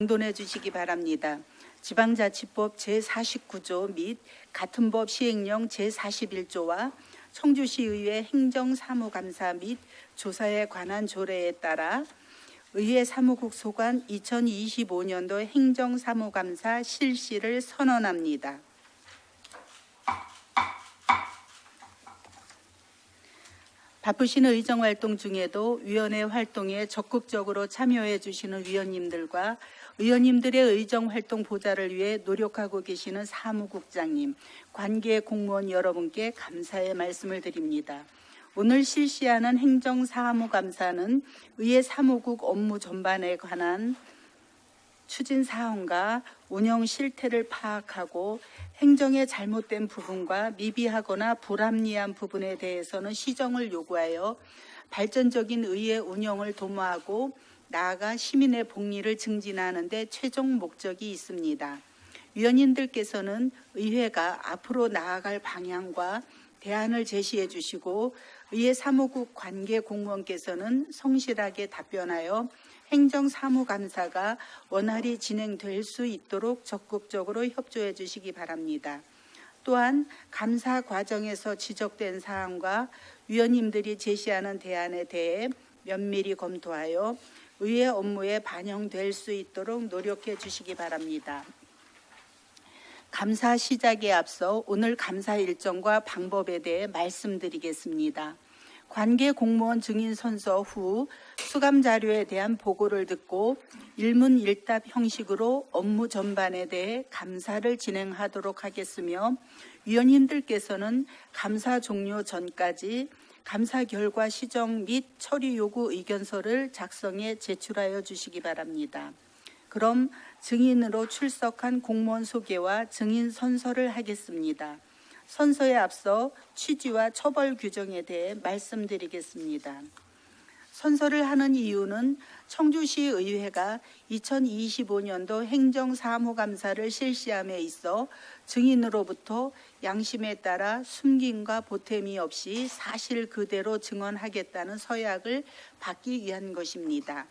공돈해 주시기 바랍니다. 지방자치법 제49조 및 같은 법 시행령 제41조와 청주시의회 행정사무감사 및 조사에 관한 조례에 따라 의회 사무국 소관 2025년도 행정사무감사 실시를 선언합니다. 바쁘신 의정활동 중에도 위원회 활동에 적극적으로 참여해 주시는 위원님들과 의원님들의 의정활동 보좌를 위해 노력하고 계시는 사무국장님, 관계 공무원 여러분께 감사의 말씀을 드립니다. 오늘 실시하는 행정사무감사는 의회 사무국 업무 전반에 관한 추진 사항과 운영 실태를 파악하고 행정의 잘못된 부분과 미비하거나 불합리한 부분에 대해서는 시정을 요구하여 발전적인 의회 운영을 도모하고 나아가 시민의 복리를 증진하는 데 최종 목적이 있습니다. 위원님들께서는 의회가 앞으로 나아갈 방향과 대안을 제시해 주시고 의회 사무국 관계 공무원께서는 성실하게 답변하여 행정사무감사가 원활히 진행될 수 있도록 적극적으로 협조해 주시기 바랍니다. 또한 감사 과정에서 지적된 사항과 위원님들이 제시하는 대안에 대해 면밀히 검토하여 의회 업무에 반영될 수 있도록 노력해 주시기 바랍니다. 감사 시작에 앞서 오늘 감사 일정과 방법에 대해 말씀드리겠습니다. 관계 공무원 증인 선서 후 수감 자료에 대한 보고를 듣고 일문일답 형식으로 업무 전반에 대해 감사를 진행하도록 하겠으며 위원님들께서는 감사 종료 전까지 감사 결과 시정 및 처리 요구 의견서를 작성해 제출하여 주시기 바랍니다. 그럼 증인으로 출석한 공무원 소개와 증인 선서를 하겠습니다. 선서에 앞서 취지와 처벌 규정에 대해 말씀드리겠습니다. 선서를 하는 이유는 청주시의회가 2025년도 행정사무감사를 실시함에 있어 증인으로부터 양심에 따라 숨김과 보탬이 없이 사실 그대로 증언하겠다는 서약을 받기 위한 것입니다.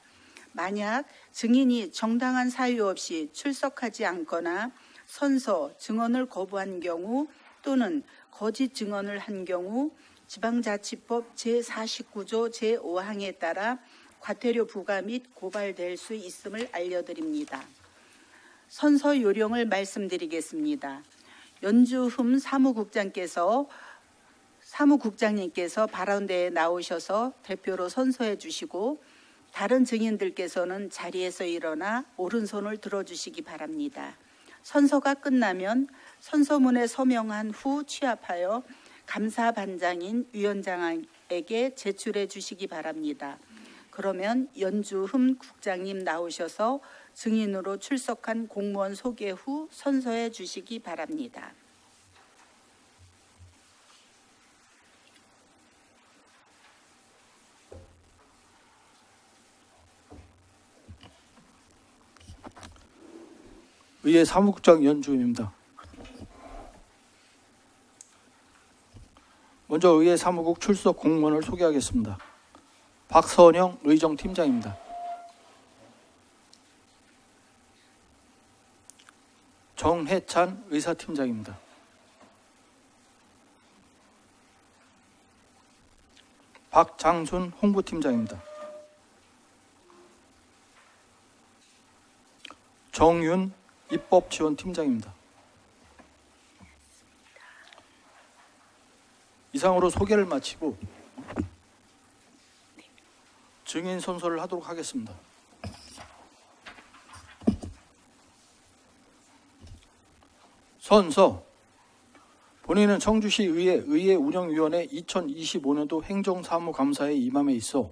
만약 증인이 정당한 사유 없이 출석하지 않거나 선서, 증언을 거부한 경우 또는 거짓 증언을 한 경우 지방자치법 제49조 제5항에 따라 과태료 부과 및 고발될 수 있음을 알려드립니다. 선서 요령을 말씀드리겠습니다. 연주흠 사무국장님께서 발언대에 나오셔서 대표로 선서해 주시고 다른 증인들께서는 자리에서 일어나 오른손을 들어주시기 바랍니다. 선서가 끝나면 선서문에 서명한 후 취합하여 감사반장인 위원장에게 제출해 주시기 바랍니다. 그러면 연주흠 국장님 나오셔서 증인으로 출석한 공무원 소개 후 선서해 주시기 바랍니다. 의회 사무국장 연주입니다. 먼저 의회 사무국 출석 공무원을 소개하겠습니다. 박선영 의정팀장입니다. 정해찬 의사팀장입니다. 박장순 홍보팀장입니다. 정윤 입법지원팀장입니다. 이상으로 소개를 마치고 증인 선서를 하도록 하겠습니다. 선서. 본인은 청주시 의회 운영위원회 2025년도 행정사무감사에 임함에 있어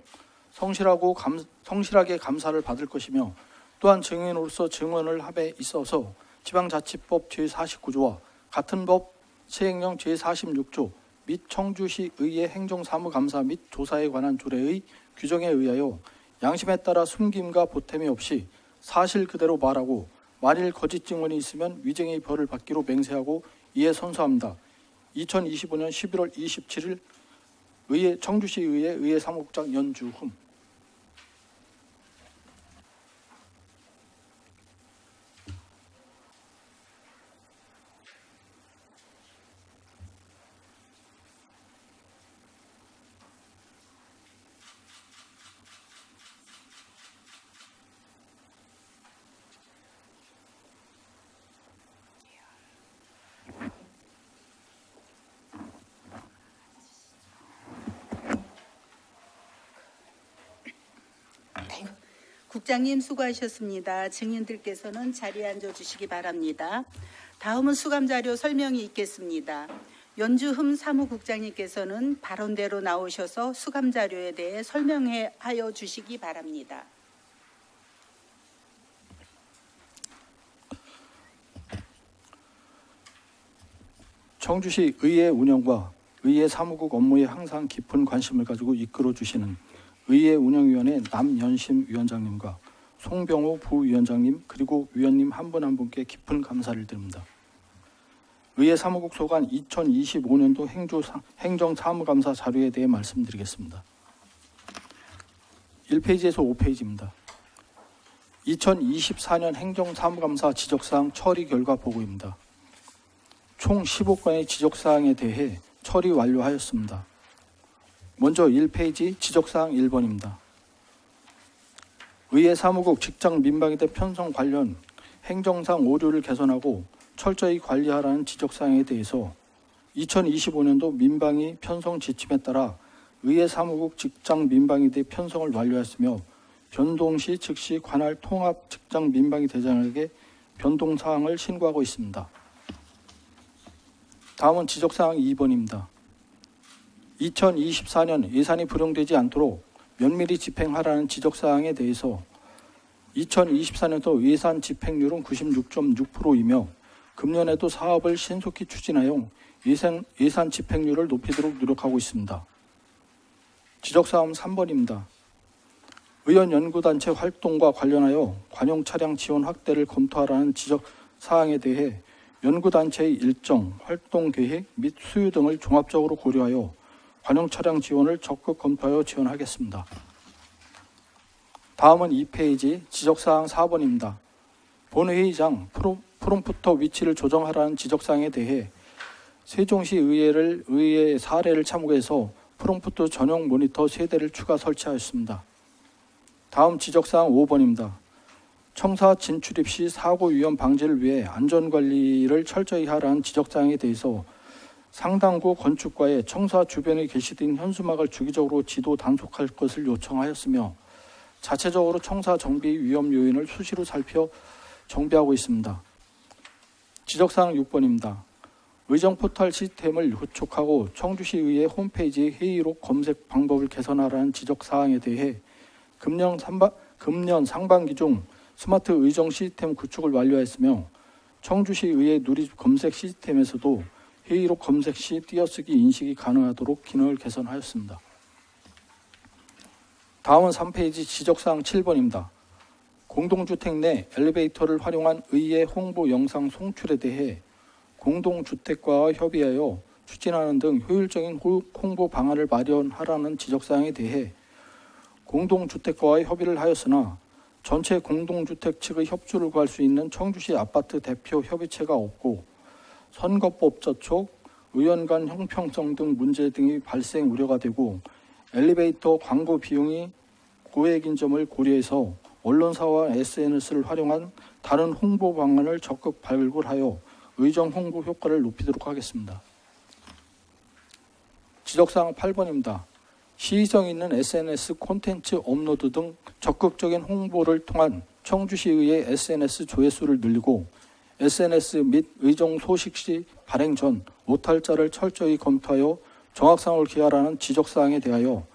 성실하게 감사를 받을 것이며 또한 증인으로서 증언을 함에 있어서 지방자치법 제49조와 같은 법 시행령 제46조 및 청주시 의회 행정사무감사 및 조사에 관한 조례의 규정에 의하여 양심에 따라 숨김과 보탬이 없이 사실 그대로 말하고 만일 거짓 증언이 있으면 위증의 벌을 받기로 맹세하고 이에 선서합니다. 2025년 11월 27일 청주시 의회 사무국장 연주흠. 국장님 수고하셨습니다. 증인들께서는 자리에 앉아주시기 바랍니다. 다음은 수감자료 설명이 있겠습니다. 연주흠 사무국장님께서는 발언대로 나오셔서 수감자료에 대해 설명하여 주시기 바랍니다. 청주시 의회 운영과 의회 사무국 업무에 항상 깊은 관심을 가지고 이끌어 주시는 의회 운영위원회 남연심 위원장님과 송병호 부위원장님 그리고 위원님 한 분 한 분께 깊은 감사를 드립니다. 의회 사무국 소관 2025년도 행정사무감사 자료에 대해 말씀드리겠습니다. 1페이지에서 5페이지입니다. 2024년 행정사무감사 지적사항 처리 결과 보고입니다. 총 15건의 지적사항에 대해 처리 완료하였습니다. 먼저 1페이지 지적사항 1번입니다. 의회 사무국 직장 민방위대 편성 관련 행정상 오류를 개선하고 철저히 관리하라는 지적사항에 대해서 2025년도 민방위 편성 지침에 따라 의회 사무국 직장 민방위대 편성을 완료했으며 변동시 즉시 관할 통합 직장 민방위 대장에게 변동사항을 신고하고 있습니다. 다음은 지적사항 2번입니다. 2024년 예산이 불용되지 않도록 면밀히 집행하라는 지적사항에 대해서 2024년도 예산 집행률은 96.6%이며 금년에도 사업을 신속히 추진하여 예산 집행률을 높이도록 노력하고 있습니다. 지적사항 3번입니다. 의원 연구단체 활동과 관련하여 관용 차량 지원 확대를 검토하라는 지적사항에 대해 연구단체의 일정, 활동계획 및 수요 등을 종합적으로 고려하여 관용 차량 지원을 적극 검토하여 지원하겠습니다. 다음은 2페이지 지적사항 4번입니다. 본회의장 프롬프터 위치를 조정하라는 지적사항에 대해 세종시 의회 사례를 참고해서 프롬프터 전용 모니터 3대를 추가 설치하였습니다. 다음 지적사항 5번입니다. 청사 진출입 시 사고 위험 방지를 위해 안전관리를 철저히 하라는 지적사항에 대해서 상당구 건축과에 청사 주변에 게시된 현수막을 주기적으로 지도 단속할 것을 요청하였으며 자체적으로 청사 정비 위험 요인을 수시로 살펴 정비하고 있습니다. 지적사항 6번입니다. 의정 포털 시스템을 구축하고 청주시의회 홈페이지 회의록 검색 방법을 개선하라는 지적사항에 대해 금년 상반기 중 스마트 의정 시스템 구축을 완료했으며 청주시의회 누리 검색 시스템에서도 회의록 검색 시 띄어쓰기 인식이 가능하도록 기능을 개선하였습니다. 다음은 3페이지 지적사항 7번입니다. 공동주택 내 엘리베이터를 활용한 의회 홍보 영상 송출에 대해 공동주택과와 협의하여 추진하는 등 효율적인 홍보 방안을 마련하라는 지적사항에 대해 공동주택과의 협의를 하였으나 전체 공동주택 측의 협조를 구할 수 있는 청주시 아파트 대표 협의체가 없고 선거법 저촉, 의원 간 형평성 등 문제 등이 발생 우려가 되고 엘리베이터 광고 비용이 고액인 점을 고려해서 언론사와 SNS를 활용한 다른 홍보 방안을 적극 발굴하여 의정 홍보 효과를 높이도록 하겠습니다. 지적사항 8번입니다. 시의성 있는 SNS 콘텐츠 업로드 등 적극적인 홍보를 통한 청주시의회 SNS 조회수를 늘리고 SNS 및 의정 소식 시 발행 전 오탈자를 철저히 검토하여 정확성을 기하라는 지적사항에 대하여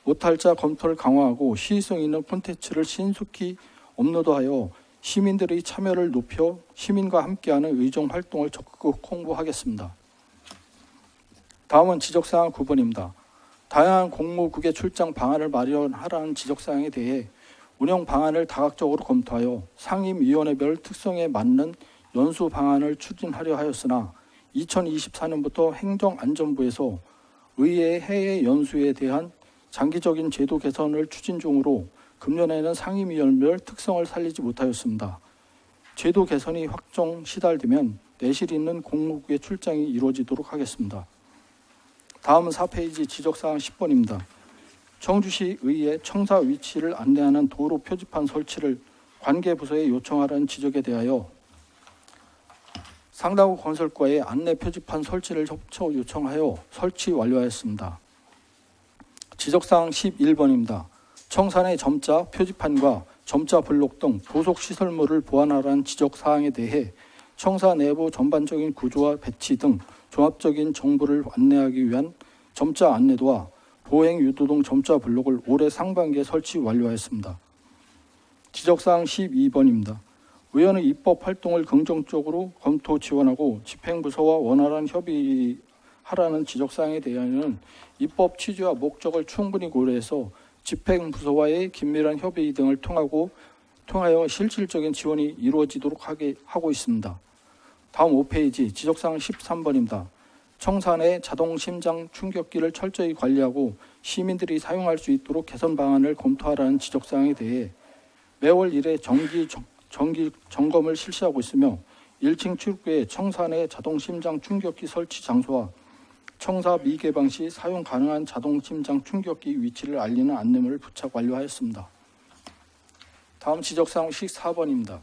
오탈자 검토를 강화하고 시의성 있는 콘텐츠를 신속히 업로드하여 시민들의 참여를 높여 시민과 함께하는 의정 활동을 적극 홍보하겠습니다. 다음은 지적사항 9번입니다. 다양한 공무국의 출장 방안을 마련하라는 지적사항에 대해 운영 방안을 다각적으로 검토하여 상임위원회별 특성에 맞는 연수 방안을 추진하려 하였으나 2024년부터 행정안전부에서 의회 해외 연수에 대한 장기적인 제도 개선을 추진 중으로 금년에는 상임위원별 특성을 살리지 못하였습니다. 제도 개선이 확정 시달되면 내실 있는 공무국의 출장이 이루어지도록 하겠습니다. 다음은 4페이지 지적사항 10번입니다. 청주시 의회 청사 위치를 안내하는 도로 표지판 설치를 관계부서에 요청하라는 지적에 대하여 상당구 건설과의 안내 표지판 설치를 협조 요청하여 설치 완료하였습니다. 지적사항 11번입니다. 청사 내 점자 표지판과 점자 블록 등 도속 시설물을 보완하라는 지적 사항에 대해 청사 내부 전반적인 구조와 배치 등 종합적인 정보를 안내하기 위한 점자 안내도와 보행 유도 등 점자 블록을 올해 상반기에 설치 완료하였습니다. 지적사항 12번입니다. 의원의 입법 활동을 긍정적으로 검토 지원하고 집행부서와 원활한 협의하라는 지적사항에 대하여는 입법 취지와 목적을 충분히 고려해서 집행부서와의 긴밀한 협의 등을 통하여 실질적인 지원이 이루어지도록 하고 있습니다. 다음 5페이지 지적사항 13번입니다. 청사 내 자동 심장 충격기를 철저히 관리하고 시민들이 사용할 수 있도록 개선 방안을 검토하라는 지적사항에 대해 매월 1회 정기 점검을 실시하고 있으며 1층 출구에 청사 내 자동 심장 충격기 설치 장소와 청사 미개방 시 사용 가능한 자동 심장 충격기 위치를 알리는 안내문을 부착 완료하였습니다. 다음 지적사항 14번입니다.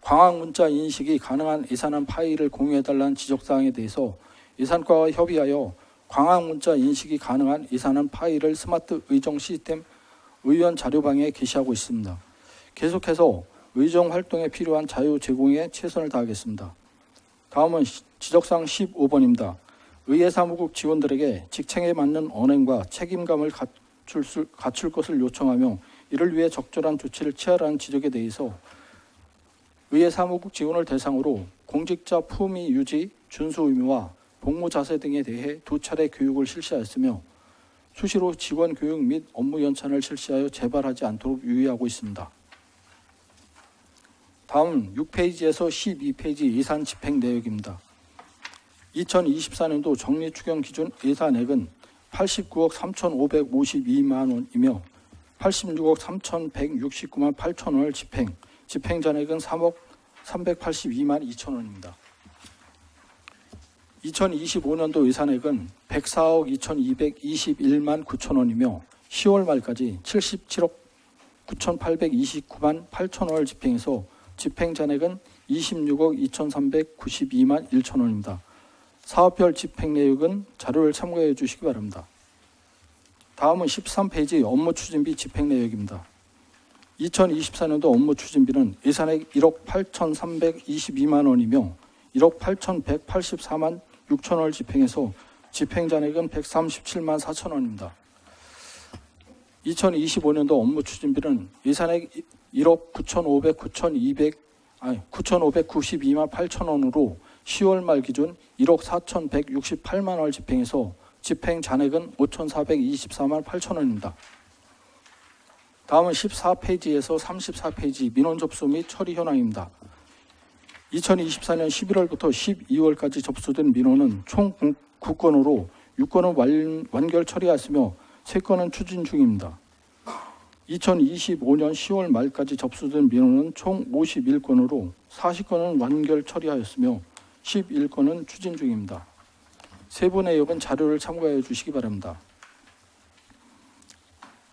광학 문자 인식이 가능한 예산안 파일을 공유해달라는 지적사항에 대해서 예산과와 협의하여 광학 문자 인식이 가능한 예산안 파일을 스마트 의정 시스템 의원 자료방에 게시하고 있습니다. 계속해서 의정 활동에 필요한 자유 제공에 최선을 다하겠습니다. 다음은 지적사항 15번입니다. 의회 사무국 직원들에게 직책에 맞는 언행과 책임감을 갖출 것을 요청하며 이를 위해 적절한 조치를 취하라는 지적에 대해서 의회 사무국 직원을 대상으로 공직자 품위 유지, 준수 의무와 복무 자세 등에 대해 2차례 교육을 실시하였으며 수시로 직원 교육 및 업무 연찬을 실시하여 재발하지 않도록 유의하고 있습니다. 다음 6페이지에서 12페이지 예산 집행 내역입니다. 2024년도 정리추경 기준 예산액은 89억 3,552만 원이며 86억 3,169만 8천 원을 집행 잔액은 3억 382만 2천 원입니다. 2025년도 예산액은 104억 2,221만 9천 원이며 10월 말까지 77억 9,829만 8천 원을 집행해서 집행 잔액은 26억 2,392만 1천 원입니다. 사업별 집행 내역은 자료를 참고해 주시기 바랍니다. 다음은 13페이지 업무 추진비 집행 내역입니다. 2024년도 업무 추진비는 예산액 1억 8,322만 원이며 1억 8,184만 6천 원을 집행해서 집행 잔액은 137만 4천 원입니다. 2025년도 업무 추진비는 예산액 1억 9,592만 8천 원으로 10월 말 기준 1억 4,168만 원을 집행해서 집행 잔액은 5,424만 8천 원입니다. 다음은 14페이지에서 34페이지 민원 접수 및 처리 현황입니다. 2024년 11월부터 12월까지 접수된 민원은 총 9건으로 6건은 완결 처리하였으며 3건은 추진 중입니다. 2025년 10월 말까지 접수된 민원은 총 51건으로 40건은 완결 처리하였으며 11건은 추진 중입니다. 세부 내역은 자료를 참고해 주시기 바랍니다.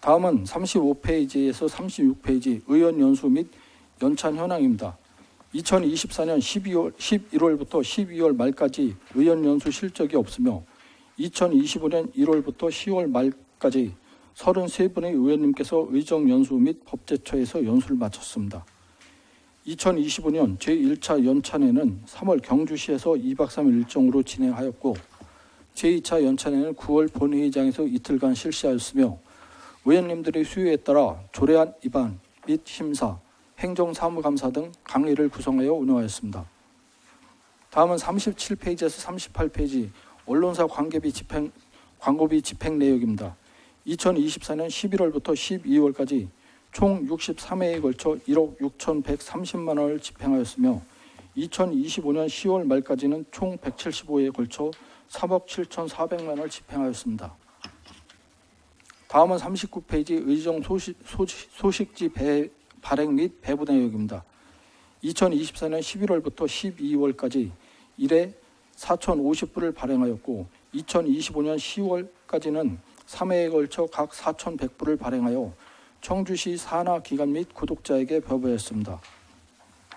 다음은 35페이지에서 36페이지 의원 연수 및 연찬 현황입니다. 2024년 11월부터 12월 말까지 의원 연수 실적이 없으며 2025년 1월부터 10월 말까지 33분의 의원님께서 의정 연수 및 법제처에서 연수를 마쳤습니다. 2025년 제1차 연찬회는 3월 경주시에서 2박 3일 일정으로 진행하였고 제2차 연찬회는 9월 본회의장에서 이틀간 실시하였으며 의원님들의 수요에 따라 조례안 입안 및 심사, 행정사무감사 등 강의를 구성하여 운영하였습니다. 다음은 37페이지에서 38페이지 언론사 광고비 집행 내역입니다. 2024년 11월부터 12월까지 총 63회에 걸쳐 1억 6,130만 원을 집행하였으며 2025년 10월 말까지는 총 175회에 걸쳐 3억 7,400만 원을 집행하였습니다. 다음은 39페이지 의정 소식지 발행 및 배부 내역입니다. 2024년 11월부터 12월까지 1회 4,050부를 발행하였고 2025년 10월까지는 3회에 걸쳐 각 4,100부를 발행하여 청주시 산하기관 및 구독자에게 배부했습니다.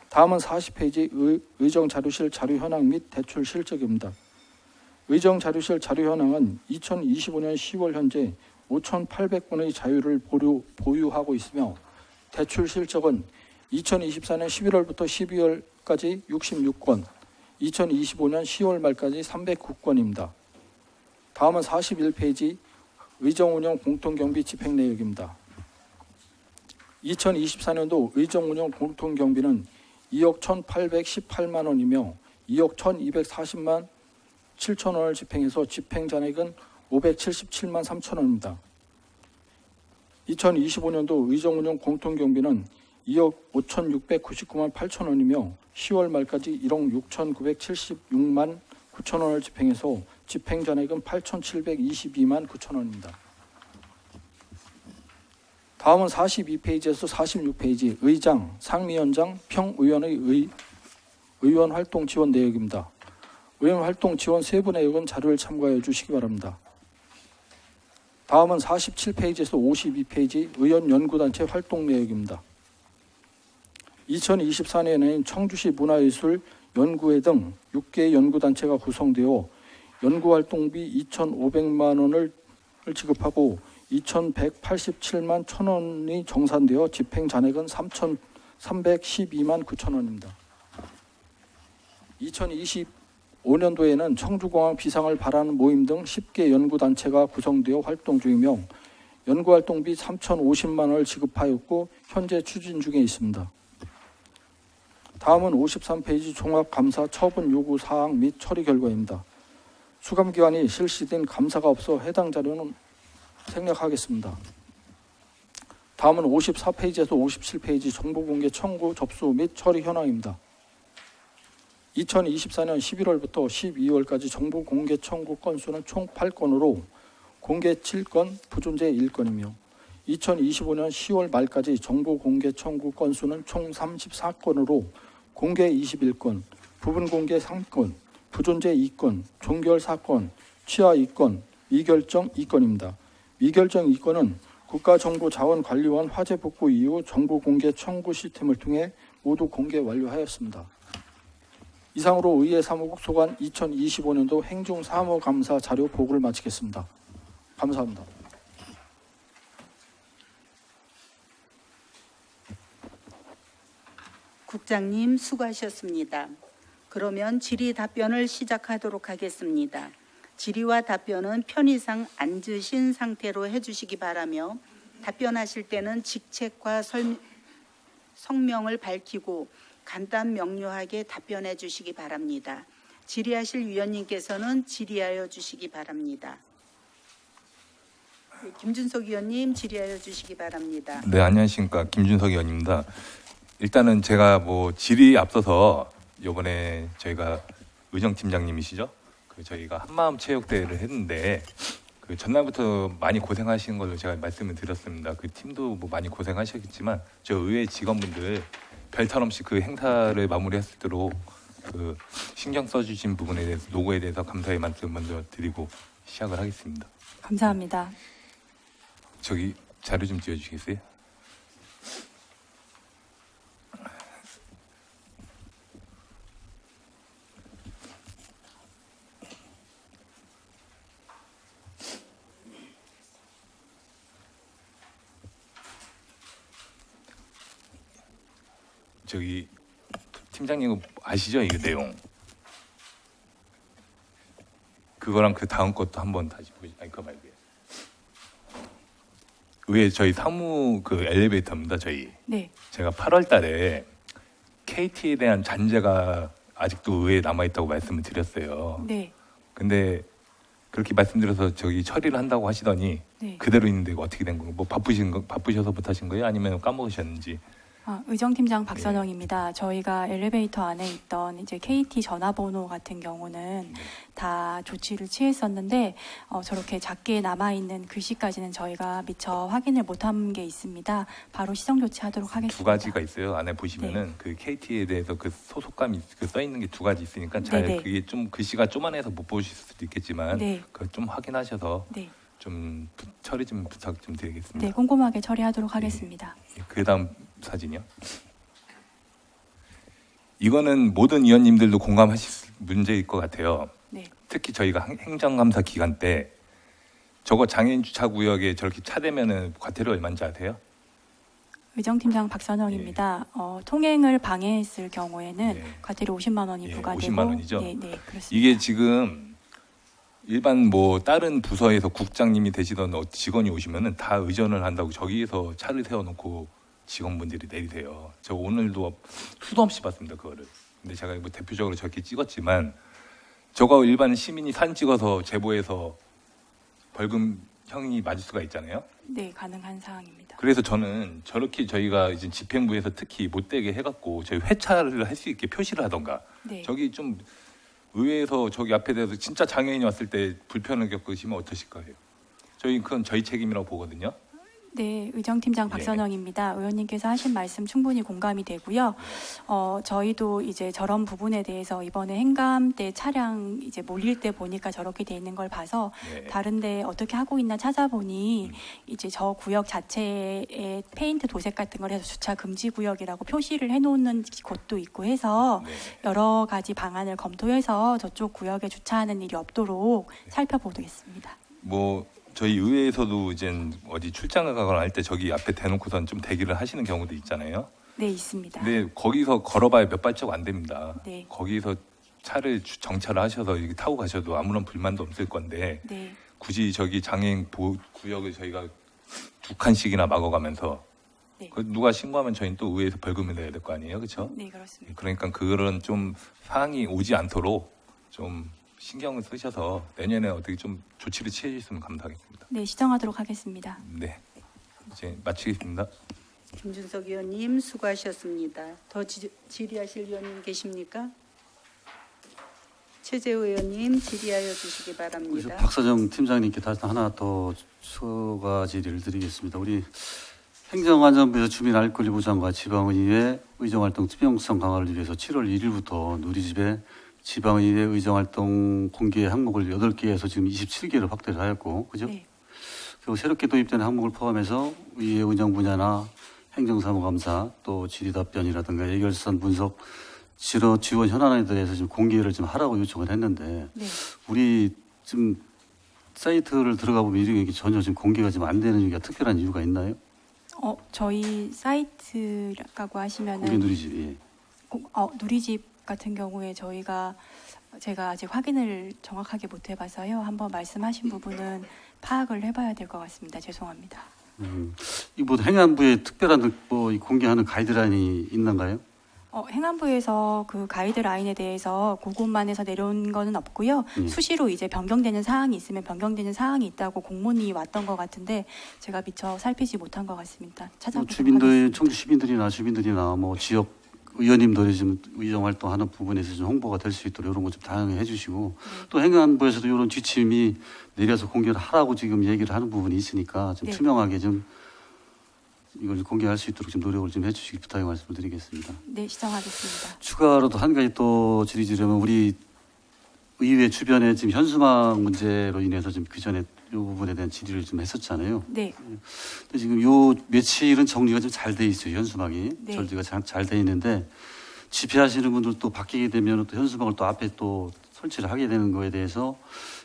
다음은 40페이지 의정자료실 자료 현황 및 대출 실적입니다. 의정자료실 자료 현황은 2025년 10월 현재 5,800건의 자료를 보유하고 있으며 대출 실적은 2024년 11월부터 12월까지 66건, 2025년 10월 말까지 309건입니다. 다음은 41페이지 의정운영 공통경비 집행 내역입니다. 2024년도 의정운영 공통경비는 2억 1,818만 원이며 2억 1,240만 7천 원을 집행해서 집행잔액은 577만 3천 원입니다. 2025년도 의정운영 공통경비는 2억 5,699만 8천 원이며 10월 말까지 1억 6,976만 9천 원을 집행해서 집행잔액은 8,722만 9천 원입니다. 다음은 42페이지에서 46페이지 의장, 상미위원장, 평의원의 의원 활동 지원 내역입니다. 의원 활동 지원 세부 내역은 자료를 참고해 주시기 바랍니다. 다음은 47페이지에서 52페이지 의원 연구단체 활동 내역입니다. 2024년에는 청주시 문화예술 연구회 등 6개의 연구단체가 구성되어 연구활동비 2,500만 원을 지급하고 2,187만 1천 원이 정산되어 집행잔액은 3,312만 9천 원입니다. 2025년도에는 청주공항 비상을 바라는 모임 등 10개 연구단체가 구성되어 활동 중이며 연구활동비 3,050만 원을 지급하였고 현재 추진 중에 있습니다. 다음은 53페이지 종합감사 처분 요구 사항 및 처리 결과입니다. 수감기관이 실시된 감사가 없어 해당 자료는 생략하겠습니다. 다음은 54페이지에서 57페이지 정보공개 청구 접수 및 처리 현황입니다. 2024년 11월부터 12월까지 정보공개 청구 건수는 총 8건으로 공개 7건, 부존재 1건이며 2025년 10월 말까지 정보공개 청구 건수는 총 34건으로 공개 21건, 부분공개 3건, 부존재 2건, 종결 4건, 취하 2건, 미결정 2건입니다. 미결정 2건은 국가정보자원관리원 화재 복구 이후 정보공개 청구 시스템을 통해 모두 공개 완료하였습니다. 이상으로 의회 사무국 소관 2025년도 행정사무감사 자료 보고를 마치겠습니다. 감사합니다. 국장님 수고하셨습니다. 그러면 질의 답변을 시작하도록 하겠습니다. 질의와 답변은 편의상 앉으신 상태로 해주시기 바라며 답변하실 때는 직책과 성명을 밝히고 간단 명료하게 답변해 주시기 바랍니다. 질의하실 위원님께서는 질의하여 주시기 바랍니다. 김준석 위원님 질의하여 주시기 바랍니다. 네, 안녕하십니까. 김준석 의원입니다. 일단은 제가 질의 앞서서 이번에 저희가 의정팀장님이시죠? 저희가 한마음 체육대회를 했는데 전날부터 많이 고생하시는 걸로 제가 말씀을 드렸습니다. 그 팀도 많이 고생하셨겠지만 저 의회 직원분들 별탈 없이 그 행사를 마무리할 수 있도록 신경 써주신 부분에 대해서 노고에 대해서 감사의 말씀 먼저 드리고 시작을 하겠습니다. 감사합니다. 저기 자료 좀 띄워주시겠어요? 저기 팀장님 아시죠? 이게 내용. 그거랑 그 다음 것도 한번 다시 보시죠. 아니 그거 말고요. 의회 저희 사무 엘리베이터입니다. 저희. 네. 제가 8월달에 KT에 대한 잔재가 아직도 의회에 남아 있다고 말씀을 드렸어요. 네. 근데 그렇게 말씀드려서 저기 처리를 한다고 하시더니 네. 그대로 있는데 이거 어떻게 된 거예요? 바쁘셔서 못하신 거예요? 아니면 까먹으셨는지? 의정팀장 박선영입니다. 저희가 엘리베이터 안에 있던 이제 KT 전화번호 같은 경우는 다 조치를 취했었는데 저렇게 작게 남아 있는 글씨까지는 저희가 미처 확인을 못한 게 있습니다. 바로 시정 조치하도록 하겠습니다. 두 가지가 있어요. 안에 보시면은 그 KT에 대해서 그 소속감이 써 있는 게 두 가지 있으니까 잘 네네. 그게 좀 글씨가 쪼만해서 못 보실 수도 있겠지만 네. 그걸 좀 확인하셔서 네. 좀 처리 좀 부탁 좀 드리겠습니다. 네, 꼼꼼하게 처리하도록 하겠습니다. 그다음 사진이요. 이거는 모든 의원님들도 공감하실 문제일 것 같아요. 네. 특히 저희가 행정감사 기간 때 저거 장애인 주차 구역에 저렇게 차 대면은 과태료 얼마인지 아세요? 의정팀장 박선영입니다. 통행을 방해했을 경우에는 네. 과태료 50만 원이 예, 부과되고 50만 원이죠? 네, 네, 그렇습니다. 이게 지금 일반 뭐 다른 부서에서 국장님이 되시던 직원이 오시면은 다 의전을 한다고 저기에서 차를 세워놓고 직원분들이 내리세요. 저 오늘도 수도 없이 봤습니다, 그거를. 근데 제가 뭐 대표적으로 저렇게 찍었지만 저거 일반 시민이 사진 찍어서 제보해서 벌금형이 맞을 수가 있잖아요. 네, 가능한 사항입니다. 그래서 저는 저렇게 저희가 이제 집행부에서 특히 못되게 해갖고 저희 회차를 할 수 있게 표시를 하던가 네. 저기 좀 의회에서 저기 앞에 대해서 진짜 장애인이 왔을 때 불편을 겪으시면 어떠실 거예요? 저희 그건 저희 책임이라고 보거든요. 네, 의정팀장 예. 박선영입니다. 의원님께서 하신 말씀 충분히 공감이 되고요. 저희도 이제 저런 부분에 대해서 이번에 행감 때 차량 이제 몰릴 때 보니까 저렇게 돼 있는 걸 봐서 네. 다른데 어떻게 하고 있나 찾아보니 이제 저 구역 자체에 페인트 도색 같은 걸 해서 주차 금지 구역이라고 표시를 해놓는 곳도 있고 해서 네. 여러 가지 방안을 검토해서 저쪽 구역에 주차하는 일이 없도록 살펴보겠습니다. 뭐 저희 의회에서도 이제 어디 출장을 가거나 할 때 저기 앞에 대놓고선 좀 대기를 하시는 경우도 있잖아요. 네, 있습니다. 근데 거기서 걸어봐야 몇 발짝 안 됩니다. 네. 거기서 차를 정차를 하셔서 이렇게 타고 가셔도 아무런 불만도 없을 건데 네, 굳이 저기 장애인 보호 구역을 저희가 2칸씩이나 막아가면서 네. 그 누가 신고하면 저희는 또 의회에서 벌금을 내야 될 거 아니에요, 그렇죠? 네, 그렇습니다. 그러니까 그런 좀 사항이 오지 않도록 좀 신경을 쓰셔서 내년에 어떻게 좀 조치를 취해주셨으면 감사하겠습니다. 네, 시정하도록 하겠습니다. 네, 이제 마치겠습니다. 김준석 의원님 수고하셨습니다. 더 질의하실 의원님 계십니까? 최재우 의원님 질의하여 주시기 바랍니다. 박선영 팀장님께 다시 하나 더 추가 질의를 드리겠습니다. 우리 행정안전부에서 주민 알권리 보장과 지방의회 의정활동 투명성 강화를 위해서 7월 1일부터 누리집에 지방의회 의정활동 공개 항목을 8개에서 지금 27개로 확대를 하였고, 그죠? 네, 그리고 새롭게 도입된 항목을 포함해서 의회 운영 분야나 행정사무감사 또 질의답변이라든가 예결산 분석 지원 현안에 대해서 지금 공개를 좀 하라고 요청을 했는데 네. 우리 지금 사이트를 들어가 보면 이런 게 전혀 지금 공개가 지금 안 되는 이유가 특별한 이유가 있나요? 저희 사이트라고 하시면은 공개 누리집이. 누리집 같은 경우에 제가 아직 확인을 정확하게 못 해봐서요. 한번 말씀하신 부분은 파악을 해봐야 될 것 같습니다. 죄송합니다. 이뭐 행안부에 특별한 뭐 공개하는 가이드라인이 있는가요? 행안부에서 그 가이드라인에 대해서 그것만 해서 내려온 거는 없고요. 예. 수시로 이제 변경되는 사항이 있으면 변경되는 사항이 있다고 공문이 왔던 것 같은데 제가 미처 살피지 못한 것 같습니다. 찾아보도록 하겠습니다. 청주 시민들이나 뭐 지역 의원님들이 지금 의정 활동하는 부분에서 좀 홍보가 될 수 있도록 이런 거 좀 다양히 해주시고 또 행안부에서도 이런 지침이 내려서 공개를 하라고 지금 얘기를 하는 부분이 있으니까 좀 네. 투명하게 좀 이걸 공개할 수 있도록 좀 노력을 좀 해주시기 부탁의 말씀을 드리겠습니다. 네, 시정하겠습니다. 추가로 또 한 가지 또 질의드리면 우리 의회 주변에 지금 현수막 문제로 인해서 지금 그 전에 이 부분에 대한 질의를 좀 했었잖아요. 네, 근데 지금 요 며칠은 정리가 좀 잘 돼 있어요. 현수막이 네. 절제가 잘 돼 있는데 집회하시는 분들 또 바뀌게 되면 또 현수막을 또 앞에 또 설치를 하게 되는 거에 대해서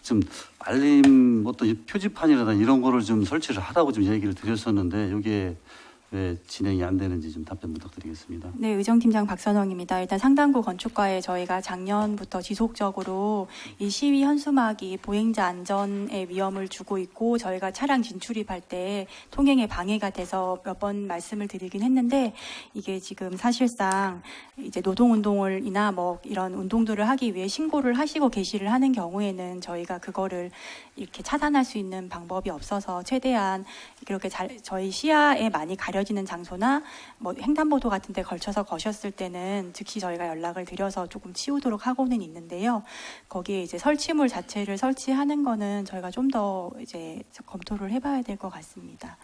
좀 알림 어떤 표지판이라든지 이런 거를 좀 설치를 하라고 좀 얘기를 드렸었는데 이게 왜 진행이 안 되는지 좀 답변 부탁드리겠습니다. 네, 의정팀장 박선영입니다. 일단 상당구 건축과에 저희가 작년부터 지속적으로 이 시위 현수막이 보행자 안전에 위험을 주고 있고 저희가 차량 진출입할 때 통행에 방해가 돼서 몇 번 말씀을 드리긴 했는데 이게 지금 사실상 이제 노동운동을이나 뭐 이런 운동들을 하기 위해 신고를 하시고 게시를 하는 경우에는 저희가 그거를 이렇게 차단할 수 있는 방법이 없어서 최대한 그렇게 저희 시야에 많이 가려지는 장소나 뭐 횡단보도 같은 데 걸쳐서 거셨을 때는 즉시 저희가 연락을 드려서 조금 치우도록 하고는 있는데요. 거기에 이제 설치물 자체를 설치하는 거는 저희가 좀 더 이제 검토를 해봐야 될 것 같습니다.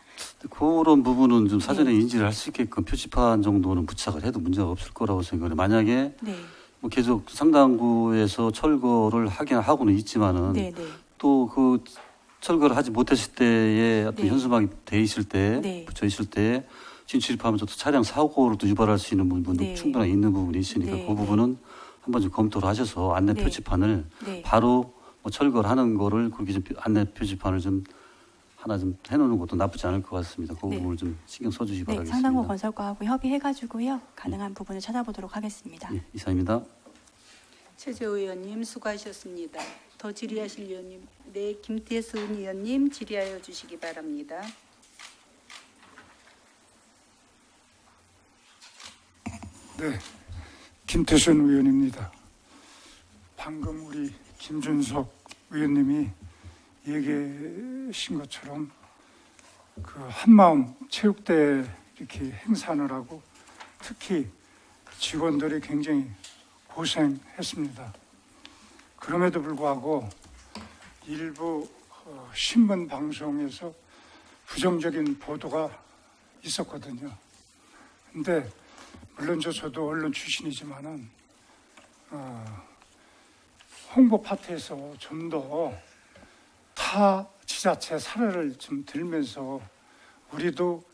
그런 부분은 좀 사전에 인지를 할 수 있게끔 표지판 정도는 부착을 해도 문제가 없을 거라고 생각해요. 만약에 네, 뭐 계속 상당구에서 철거를 하긴 하고는 있지만은 네, 네, 또 그 철거를 하지 못했을 때에 어떤 네. 현수막이 돼 있을 때 네. 붙여 있을 때 진출입하면서 또 차량 사고로도 유발할 수 있는 부분도 네. 충분히 있는 부분이 있으니까 네. 그 부분은 한번 좀 검토를 하셔서 안내 네. 표지판을 네. 바로 뭐 철거를 하는 거를 그렇게 좀 안내 표지판을 좀 하나 좀 해놓는 것도 나쁘지 않을 것 같습니다. 그 네. 부분을 좀 신경 써주시기 네, 바라겠습니다. 상당부 건설과하고 협의해가지고요. 가능한 부분을 찾아보도록 하겠습니다. 예, 이상입니다. 최재호 의원님 수고하셨습니다. 더 질의하실 의원님, 네, 김태순 의원님 질의하여 주시기 바랍니다. 네, 김태순 의원입니다. 방금 우리 김준석 의원님이 얘기하신 것처럼 그 한마음 체육대 이렇게 행사하느라고 특히 직원들이 굉장히 고생했습니다. 그럼에도 불구하고 일부 신문 방송에서 부정적인 보도가 있었거든요. 근데 물론 저도 언론 출신이지만은 홍보 파트에서 좀 더 타 지자체 사례를 좀 들면서 우리도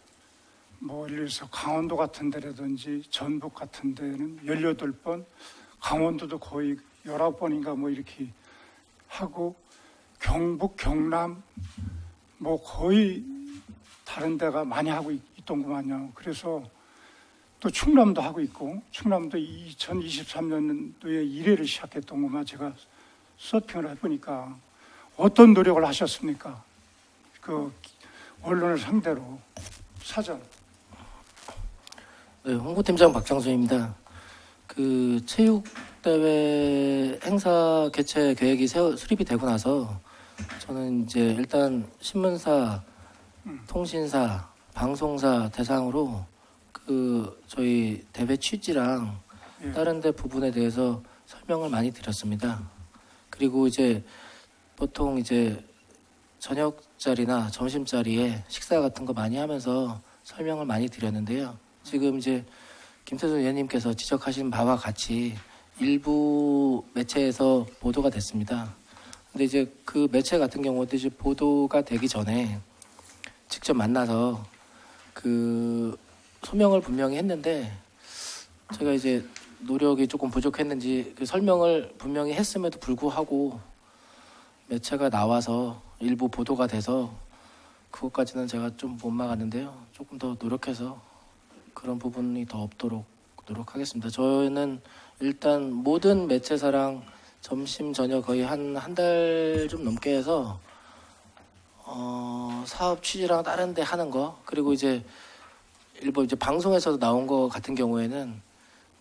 뭐 예를 들어서 강원도 같은 데라든지 전북 같은 데는 18번, 강원도도 거의 19번인가 뭐 이렇게 하고 경북, 경남 뭐 거의 다른 데가 많이 하고 있던구만요. 그래서 또 충남도 하고 있고 충남도 2023년도에 1회를 시작했던구만. 제가 서핑을 해보니까 어떤 노력을 하셨습니까? 그 언론을 상대로 사전. 네, 홍보팀장 박장수입니다. 그 체육대회 행사 개최 계획이 수립이 되고 나서 저는 이제 일단 신문사, 통신사, 방송사 대상으로 그 저희 대회 취지랑 다른 데 부분에 대해서 설명을 많이 드렸습니다. 그리고 이제 보통 이제 저녁 자리나 점심 자리에 식사 같은 거 많이 하면서 설명을 많이 드렸는데요. 지금 이제 김태순 의원님께서 지적하신 바와 같이 일부 매체에서 보도가 됐습니다. 근데 이제 그 매체 같은 경우도 이제 보도가 되기 전에 직접 만나서 그 소명을 분명히 했는데 제가 이제 노력이 조금 부족했는지 그 설명을 분명히 했음에도 불구하고 매체가 나와서 일부 보도가 돼서 그것까지는 제가 좀 못 막았는데요. 조금 더 노력해서 그런 부분이 더 없도록 노력하겠습니다. 저는 일단 모든 매체사랑 점심 저녁 거의 한 달 좀 넘게 해서 사업 취지랑 다른 데 하는 거, 그리고 이제 일부 이제 방송에서도 나온 거 같은 경우에는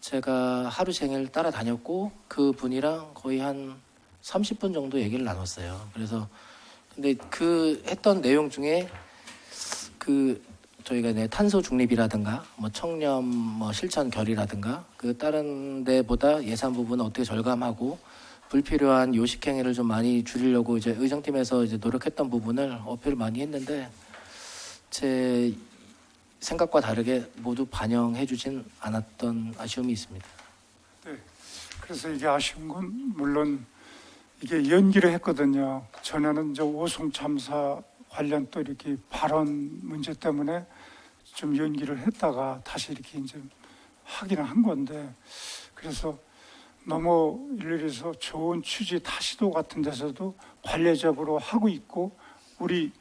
제가 하루 종일 따라다녔고 그 분이랑 거의 한 30분 정도 얘기를 나눴어요. 그래서 근데 그 했던 내용 중에 그 저희가 탄소 중립이라든가 뭐 청렴 뭐 실천 결의라든가 그 다른 데보다 예산 부분은 어떻게 절감하고 불필요한 요식 행위를 좀 많이 줄이려고 이제 의정팀에서 이제 노력했던 부분을 어필을 많이 했는데 제 생각과 다르게 모두 반영해주진 않았던 아쉬움이 있습니다. 네. 그래서 이게 아쉬운 건 물론 이게 연기를 했거든요. 전에는 저 오송 참사 관련 또 이렇게 발언 문제 때문에 좀 연기를 했다가 다시 이렇게 이제 하기는 한 건데, 그래서 너무 일일이서 좋은 취지 타시도 같은 데서도 관례적으로 하고 있고 우리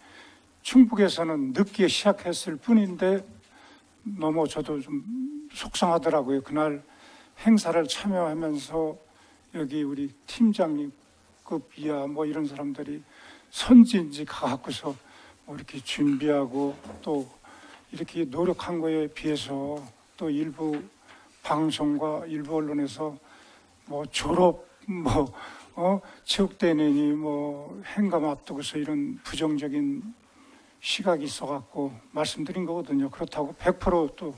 충북에서는 늦게 시작했을 뿐인데 너무 저도 좀 속상하더라고요. 그날 행사를 참여하면서 여기 우리 팀장님급 이하 뭐 이런 사람들이 선진지 가갖고서 뭐 이렇게 준비하고 또 이렇게 노력한 거에 비해서 또 일부 방송과 일부 언론에서 뭐 졸업 체육대회니 뭐 행감 앞두고서 이런 부정적인 시각이 있어갖고 말씀드린 거거든요. 그렇다고 100%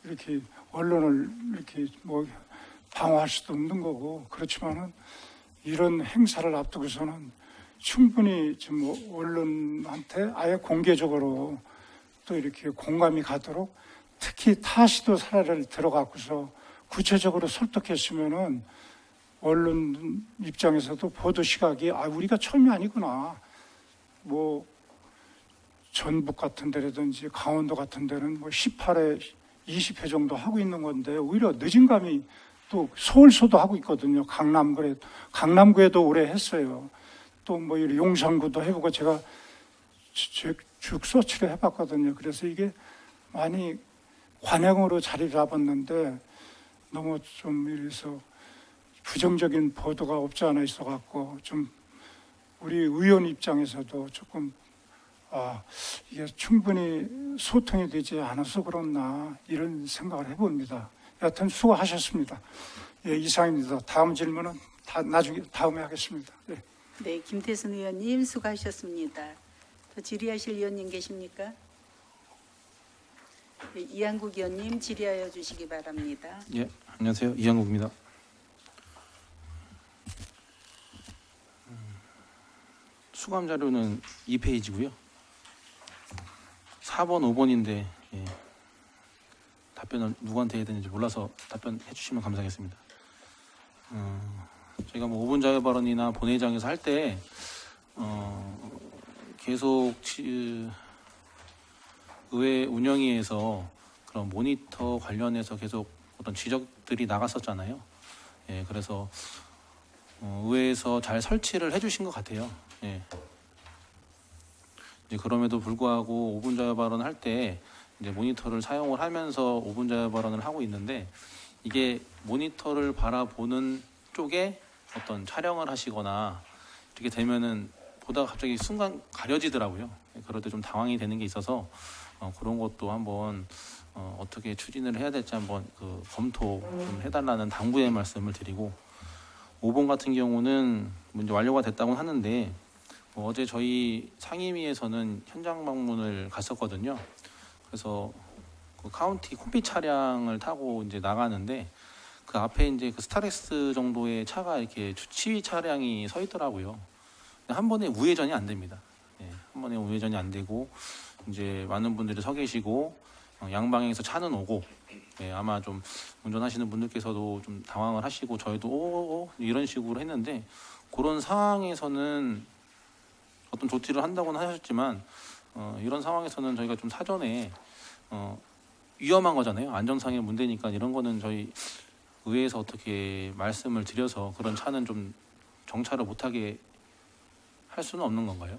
이렇게 언론을 이렇게 뭐 방어할 수도 없는 거고, 그렇지만은 이런 행사를 앞두고서는 충분히 좀 언론한테 아예 공개적으로 또 이렇게 공감이 가도록 특히 타시도 사례를 들어갖고서 구체적으로 설득했으면은 언론 입장에서도 보도 시각이 우리가 처음이 아니구나. 뭐 전북 같은 데라든지 강원도 같은 데는 뭐 18회, 20회 정도 하고 있는 건데 오히려 늦은 감이 또 서울서도 하고 있거든요. 강남구에도 올해 했어요. 또 뭐 용산구도 해보고 제가 쭉 서치를 해봤거든요. 그래서 이게 많이 관행으로 자리 잡았는데 너무 좀 이래서 부정적인 보도가 없지 않아 있어갖고 좀 우리 의원 입장에서도 조금 이게 충분히 소통이 되지 않아서 그렇나 이런 생각을 해봅니다. 여하튼 수고하셨습니다. 예, 이상입니다. 다음 질문은 나중에 다음에 하겠습니다. 예. 네, 김태순 의원님 수고하셨습니다. 더 질의하실 의원님 계십니까? 네, 이한국 의원님 질의하여 주시기 바랍니다. 예, 안녕하세요. 이한국입니다. 수감 자료는 2페이지고요. 4번, 5번인데 답변을 누구한테 해야 되는지 몰라서 답변해 주시면 감사하겠습니다. 저희가 뭐 5분 자유 발언이나 본회의장에서 할 때 계속 의회 운영위에서 그런 모니터 관련해서 계속 어떤 지적들이 나갔었잖아요. 예, 그래서 의회에서 잘 설치를 해주신 것 같아요. 예. 이제 그럼에도 불구하고 5분 자유 발언을 할 때 이제 모니터를 사용을 하면서 5분 자유 발언을 하고 있는데 이게 모니터를 바라보는 쪽에 어떤 촬영을 하시거나 이렇게 되면은 보다가 갑자기 순간 가려지더라고요. 그럴 때 좀 당황이 되는 게 있어서 그런 것도 한번 어떻게 추진을 해야 될지 한번 검토 좀 해달라는 당부의 말씀을 드리고 5번 같은 경우는 이제 완료가 됐다고 하는데 어제 저희 상임위에서는 현장 방문을 갔었거든요. 그래서 그 카운티 콤비 차량을 타고 이제 나가는데 그 앞에 이제 그 스타렉스 정도의 차가 이렇게 주치의 차량이 서 있더라고요. 한 번에 우회전이 안 됩니다. 네, 한 번에 우회전이 안 되고 이제 많은 분들이 서 계시고 양방향에서 차는 오고 아마 좀 운전하시는 분들께서도 좀 당황을 하시고 저희도 오 이런 식으로 했는데 그런 상황에서는 어떤 조치를 한다고는 하셨지만 이런 상황에서는 저희가 좀 사전에 위험한 거잖아요. 안전상의 문제니까 이런 거는 저희 의회에서 어떻게 말씀을 드려서 그런 차는 좀 정차를 못하게 할 수는 없는 건가요?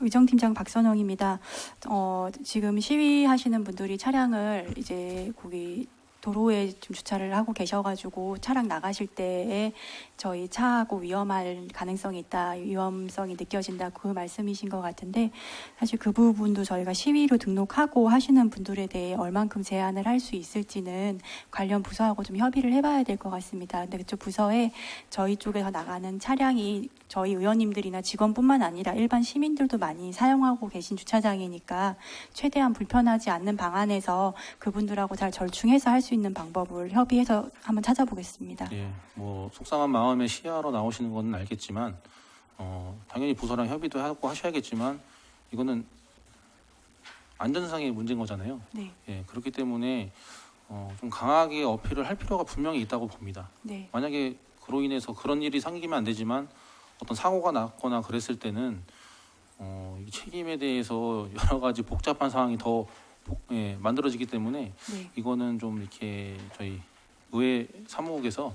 의정팀장 박선영입니다. 지금 시위하시는 분들이 차량을 이제 거기 도로에 좀 주차를 하고 계셔가지고 차량 나가실 때에 저희 차하고 위험할 가능성이 있다, 위험성이 느껴진다 그 말씀이신 것 같은데 사실 그 부분도 저희가 시위로 등록하고 하시는 분들에 대해 얼만큼 제한을 할 수 있을지는 관련 부서하고 좀 협의를 해봐야 될 것 같습니다. 근데 그쪽 부서에 저희 쪽에서 나가는 차량이 저희 의원님들이나 직원뿐만 아니라 일반 시민들도 많이 사용하고 계신 주차장이니까 최대한 불편하지 않는 방안에서 그분들하고 잘 절충해서 할 수 있는 방법을 협의해서 한번 찾아보겠습니다. 예, 뭐 속상한 마음에 시위하러 나오시는 건 알겠지만 당연히 부서랑 협의도 하고 하셔야겠지만 이거는 안전상의 문제인 거잖아요. 네. 예, 그렇기 때문에 좀 강하게 어필을 할 필요가 분명히 있다고 봅니다. 네. 만약에 그로 인해서 그런 일이 생기면 안 되지만 어떤 사고가 났거나 그랬을 때는 이 책임에 대해서 여러 가지 복잡한 상황이 더 만들어지기 때문에 네. 이거는 좀 이렇게 저희 의회 사무국에서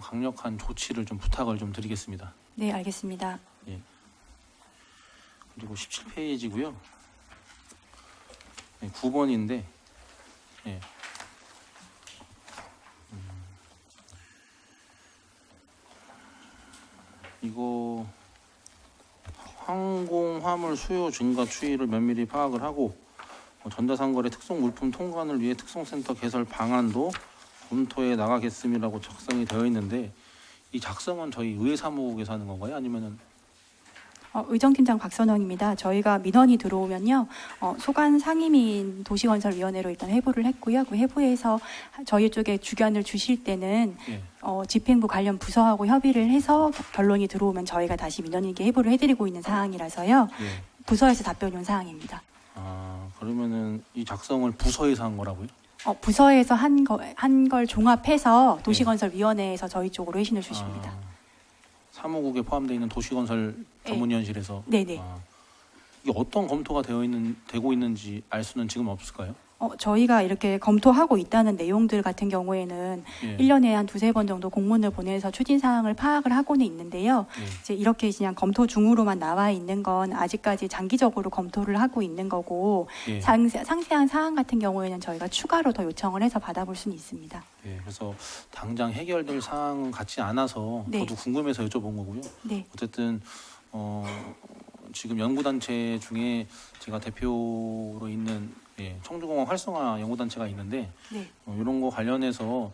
강력한 조치를 좀 부탁을 좀 드리겠습니다. 네, 알겠습니다. 예. 그리고 17페이지고요. 9번인데 예. 이거 항공 화물 수요 증가 추이를 면밀히 파악을 하고 전자상거래 특송 물품 통관을 위해 특송센터 개설 방안도 검토해 나가겠음이라고 작성이 되어 있는데 이 작성은 저희 의회 사무국에서 하는 건가요? 아니면은 의정팀장 박선영입니다. 저희가 민원이 들어오면요, 소관 상임위인 도시건설위원회로 일단 회부를 했고요. 그 회부에서 저희 쪽에 주견을 주실 때는 예. 집행부 관련 부서하고 협의를 해서 결론이 들어오면 저희가 다시 민원인께 회부를 해드리고 있는 사항이라서요. 예. 부서에서 답변이 온 사항입니다. 그러면은 이 작성을 부서에서 한 거라고요? 부서에서 한 걸 종합해서 도시건설위원회에서 저희 쪽으로 회신을 주십니다. 사무국에 포함되어 있는 도시건설 네. 전문위원실에서 네네. 이게 어떤 검토가 되고 있는지 알 수는 지금 없을까요? 저희가 이렇게 검토하고 있다는 내용들 같은 경우에는 예. 1년에 한 두세 번 정도 공문을 보내서 추진 사항을 파악을 하고는 있는데요. 예. 이제 이렇게 그냥 검토 중으로만 나와 있는 건 아직까지 장기적으로 검토를 하고 있는 거고 예. 상세한 사항 같은 경우에는 저희가 추가로 더 요청을 해서 받아볼 수는 있습니다. 예, 그래서 당장 해결될 사항 같지 않아서 네. 저도 궁금해서 여쭤본 거고요. 네. 어쨌든 지금 연구단체 중에 제가 대표로 있는 청주공항 활성화 연구단체가 있는데 네. 이런 거 관련해서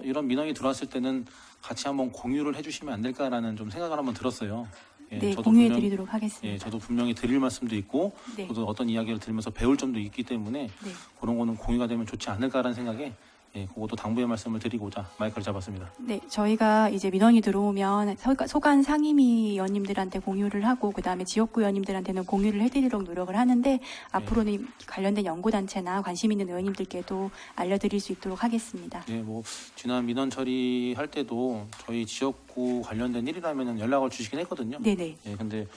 이런 민원이 들어왔을 때는 같이 한번 공유를 해주시면 안 될까라는 좀 생각을 한번 들었어요. 예, 네, 저도 공유해 분명- 드리도록 하겠습니다. 예, 저도 분명히 드릴 말씀도 있고 네. 저도 어떤 이야기를 들으면서 배울 점도 있기 때문에 네. 그런 거는 공유가 되면 좋지 않을까라는 생각에 그것도 당부의 말씀을 드리고자 마이크를 잡았습니다. 네, 저희가 이제 민원이 들어오면 소관 상임위원님들한테 공유를 하고 그다음에 지역구 의원님들한테는 공유를 해드리도록 노력을 하는데 앞으로는 관련된 연구단체나 관심 있는 의원님들께도 알려드릴 수 있도록 하겠습니다. 네, 뭐 지난 민원 처리할 때도 저희 지역구 관련된 일이라면 연락을 주시긴 했거든요. 네네. 예, 근데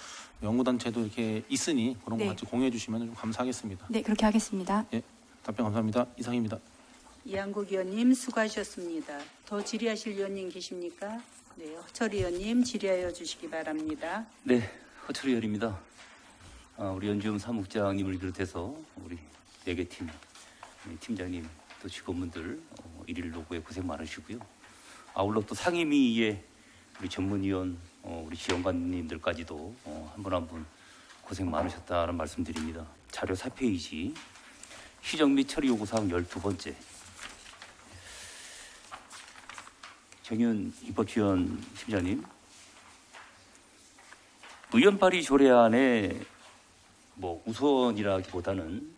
연구단체도 이렇게 있으니 그런 거 네. 같이 공유해 주시면 좀 감사하겠습니다. 네, 그렇게 하겠습니다. 답변 감사합니다. 이상입니다. 이한국 의원님 수고하셨습니다. 더 질의하실 의원님 계십니까? 네, 허철 의원님 질의하여 주시기 바랍니다. 네, 허철 의원입니다. 우리 연주음 사무국장님을 비롯해서 우리 4개 팀, 팀장님 또 직원분들 일일 노고에 고생 많으시고요. 아울러 또 상임위에 우리 전문위원, 우리 지원관님들까지도 한 분 한 분 고생 많으셨다는 말씀드립니다. 자료 4페이지, 시정 및 처리 요구사항 12번째. 정윤 입법위원 팀장님, 의원 발의 조례안에 뭐 우선이라기보다는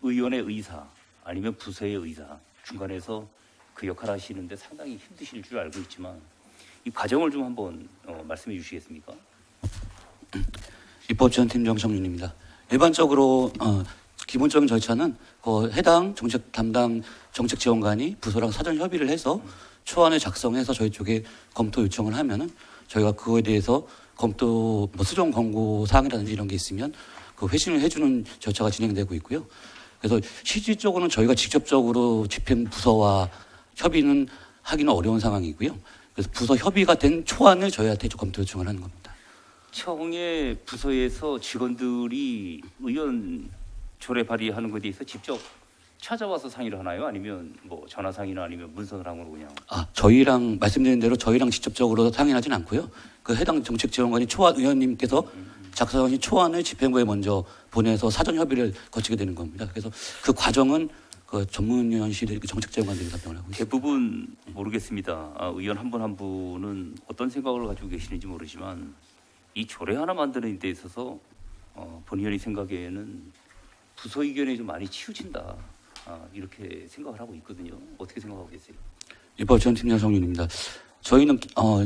의원의 의사 아니면 부서의 의사 중간에서 그 역할을 하시는데 상당히 힘드실 줄 알고 있지만 이 과정을 좀 한번 말씀해 주시겠습니까? 입법지원팀장 정윤입니다. 일반적으로 기본적인 절차는 그 해당 정책 담당 정책 지원관이 부서랑 사전 협의를 해서 초안을 작성해서 저희 쪽에 검토 요청을 하면은 저희가 그거에 대해서 검토 뭐 수정 권고 사항이라든지 이런 게 있으면 그 회신을 해주는 절차가 진행되고 있고요. 그래서 실질적으로는 저희가 직접적으로 집행 부서와 협의는 하기는 어려운 상황이고요. 그래서 부서 협의가 된 초안을 저희한테 검토 요청을 하는 겁니다. 청의 부서에서 직원들이 의원 조례 발의하는 것에 대해서 직접 찾아와서 상의를 하나요? 아니면 뭐 전화 상의나 아니면 문서를 함으로 그냥? 저희랑 말씀드린 대로 저희랑 직접적으로 상의하진 않고요. 그 해당 정책 지원관이 초안 의원님께서 작성하신 초안을 집행부에 먼저 보내서 사전 협의를 거치게 되는 겁니다. 그래서 그 과정은 그 전문위원실의 정책 지원관들이 답변을 하고 있습니다. 대부분 모르겠습니다. 의원 한 분 한 분은 어떤 생각을 가지고 계시는지 모르지만 이 조례 하나 만드는 데 있어서 본의원이 생각에는 부서 의견에 좀 많이 치우친다. 이렇게 생각을 하고 있거든요. 어떻게 생각하고 계세요? 입법지원팀장 정윤입니다. 저희는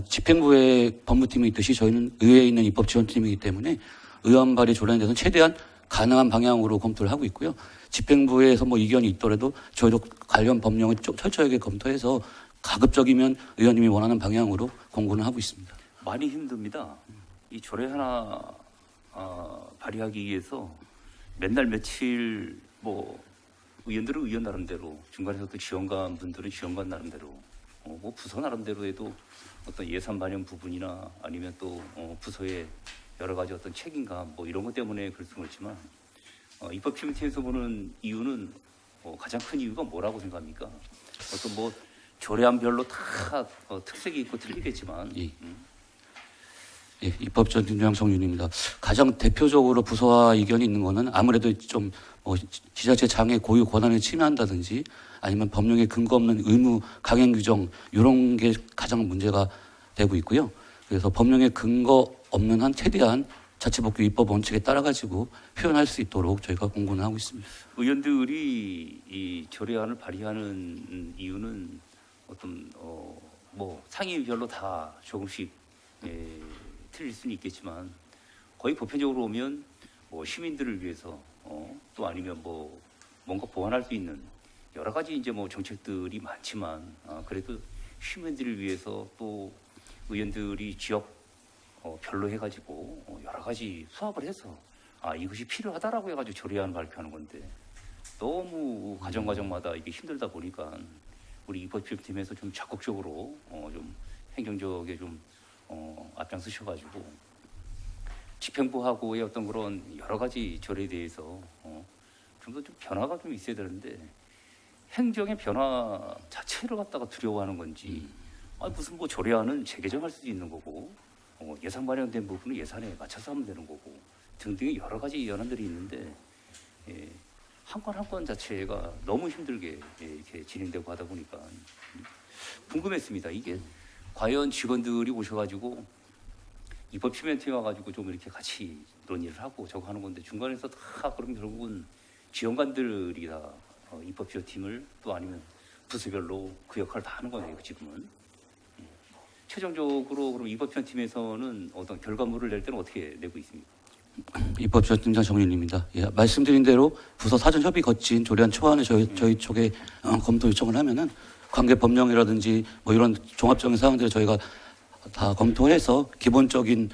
집행부의 법무팀이 있듯이 저희는 의회에 있는 입법지원팀이기 때문에 의원 발의 조례에 대해서는 최대한 가능한 방향으로 검토를 하고 있고요. 집행부에서 뭐 이견이 있더라도 저희도 관련 법령을 철저하게 검토해서 가급적이면 의원님이 원하는 방향으로 공고는 하고 있습니다. 많이 힘듭니다. 이 조례 하나 발의하기 위해서 맨날 며칠 뭐 의원들은 의원 나름대로 중간에서 또 지원관 분들은 지원관 나름대로 뭐 부서 나름대로에도 어떤 예산 반영 부분이나 아니면 또 부서의 여러 가지 어떤 책임감 뭐 이런 것 때문에 그럴 수는 있지만 입법팀에서 보는 이유는 가장 큰 이유가 뭐라고 생각합니까? 어떤 뭐 조례안별로 다 특색이 있고 틀리겠지만 예, 입법지원팀장 정윤입니다. 가장 대표적으로 부서와 이견이 있는 거는 아무래도 좀 지자체 장의 고유 권한을 침해한다든지 아니면 법령에 근거 없는 의무 강행 규정 이런 게 가장 문제가 되고 있고요. 그래서 법령에 근거 없는 한 최대한 자치법규 입법 원칙에 따라 가지고 표현할 수 있도록 저희가 공고는 하고 있습니다. 의원들이 이 조례안을 발의하는 이유는 어떤 뭐 상임별로 다 조금씩 틀릴 수는 있겠지만 거의 보편적으로 보면 뭐 시민들을 위해서 또 아니면 뭐 뭔가 보완할 수 있는 여러 가지 이제 뭐 정책들이 많지만 그래도 시민들을 위해서 또 의원들이 지역 별로 해가지고 여러 가지 수합을 해서 이것이 필요하다라고 해가지고 조례안 발표하는 건데 너무 과정마다 이게 힘들다 보니까 우리 입법팀에서 좀 적극적으로 좀 행정적에 좀 앞장서셔가지고 집행부하고의 어떤 그런 여러 가지 절에 대해서 좀 더 좀 변화가 좀 있어야 되는데 행정의 변화 자체를 갖다가 두려워하는 건지 무슨 뭐 조례안은 재개정할 수도 있는 거고 예산 마련된 부분은 예산에 맞춰서 하면 되는 거고 등등의 여러 가지 연안들이 있는데 한 건 한 건 자체가 너무 힘들게 이렇게 진행되고 하다 보니까 궁금했습니다. 이게 과연 직원들이 오셔가지고 입법팀에 와가지고 좀 이렇게 같이 논의를 하고 저거 하는 건데 중간에서 다 그럼 결국은 지원관들이 다 입법팀을 또 아니면 부서별로 그 역할을 다 하는 거네요. 지금은 최종적으로 그럼 입법팀에서는 어떤 결과물을 낼 때는 어떻게 내고 있습니까? 입법조정팀장 정윤입니다. 예, 말씀드린 대로 부서 사전 협의 거친 조례안 초안을 저희 쪽에 검토 요청을 하면은 관계 법령이라든지 뭐 이런 종합적인 사항들을 저희가 다 검토해서 기본적인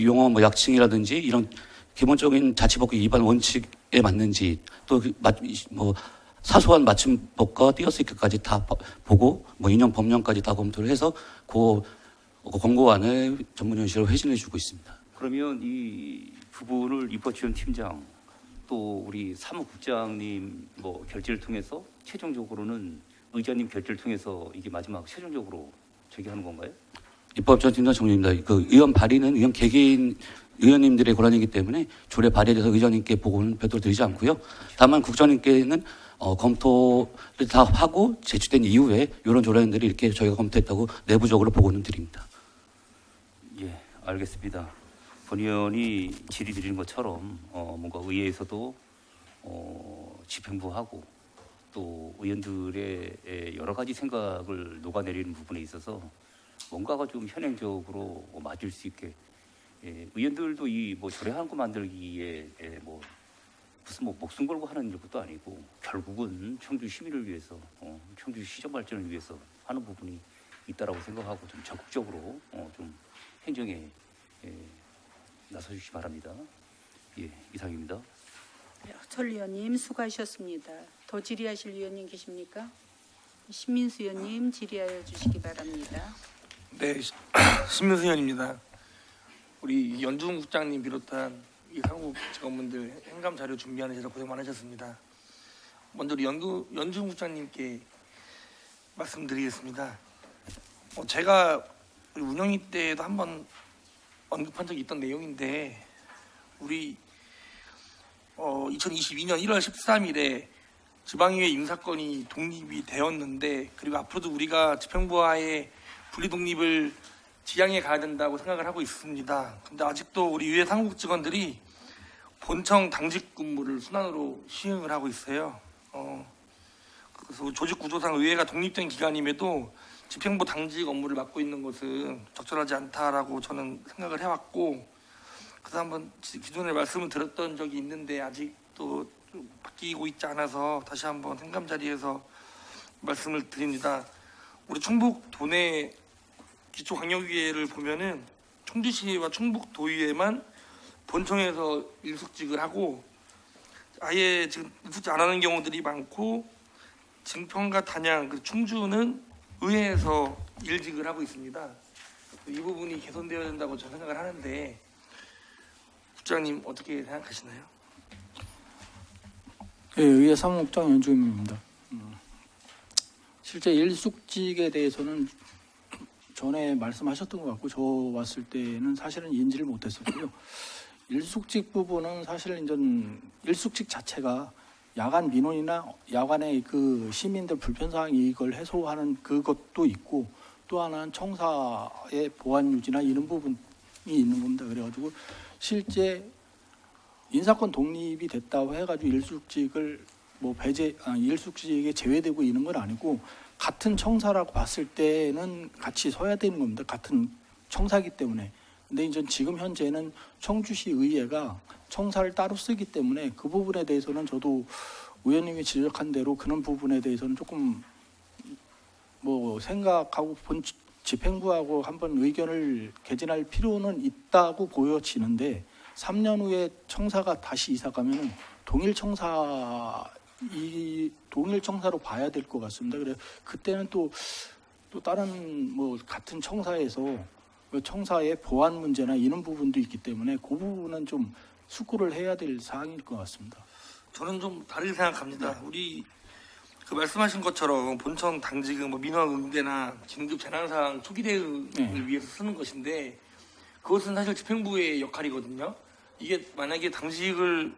용어 뭐 약칭이라든지 이런 기본적인 자치법규 위반 원칙에 맞는지 또 뭐 사소한 맞춤법과 띄어쓰기까지 다 보고 뭐 인용 법령까지 다 검토를 해서 그 권고안을 전문위원실로 회신해 주고 있습니다. 그러면 이 부분을 입법지원팀장 또 우리 사무국장님 뭐 결재를 통해서 최종적으로는 의장님 결재를 통해서 이게 마지막 최종적으로 제기하는 건가요? 입법지원팀장 정리입니다. 그 의원 발의는 의원 개개인 의원님들의 권한이기 때문에 조례 발의에 대해서 의장님께 보고는 별도로 드리지 않고요. 다만 국장님께는 검토를 다 하고 제출된 이후에 이런 조례안들이 이렇게 저희가 검토했다고 내부적으로 보고는 드립니다. 예, 알겠습니다. 본 의원이 질의드리는 것처럼 뭔가 의회에서도 집행부하고 또 의원들의 여러 가지 생각을 녹아내리는 부분에 있어서 뭔가가 좀 현행적으로 맞을 수 있게 의원들도 이 뭐 조례하는 거 만들기에 뭐 무슨 뭐 목숨 걸고 하는 것도 아니고 결국은 청주 시민을 위해서 청주 시정 발전을 위해서 하는 부분이 있다라고 생각하고 좀 적극적으로 좀 행정에 나서주시기 바랍니다. 예, 이상입니다. 허철 의원님 수고하셨습니다. 더 질의하실 의원님 계십니까? 신민수 의원님 질의하여 주시기 바랍니다. 네, 신민수 의원입니다. 우리 연중 국장님 비롯한 이 상국 직원분들 행감 자료 준비하느라 고생 많으셨습니다. 먼저 우리 연중 국장님께 말씀드리겠습니다. 제가 우리 운영위 때도 한번 언급한 적이 있던 내용인데 우리 2022년 1월 13일에 지방의회 인사권이 독립이 되었는데 그리고 앞으로도 우리가 집행부와의 분리 독립을 지향해 가야 된다고 생각을 하고 있습니다. 근데 아직도 우리 의회 상국 직원들이 본청 당직 근무를 순환으로 시행을 하고 있어요. 그래서 조직 구조상 의회가 독립된 기관임에도 집행부 당직 업무를 맡고 있는 것은 적절하지 않다라고 저는 생각을 해왔고, 그래서 한번 기존에 말씀을 드렸던 적이 있는데 아직도 좀 바뀌고 있지 않아서 다시 한번 행감 자리에서 말씀을 드립니다. 우리 충북 도내 기초광역의회를 보면은 청주시와 충북도의회만 본청에서 일숙직을 하고 아예 지금 일숙직 안 하는 경우들이 많고 증평과 단양, 충주는 의회에서 일직을 하고 있습니다. 이 부분이 개선되어야 된다고 저는 생각을 하는데 국장님 어떻게 생각하시나요? 네, 의회 사무국장 연주임입니다. 실제 일숙직에 대해서는 전에 말씀하셨던 것 같고 저 왔을 때는 사실은 인지를 못했었고요. 일숙직 부분은 사실 이제 일숙직 자체가 야간 민원이나 야간의 그 시민들 불편사항 이익을 해소하는 그것도 있고 또 하나는 청사의 보안 유지나 이런 부분이 있는 겁니다. 그래가지고 실제 인사권 독립이 됐다고 해가지고 일숙직을 뭐 일숙직에 제외되고 있는 건 아니고 같은 청사라고 봤을 때는 같이 서야 되는 겁니다. 같은 청사기 때문에. 근데 이제 지금 현재는 청주시 의회가 청사를 따로 쓰기 때문에 그 부분에 대해서는 저도 의원님이 지적한 대로 그런 부분에 대해서는 조금 뭐 생각하고 집행부하고 한번 의견을 개진할 필요는 있다고 보여지는데 3년 후에 청사가 다시 이사 가면은 동일 청사로 봐야 될 것 같습니다. 그래 그때는 또 다른 뭐 같은 청사에서 청사의 보안 문제나 이런 부분도 있기 때문에 그 부분은 좀 숙고를 해야 될 사항일 것 같습니다. 저는 좀 다르게 생각합니다. 우리 그 말씀하신 것처럼 본청 당직은 뭐 민원 응대나 긴급 재난 상황 초기 대응을 위해서 쓰는 것인데 그것은 사실 집행부의 역할이거든요. 이게 만약에 당직을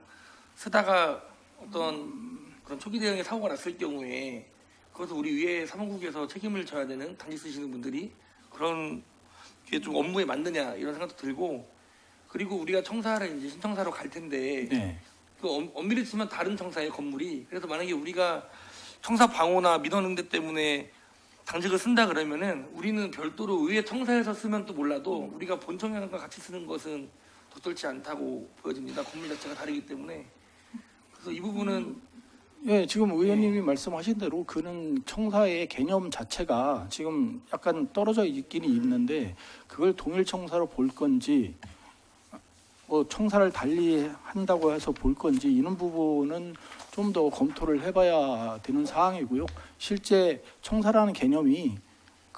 쓰다가 어떤 그런 초기 대응에 사고가 났을 경우에 그것을 우리 위에 사무국에서 책임을 져야 되는 당직 쓰시는 분들이 그런 게 좀 업무에 맞느냐 이런 생각도 들고 그리고 우리가 청사를 이제 신청사로 갈 텐데 네. 그 엄밀히 치면 다른 청사의 건물이 그래서 만약에 우리가 청사 방호나 민원 응대 때문에 당직을 쓴다 그러면은 우리는 별도로 의회 청사에서 쓰면 또 몰라도 우리가 본청장과 같이 쓰는 것은 적절치 않다고 보여집니다. 건물 자체가 다르기 때문에 그래서 이 부분은 예, 지금 의원님이 말씀하신 대로 그는 청사의 개념 자체가 지금 약간 떨어져 있기는 있는데 그걸 동일 청사로 볼 건지 뭐 청사를 달리 한다고 해서 볼 건지 이런 부분은 좀 더 검토를 해봐야 되는 사항이고요. 실제 청사라는 개념이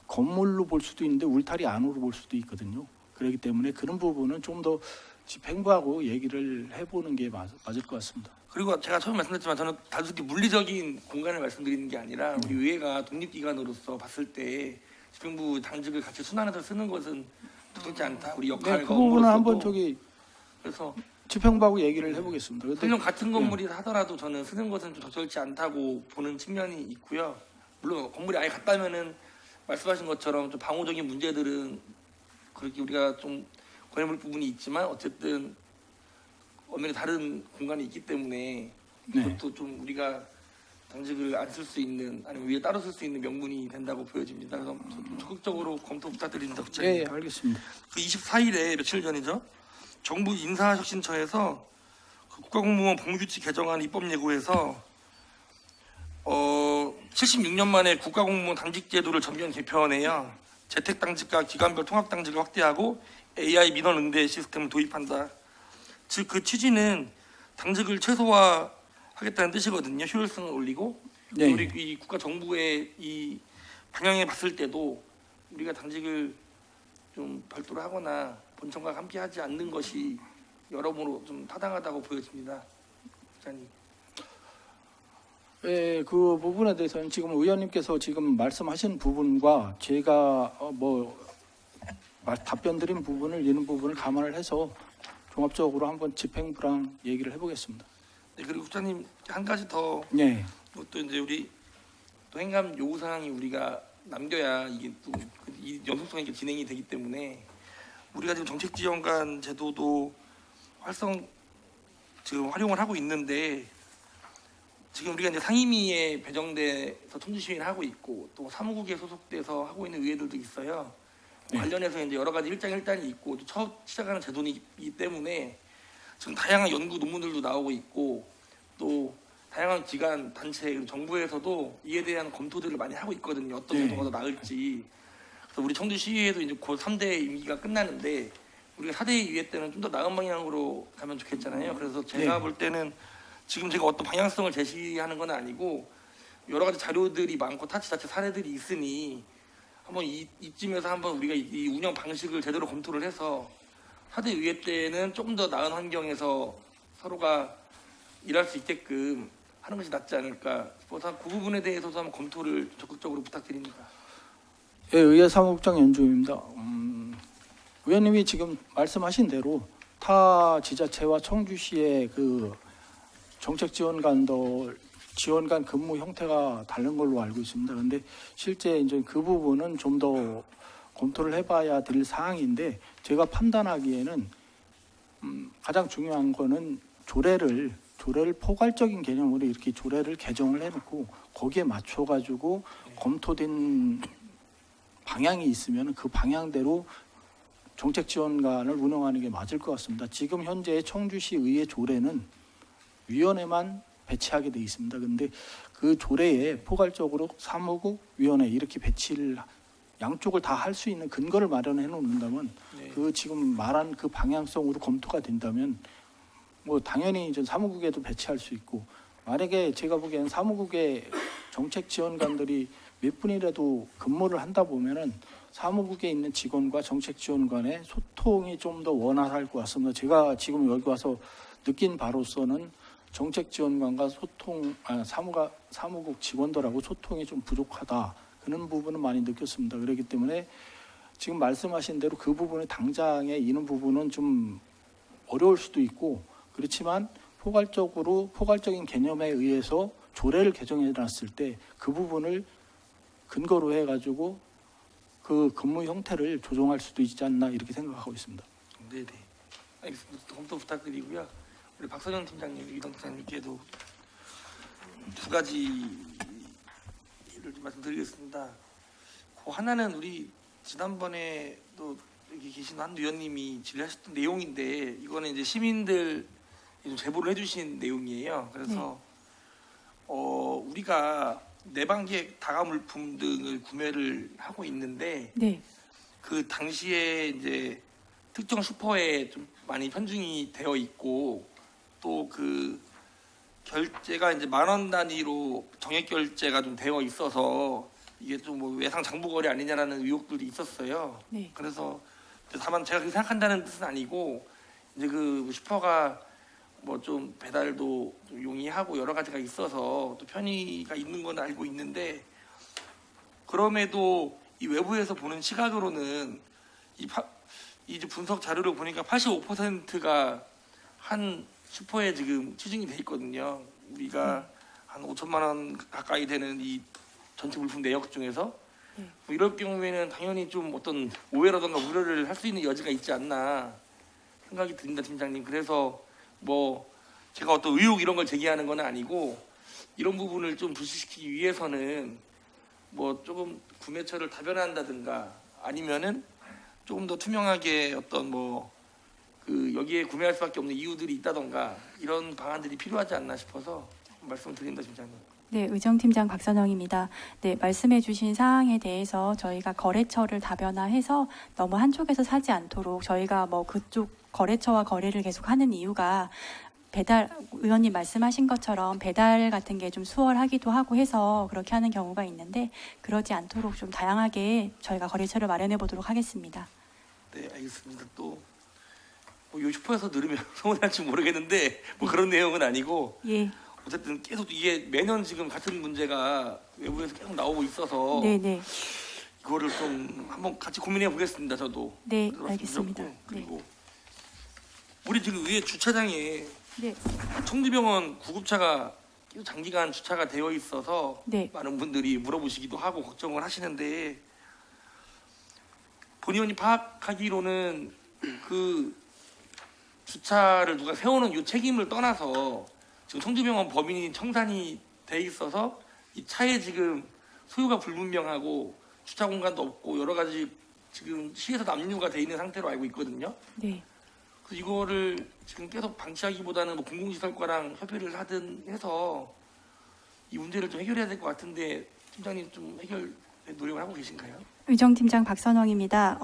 건물로 볼 수도 있는데 울타리 안으로 볼 수도 있거든요. 그렇기 때문에 그런 부분은 좀 더 집행부하고 얘기를 해보는 게 맞을 것 같습니다. 그리고 제가 처음 말씀드렸지만 저는 단순히 물리적인 공간을 말씀드리는 게 아니라 우리 의회가 독립기관으로서 봤을 때 집행부 당직을 같이 순환해서 쓰는 것은 적절치 않다. 우리 역할과 네, 그 부분은 한번 업무로서도 그래서 집행부하고 얘기를 해보겠습니다. 근데 설령 같은 건물이 하더라도 저는 쓰는 것은 좀 적절치 않다고 보는 측면이 있고요. 물론 건물이 아예 같다면은 말씀하신 것처럼 좀 방호적인 문제들은 그렇게 우리가 좀 권해볼 부분이 있지만 어쨌든 엄연히 다른 공간이 있기 때문에 그것도 좀 우리가 당직을 안 쓸 수 있는 아니면 위에 따로 쓸 수 있는 명분이 된다고 보여집니다. 그래서 좀 적극적으로 검토 부탁드립니다. 네, 알겠습니다. 그 24일에 며칠 전이죠. 정부 인사혁신처에서 그 국가공무원 법무규칙 개정안 입법 예고에서 76년 만에 국가공무원 당직 제도를 전면 개편해야 재택 당직과 기관별 통합 당직을 확대하고 AI 민원 응대 시스템을 도입한다. 즉 그 취지는 당직을 최소화하겠다는 뜻이거든요. 효율성을 올리고 네. 우리 이 국가 정부의 이 방향에 봤을 때도 우리가 당직을 좀 별도로 하거나 본청과 함께 하지 않는 것이 여러모로 좀 타당하다고 보여집니다. 기자님. 예, 그 부분에 대해서는 지금 의원님께서 지금 말씀하신 부분과 제가 답변 드린 부분을 이런 부분을 감안을 해서 종합적으로 한번 집행부랑 얘기를 해보겠습니다. 네, 그리고 국장님 한 가지 더 네. 또 이제 우리 또 행감 요구 사항이 우리가 남겨야 이게 또 이 연속성 있게 진행이 되기 때문에 우리가 지금 정책지원관 제도도 지금 활용을 하고 있는데 지금 우리가 이제 상임위에 배정돼서 청주시의회를 하고 있고 또 사무국에 소속돼서 하고 있는 의회들도 있어요. 네. 관련해서 이제 여러 가지 일장일단이 있고 또 처음 시작하는 제도이기 때문에 지금 다양한 연구 논문들도 나오고 있고 또 다양한 기관, 단체, 그리고 정부에서도 이에 대한 검토들을 많이 하고 있거든요. 어떤 네. 제도가 더 나을지. 그래서 우리 청주시의회도 이제 곧 3대 임기가 끝나는데 우리가 4대 임기 때는 좀 더 나은 방향으로 가면 좋겠잖아요. 그래서 제가 네. 볼 때는 지금 제가 어떤 방향성을 제시하는 건 아니고 여러 가지 자료들이 많고 타치 자체 사례들이 있으니 한번 이쯤에서 한번 우리가 이 운영 방식을 제대로 검토를 해서 4대 의회 때는 조금 더 나은 환경에서 서로가 일할 수 있게끔 하는 것이 낫지 않을까 싶어서 그 부분에 대해서도 한번 검토를 적극적으로 부탁드립니다. 예, 의회 사무국장 연주입니다. 의원님이 지금 말씀하신 대로 타 지자체와 청주시의 그 정책지원관 근무 형태가 다른 걸로 알고 있습니다. 그런데 실제 이제 그 부분은 좀 더 검토를 해봐야 될 사항인데 제가 판단하기에는 가장 중요한 거는 조례를 포괄적인 개념으로 이렇게 조례를 개정을 해놓고 거기에 맞춰가지고 검토된 방향이 있으면 그 방향대로 정책지원관을 운영하는 게 맞을 것 같습니다. 지금 현재 청주시 의회 조례는 위원회만 배치하게 돼 있습니다. 그런데 그 조례에 포괄적으로 사무국 위원회 이렇게 배치를 양쪽을 다 할 수 있는 근거를 마련해 놓는다면 네. 그 지금 말한 그 방향성으로 검토가 된다면 뭐 당연히 이제 사무국에도 배치할 수 있고 만약에 제가 보기에는 사무국에 정책 지원관들이 몇 분이라도 근무를 한다 보면은 사무국에 있는 직원과 정책 지원관의 소통이 좀 더 원활할 것 같습니다. 제가 지금 여기 와서 느낀 바로서는 정책 지원관과 사무국 직원들하고 소통이 좀 부족하다. 그런 부분은 많이 느꼈습니다. 그렇기 때문에 지금 말씀하신 대로 그 부분에 당장에 이런 부분은 좀 어려울 수도 있고 그렇지만 포괄적인 개념에 의해서 조례를 개정해 놨을 때 그 부분을 근거로 해가지고 그 근무 형태를 조정할 수도 있지 않나 이렇게 생각하고 있습니다. 네네. 알겠습니다. 검토 부탁드리고요. 우리 박선영 팀장님, 이동 팀장님께도 두 가지를 좀 말씀드리겠습니다. 그 하나는 우리 지난번에 또 여기 계신 한 의원님이 질의하셨던 내용인데 이거는 이제 시민들 좀 제보를 해주신 내용이에요. 그래서 우리가 내방기획 다가 물품 등을 구매를 하고 있는데 네. 그 당시에 이제 특정 슈퍼에 좀 많이 편중이 되어 있고 또 그 결제가 이제 10,000원 단위로 정액 결제가 좀 되어 있어서 이게 좀 뭐 외상 장부 거래 아니냐라는 의혹들이 있었어요. 네. 그래서 다만 제가 그렇게 생각한다는 뜻은 아니고 이제 그 슈퍼가 뭐 좀 배달도 좀 용이하고 여러 가지가 있어서 또 편의가 있는 건 알고 있는데 그럼에도 이 외부에서 보는 시각으로는 이 분석 자료를 보니까 85%가 한 슈퍼에 지금 치중이 돼 있거든요. 우리가 한 5천만 원 가까이 되는 이 전체 물품 내역 중에서 뭐 이럴 경우에는 당연히 좀 어떤 오해라든가 우려를 할 수 있는 여지가 있지 않나 생각이 듭니다, 팀장님. 그래서 뭐 제가 어떤 의혹 이런 걸 제기하는 건 아니고 이런 부분을 좀 불식시키기 위해서는 뭐 조금 구매처를 다변화한다든가 아니면은 조금 더 투명하게 어떤 뭐 그 여기에 구매할 수밖에 없는 이유들이 있다던가 이런 방안들이 필요하지 않나 싶어서 말씀을 드립니다, 팀장님. 네, 의정팀장 박선영입니다. 네, 말씀해주신 사항에 대해서 저희가 거래처를 다변화해서 너무 한쪽에서 사지 않도록 저희가 뭐 그쪽 거래처와 거래를 계속하는 이유가 배달 의원님 말씀하신 것처럼 배달 같은 게 좀 수월하기도 하고 해서 그렇게 하는 경우가 있는데 그러지 않도록 좀 다양하게 저희가 거래처를 마련해 보도록 하겠습니다. 네, 알겠습니다. 또 뭐 슈퍼에서 들으면 서운할지 모르겠는데 뭐 그런 내용은 아니고 예. 어쨌든 계속 이게 매년 지금 같은 문제가 외부에서 계속 나오고 있어서 네. 이거를 좀 한번 같이 고민해 보겠습니다. 저도. 네, 그렇습니다. 알겠습니다. 그리고 우리 지금 의회 주차장에 네. 청주병원 구급차가 계속 장기간 주차가 되어 있어서 네. 많은 분들이 물어보시기도 하고 걱정을 하시는데 본 의원이 파악하기로는 그 주차를 누가 세우는 이 책임을 떠나서 지금 청주병원 범인이 청산이 돼 있어서 이 차에 지금 소유가 불분명하고 주차 공간도 없고 여러 가지 지금 시에서 남유가 돼 있는 상태로 알고 있거든요. 네. 그래서 이거를 지금 계속 방치하기보다는 뭐 공공시설과랑 협의를 하든 해서 이 문제를 좀 해결해야 될 것 같은데 팀장님 좀 해결 노력을 하고 계신가요? 의정팀장 박선영입니다.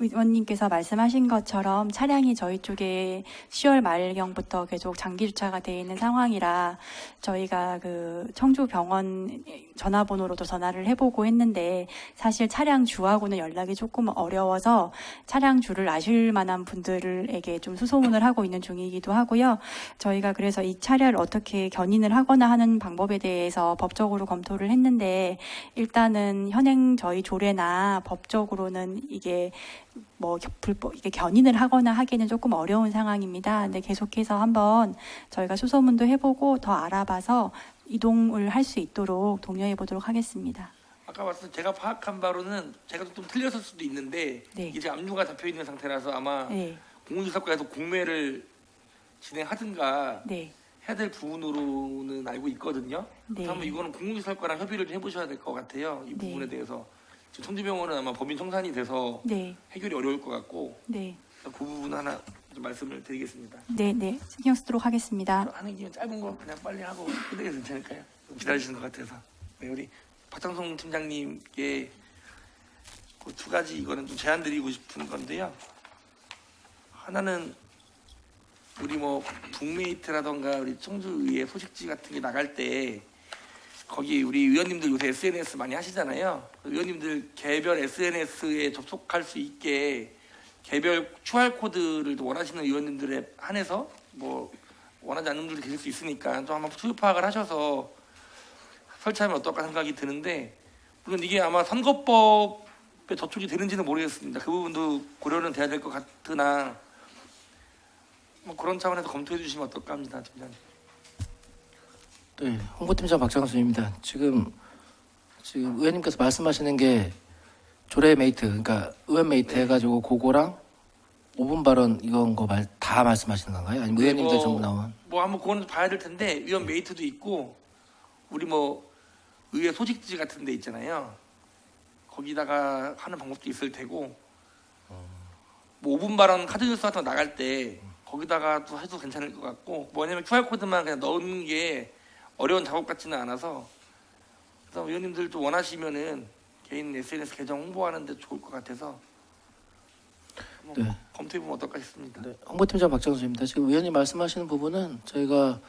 의원님께서 말씀하신 것처럼 차량이 저희 쪽에 10월 말경부터 계속 장기 주차가 되어 있는 상황이라 저희가 그 청주병원 전화번호로도 전화를 해보고 했는데 사실 차량 주하고는 연락이 조금 어려워서 차량 주를 아실 만한 분들에게 좀 수소문을 하고 있는 중이기도 하고요. 저희가 그래서 이 차량을 어떻게 견인을 하거나 하는 방법에 대해서 법적으로 검토를 했는데 일단은 현행 저희 조례나 법적으로는 이게 뭐 불법 이게 견인을 하거나 하기는 조금 어려운 상황입니다. 근데 계속해서 한번 저희가 수소문도 해보고 더 알아봐서 이동을 할 수 있도록 독려해 보도록 하겠습니다. 아까 말씀 제가 파악한 바로는 제가 좀 틀렸을 수도 있는데 네. 이제 압류가 잡혀 있는 상태라서 아마 네, 공공시설과에서 공매를 진행하든가 네, 해야 될 부분으로는 알고 있거든요. 네. 한번 이거는 공공시설과랑 협의를 좀 해보셔야 될 것 같아요. 이 네. 부분에 대해서 지금 청주병원은 아마 범인 청산이 돼서 네, 해결이 어려울 것 같고 네, 그 부분 하나 좀 말씀을 드리겠습니다. 네, 신경 쓰도록 하겠습니다. 하는 김에 짧은 거 그냥 빨리 하고 끝내게 괜찮을까요? 좀 기다리시는 것 같아서. 네, 우리 박장성 팀장님께 그 두 가지 이거는 좀 제안 드리고 싶은 건데요. 하나는 우리 뭐 북메이트라던가 우리 청주의회 소식지 같은 게 나갈 때 거기 우리 의원님들 요새 SNS 많이 하시잖아요. 의원님들 개별 SNS에 접속할 수 있게 개별 QR 코드를 또 원하시는 의원님들에 한해서 뭐 원하지 않는 분들도 계실 수 있으니까 좀 한번 투입 파악을 하셔서 설치하면 어떨까 생각이 드는데, 물론 이게 아마 선거법에 저촉이 되는지는 모르겠습니다. 그 부분도 고려는 돼야 될 것 같으나 뭐 그런 차원에서 검토해 주시면 어떨까 합니다, 팀장님. 네, 홍보팀장 박장수입니다. 지금 의원님께서 말씀하시는 게 조례 메이트, 그러니까 의원 메이트 해가지고 그거랑 5분 발언 이건 거 다 말씀하시는 건가요? 아니면 의원님들 전부 나온? 뭐 한번 그거는 봐야 될 텐데 의원 메이트도 있고 우리 뭐 의회 소식지 같은 데 있잖아요. 거기다가 하는 방법도 있을 테고 뭐 5분 발언 카드 뉴스 같은 거 나갈 때 거기다가 또 해도 괜찮을 것 같고, 뭐냐면 QR 코드만 그냥 넣는 게 어려운 작업 같지는 않아서, 그래서 의원님들도 원하시면은 개인 SNS 계정 홍보하는데 좋을 것 같아서 네. 검토해보면 어떨까 싶습니다. 네, 홍보팀장 박장수입니다. 지금 의원님 말씀하시는 부분은 저희가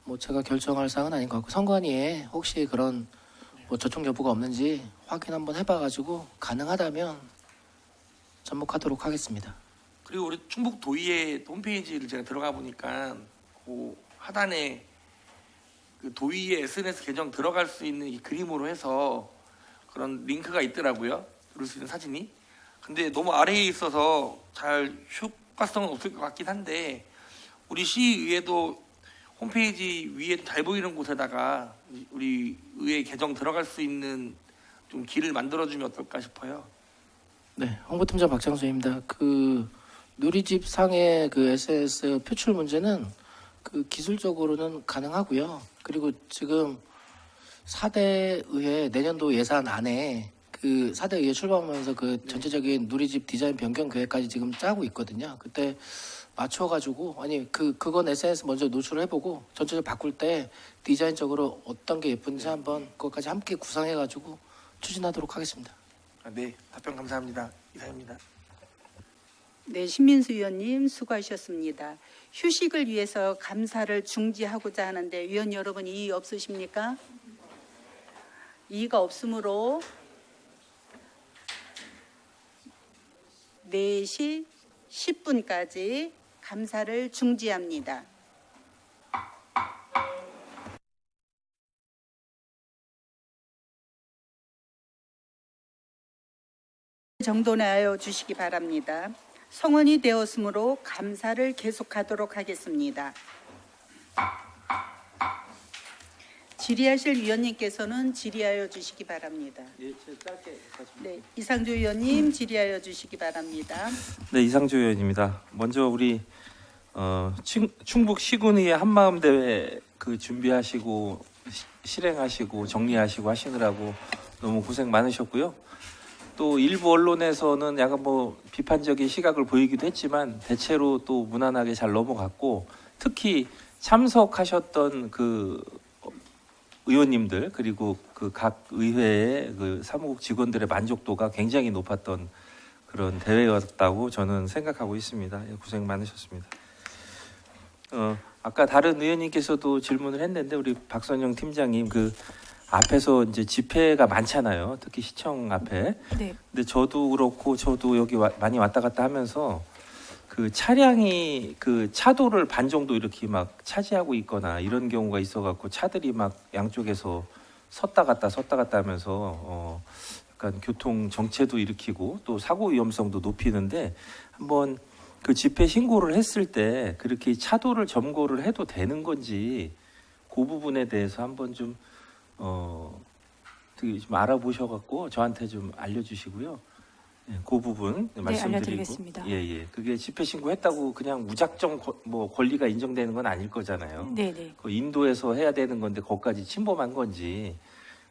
뭐 제가 결정할 사항은 아닌 것 같고, 선관위에 혹시 그런 뭐 저촉 여부가 없는지 확인 한번 해봐가지고 가능하다면 접목하도록 하겠습니다. 그리고 우리 충북도의회 홈페이지를 제가 들어가 보니까 그 하단에 그 도의회 SNS 계정 들어갈 수 있는 이 그림으로 해서 그런 링크가 있더라고요. 들을 수 있는 사진이. 근데 너무 아래에 있어서 잘 효과성은 없을 것 같긴 한데, 우리 시의회도 홈페이지 위에 잘 보이는 곳에다가 우리 의회 계정 들어갈 수 있는 좀 길을 만들어주면 어떨까 싶어요. 네, 홍보팀장 박장수입니다. 그 누리집 상의 그 SNS 표출 문제는 그 기술적으로는 가능하고요. 그리고 지금 4대 의회 내년도 예산 안에 그 4대 의회 출범하면서 그 전체적인 누리집 디자인 변경 계획까지 지금 짜고 있거든요. 그때 맞춰가지고 그건 SNS 먼저 노출을 해보고 전체적으로 바꿀 때 디자인적으로 어떤 게 예쁜지 한번 그것까지 함께 구상해가지고 추진하도록 하겠습니다. 네, 답변 감사합니다. 이상입니다. 네, 신민수 의원님 수고하셨습니다. 휴식을 위해서 감사를 중지하고자 하는데 위원 여러분 이의 없으십니까? 이의가 없으므로 4시 10분까지 감사를 중지합니다. 정돈하여 주시기 바랍니다. 성원이 되었으므로 감사를 계속하도록 하겠습니다. 질의하실 위원님께서는 질의하여 주시기 바랍니다. 네, 이상조 의원님 질의하여 주시기 바랍니다. 네, 이상조 의원입니다. 먼저 우리 충북 시군의회 한마음 대회 그 준비하시고 실행하시고 정리하시고 하시느라고 너무 고생 많으셨고요. 또 일부 언론에서는 약간 뭐 비판적인 시각을 보이기도 했지만 대체로 또 무난하게 잘 넘어갔고, 특히 참석하셨던 그 의원님들 그리고 그 각 의회의 그 사무국 직원들의 만족도가 굉장히 높았던 그런 대회였다고 저는 생각하고 있습니다. 고생 많으셨습니다. 아까 다른 의원님께서도 질문을 했는데 우리 박선영 팀장님 그 앞에서 이제 집회가 많잖아요. 특히 시청 앞에. 네. 근데 저도 그렇고 저도 여기 많이 왔다 갔다 하면서 그 차량이 그 차도를 반 정도 이렇게 막 차지하고 있거나 이런 경우가 있어갖고 차들이 막 양쪽에서 섰다 갔다 하면서 약간 교통 정체도 일으키고 또 사고 위험성도 높이는데, 한번 그 집회 신고를 했을 때 그렇게 차도를 점거를 해도 되는 건지 그 부분에 대해서 한번 좀 되게 좀 알아보셔갖고 저한테 좀 알려주시고요. 예, 그 부분 말씀드리고. 알려드리겠습니다. 예. 그게 집회 신고했다고 그냥 무작정 권리가 인정되는 건 아닐 거잖아요. 네. 그 인도에서 해야 되는 건데 거기까지 침범한 건지,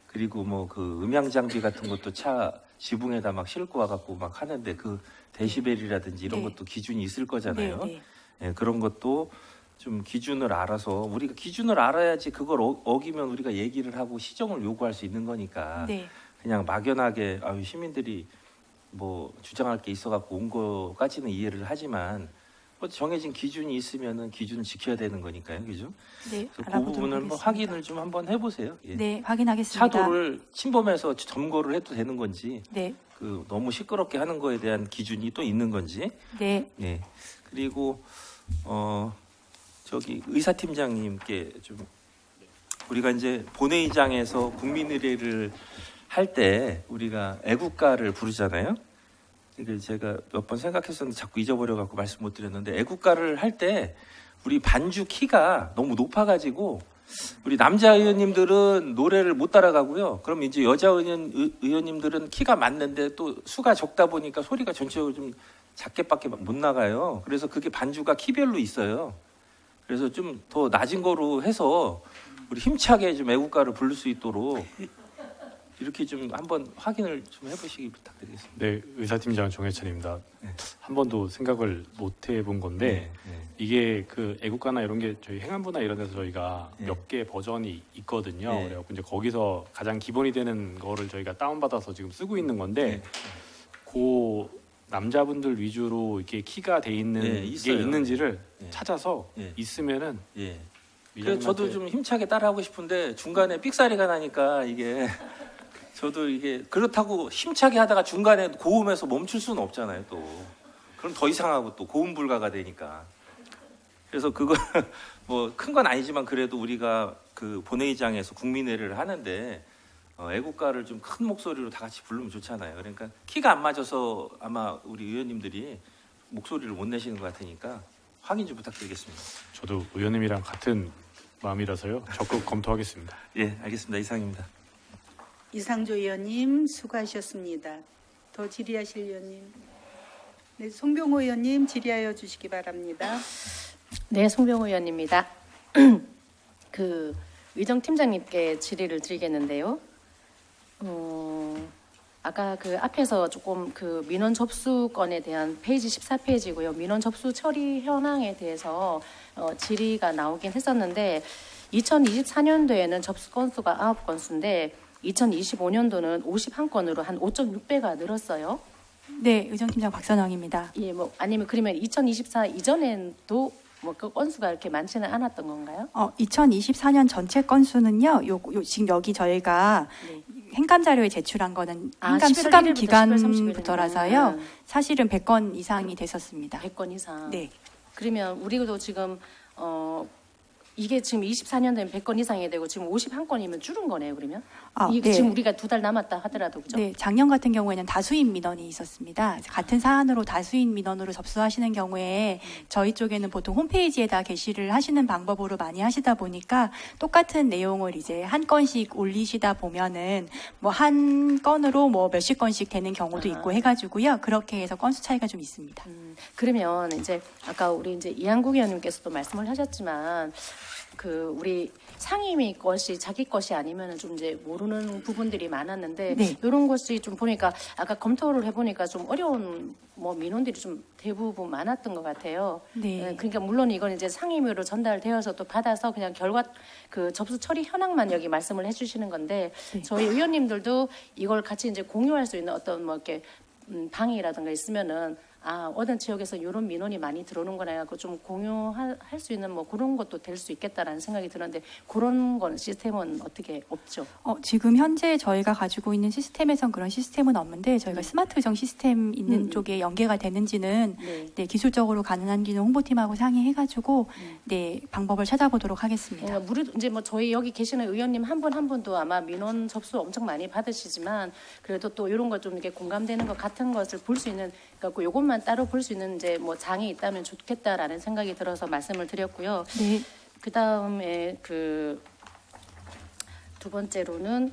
그리고 뭐 그 음향 장비 같은 것도 차 지붕에다 막 싣고 와갖고 막 하는데 그 데시벨이라든지 이런 네. 것도 기준이 있을 거잖아요. 네. 예, 그런 것도 좀 기준을 알아서, 우리가 기준을 알아야지 그걸 어기면 우리가 얘기를 하고 시정을 요구할 수 있는 거니까 네. 그냥 막연하게 시민들이 뭐 주장할 게 있어갖고 온 거까지는 이해를 하지만 뭐 정해진 기준이 있으면은 기준을 지켜야 되는 거니까요, 그죠? 네, 그래서 그 알아보도록 부분을 뭐 하겠습니다. 확인을 좀 한번 해보세요. 예. 네, 확인하겠습니다. 차도를 침범해서 점거를 해도 되는 건지, 네, 그 너무 시끄럽게 하는 거에 대한 기준이 또 있는 건지, 네, 예. 그리고 저기 의사팀장님께 좀 우리가 이제 본회의장에서 국민의례를 할 때 우리가 애국가를 부르잖아요. 이게 제가 몇 번 생각했었는데 자꾸 잊어버려갖고 말씀 못 드렸는데 애국가를 할 때 우리 반주 키가 너무 높아가지고 우리 남자 의원님들은 노래를 못 따라가고요. 그럼 이제 여자 의원님들은 키가 맞는데 또 수가 적다 보니까 소리가 전체적으로 좀 작게밖에 못 나가요. 그래서 그게 반주가 키별로 있어요. 그래서 좀 더 낮은 거로 해서 우리 힘차게 좀 애국가를 부를 수 있도록 이렇게 좀 한번 확인을 좀 해보시기 부탁드리겠습니다. 네, 의사팀장 정해찬입니다. 한 번도 생각을 못 해본 건데 이게 그 애국가나 이런 게 저희 행안부나 이런 데서 저희가 몇 개 버전이 있거든요. 그래갖고 이제 거기서 가장 기본이 되는 거를 저희가 다운받아서 지금 쓰고 있는 건데 그 남자분들 위주로 이렇게 키가 돼 있는 게 있어요. 있는지를 찾아서 있으면은 그래서 저도 좀 힘차게 따라하고 싶은데 중간에 삑사리가 나니까 이게 저도 이게 그렇다고 힘차게 하다가 중간에 고음에서 멈출 수는 없잖아요. 또 그럼 더 이상하고 또 고음 불가가 되니까. 그래서 그거 뭐 큰 건 아니지만 그래도 우리가 그 본회의장에서 국민회를 하는데 애국가를 좀 큰 목소리로 다 같이 부르면 좋잖아요. 그러니까 키가 안 맞아서 아마 우리 의원님들이 목소리를 못 내시는 것 같으니까 확인 좀 부탁드리겠습니다. 저도 의원님이랑 같은 마음이라서요. 적극 검토하겠습니다. 예, 알겠습니다. 이상입니다. 이상조 의원님 수고하셨습니다. 더 질의하실 의원님. 네, 송병호 의원님 질의하여 주시기 바랍니다. 네, 송병호 의원입니다. 그 의정팀장님께 질의를 드리겠는데요. 아까 그 앞에서 조금 그 민원 접수 건에 대한 페이지 14페이지고요. 민원 접수 처리 현황에 대해서 질의가 나오긴 했었는데 2024년도에는 접수 건수가 9건수인데 2025년도는 51건으로 한 5.6배가 늘었어요. 네, 의정팀장 박선영입니다. 예, 뭐 아니면 그러면 2024 이전에도 뭐 그 건수가 이렇게 많지는 않았던 건가요? 2024년 전체 건수는요. 지금 여기 저희가 네. 행감 자료에 제출한 거는 행감 11월 수감 1일부터 11월 기간부터라서요. 30일. 사실은 100건 이상이 됐었습니다. 100건 이상. 네. 그러면 우리도 지금 이게 지금 24년도엔 100건 이상이 되고 지금 51건이면 줄은 거네요, 그러면? 이게 네. 지금 우리가 2달 남았다 하더라도 그죠? 네, 작년 같은 경우에는 다수인 민원이 있었습니다. 같은 사안으로 다수인 민원으로 접수하시는 경우에 저희 쪽에는 보통 홈페이지에다 게시를 하시는 방법으로 많이 하시다 보니까 똑같은 내용을 이제 한 건씩 올리시다 보면은 뭐 한 건으로 뭐 몇십 건씩 되는 경우도 있고 해가지고요. 그렇게 해서 건수 차이가 좀 있습니다. 그러면 이제 아까 우리 이제 이한국 의원님께서도 말씀을 하셨지만 그 우리 상임위 것이 자기 것이 아니면은 좀 이제 모르는 부분들이 많았는데 네. 이런 것이 좀 보니까 아까 검토를 해보니까 좀 어려운 뭐 민원들이 좀 대부분 많았던 것 같아요. 네. 그러니까 물론 이건 이제 상임위로 전달되어서 또 받아서 그냥 결과 그 접수 처리 현황만 여기 말씀을 해주시는 건데 네. 저희 의원님들도 이걸 같이 이제 공유할 수 있는 어떤 뭐 이렇게 방이라든가 있으면은 어떤 지역에서 이런 민원이 많이 들어오는구나 해갖고 좀 공유할 수 있는 뭐 그런 것도 될 수 있겠다라는 생각이 드는데 그런 건 시스템은 어떻게 없죠? 지금 현재 저희가 가지고 있는 시스템에선 그런 시스템은 없는데 저희가 스마트 의정 시스템 있는 쪽에 연계가 되는지는 네, 기술적으로 가능한지는 홍보팀하고 상의해가지고 네, 방법을 찾아보도록 하겠습니다. 우리 이제 뭐 저희 여기 계시는 의원님 한 분 한 분도 아마 민원 접수 엄청 많이 받으시지만 그래도 또 이런 거 좀 이렇게 공감되는 것 같은 것을 볼 수 있는 그러니까 요것만 따로 볼 수 있는 이제 뭐 장이 있다면 좋겠다라는 생각이 들어서 말씀을 드렸고요. 네. 그 다음에 그 두 번째로는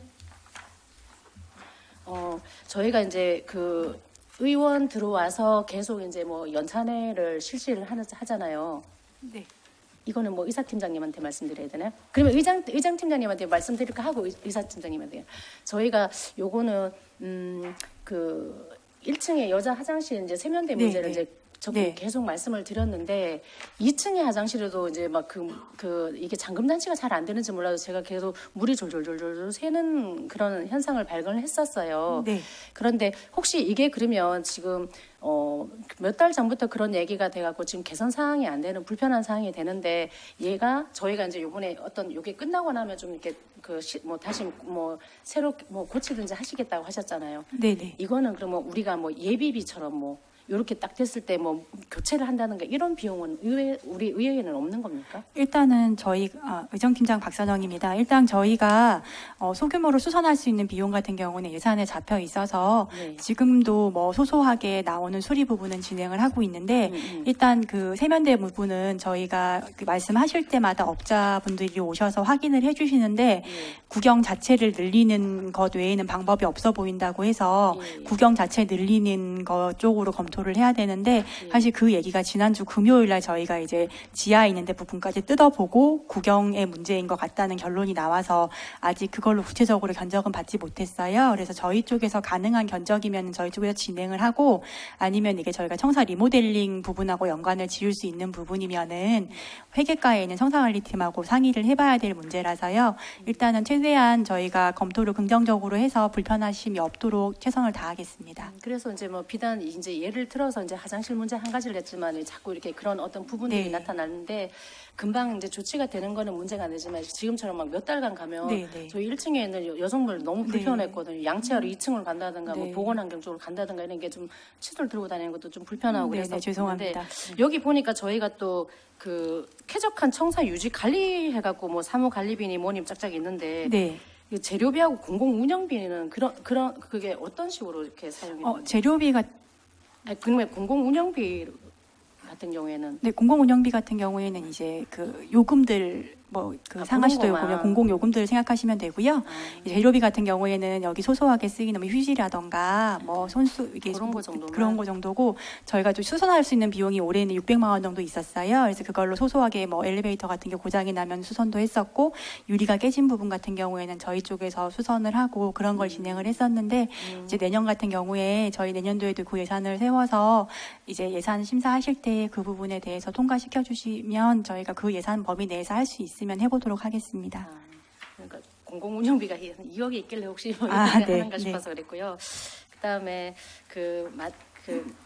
저희가 이제 그 의원 들어와서 계속 이제 뭐 연찬회를 실시를 하잖아요. 네. 이거는 뭐 의사팀장님한테 말씀드려야 되나요? 그러면 의장팀장님한테 말씀드릴까 하고 의사팀장님한테 저희가 요거는 그 1층에 여자 화장실 이제 세면대 문제를 네. 이제 저도 네. 계속 말씀을 드렸는데 2층의 화장실에도 이제 막 이게 잠금 장치가 잘 안 되는지 몰라도 제가 계속 물이 졸졸졸졸 새는 그런 현상을 발견을 했었어요. 네. 그런데 혹시 이게 그러면 지금 몇 달 전부터 그런 얘기가 돼갖고 지금 개선 사항이 안 되는 불편한 사항이 되는데 저희가 이제 요번에 어떤 요게 끝나고 나면 좀 이렇게 다시 새로 고치든지 하시겠다고 하셨잖아요. 네네. 이거는 그러면 우리가 예비비처럼 이렇게 딱 됐을 때 교체를 한다든가 이런 비용은 우리 의회에는 없는 겁니까? 일단은 의정팀장 박선영입니다. 일단 저희가 소규모로 수선할 수 있는 비용 같은 경우는 예산에 잡혀 있어서 네. 지금도 소소하게 나오는 수리 부분은 진행을 하고 있는데 일단 그 세면대 부분은 저희가 말씀하실 때마다 업자분들이 오셔서 확인을 해주시는데 구경 자체를 늘리는 것 외에는 방법이 없어 보인다고 해서 구경 자체 늘리는 것 쪽으로 검토를 해야 되는데 사실 그 얘기가 지난주 금요일 날 저희가 이제 지하에 있는데 부분까지 뜯어보고 구경의 문제인 것 같다는 결론이 나와서 아직 그걸로 구체적으로 견적은 받지 못했어요. 그래서 저희 쪽에서 가능한 견적이면 저희 쪽에서 진행을 하고 아니면 이게 저희가 청사 리모델링 부분하고 연관을 지을 수 있는 부분이면은 회계과에 있는 청사관리팀하고 상의를 해봐야 될 문제라서요. 일단은 최대한 저희가 검토를 긍정적으로 해서 불편하심이 없도록 최선을 다하겠습니다. 그래서 이제 비단 이제 예를 들어서 이제 화장실 문제 한 가지를 냈지만 자꾸 이렇게 그런 어떤 부분들이 네. 나타나는데 금방 이제 조치가 되는 거는 문제가 안 되지만 지금처럼 몇 달간 가면 네, 네. 저희 1층에 있는 여성분 너무 네. 불편했거든요. 양치하러 2층을 간다든가 네. 보건환경 쪽으로 간다든가 이런 게 좀 칫솔 들고 다니는 것도 좀 불편하고 네, 그래서 네, 죄송합니다. 여기 보니까 저희가 또 쾌적한 청사 유지 관리해갖고 사무 관리비니 뭐니 짝짝 있는데 네. 재료비하고 공공 운영비는 그게 어떤 식으로 이렇게 사용이 됩니까? 재료비가 그러면 공공 운영비 같은 경우에는 네, 공공운영비 같은 경우에는 이제 요금들 상하시도에 그런 보면 거만. 공공요금들을 생각하시면 되고요. 이제 재료비 같은 경우에는 여기 소소하게 쓰이는 휴지라던가 손수 이게 그런 거 정도만. 그런 거 정도고 저희가 좀 수선할 수 있는 비용이 올해는 600만 원 정도 있었어요. 그래서 그걸로 소소하게 엘리베이터 같은 게 고장이 나면 수선도 했었고 유리가 깨진 부분 같은 경우에는 저희 쪽에서 수선을 하고 그런 걸 진행을 했었는데 이제 내년 같은 경우에 저희 내년도에도 그 예산을 세워서 이제 예산 심사하실 때 그 부분에 대해서 통과시켜 주시면 저희가 그 예산 범위 내에서 할 수 있으면 해보도록 하겠습니다. 그러니까 공공 운영비가 2억이 있길래 혹시 네, 하는가 싶어서 그랬고요. 그다음에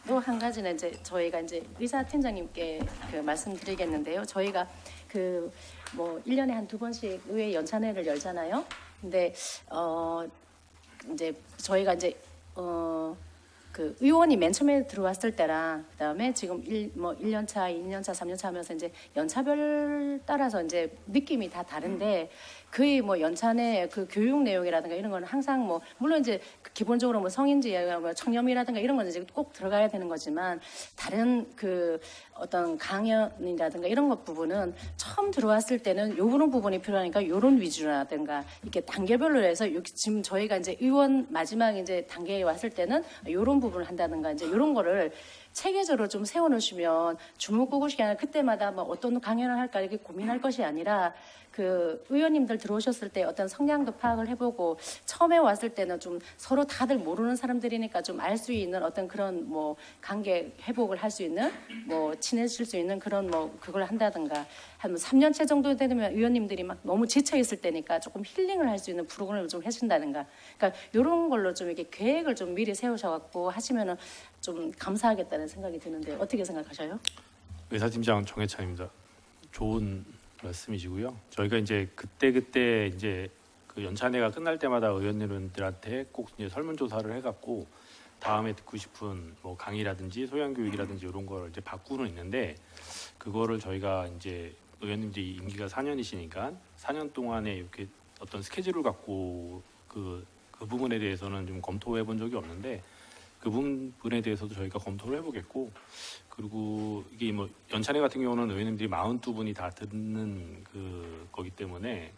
또 한 가지는 이제 저희가 이제 의사 팀장님께 말씀드리겠는데요. 저희가 1년에 한 2번씩 의회 연찬회를 열잖아요. 근데 이제 저희가 이제 의원이 맨 처음에 들어왔을 때랑 그다음에 지금 1년차, 2년차, 3년차 하면서 이제 연차별 따라서 이제 느낌이 다 다른데 거의 연찬의 교육 내용이라든가 이런 거는 항상 물론 이제 기본적으로 성인지나 청렴이라든가 이런 거는 이제 꼭 들어가야 되는 거지만 다른 어떤 강연이라든가 이런 것 부분은 처음 들어왔을 때는 요런 부분이 필요하니까 요런 위주라든가 이렇게 단계별로 해서 지금 저희가 이제 의원 마지막 이제 단계에 왔을 때는 요런 부분을 한다든가 이제 요런 거를 체계적으로 좀 세워놓으시면 주무구구식이 아니라 그때마다 어떤 강연을 할까 이렇게 고민할 것이 아니라 의원님들 들어오셨을 때 어떤 성향도 파악을 해보고 처음에 왔을 때는 좀 서로 다들 모르는 사람들이니까 좀 알 수 있는 어떤 그런 관계 회복을 할 수 있는 친해질 수 있는 그런 그걸 한다든가 한 3년째 정도 되면 의원님들이 너무 지쳐 있을 때니까 조금 힐링을 할 수 있는 프로그램을 좀 해준다든가 그러니까 이런 걸로 좀 이렇게 계획을 좀 미리 세우셔갖고 하시면은 좀 감사하겠다는 생각이 드는데 어떻게 생각하셔요? 의사팀장 정해찬입니다. 좋은 말씀이시고요. 저희가 이제 그때 이제 연찬회가 끝날 때마다 의원님들한테 꼭 이제 설문조사를 해갖고 다음에 듣고 싶은 강의라든지 소양교육이라든지 이런 걸 이제 바꾸는 있는데 그거를 저희가 이제 의원님들이 임기가 4년이시니까 4년 동안에 이렇게 어떤 스케줄을 갖고 그 부분에 대해서는 좀 검토해 본 적이 없는데 그 부분에 대해서도 저희가 검토를 해보겠고 그리고 이게 연찬회 같은 경우는 의원님들이 42분이 다 듣는 거기 때문에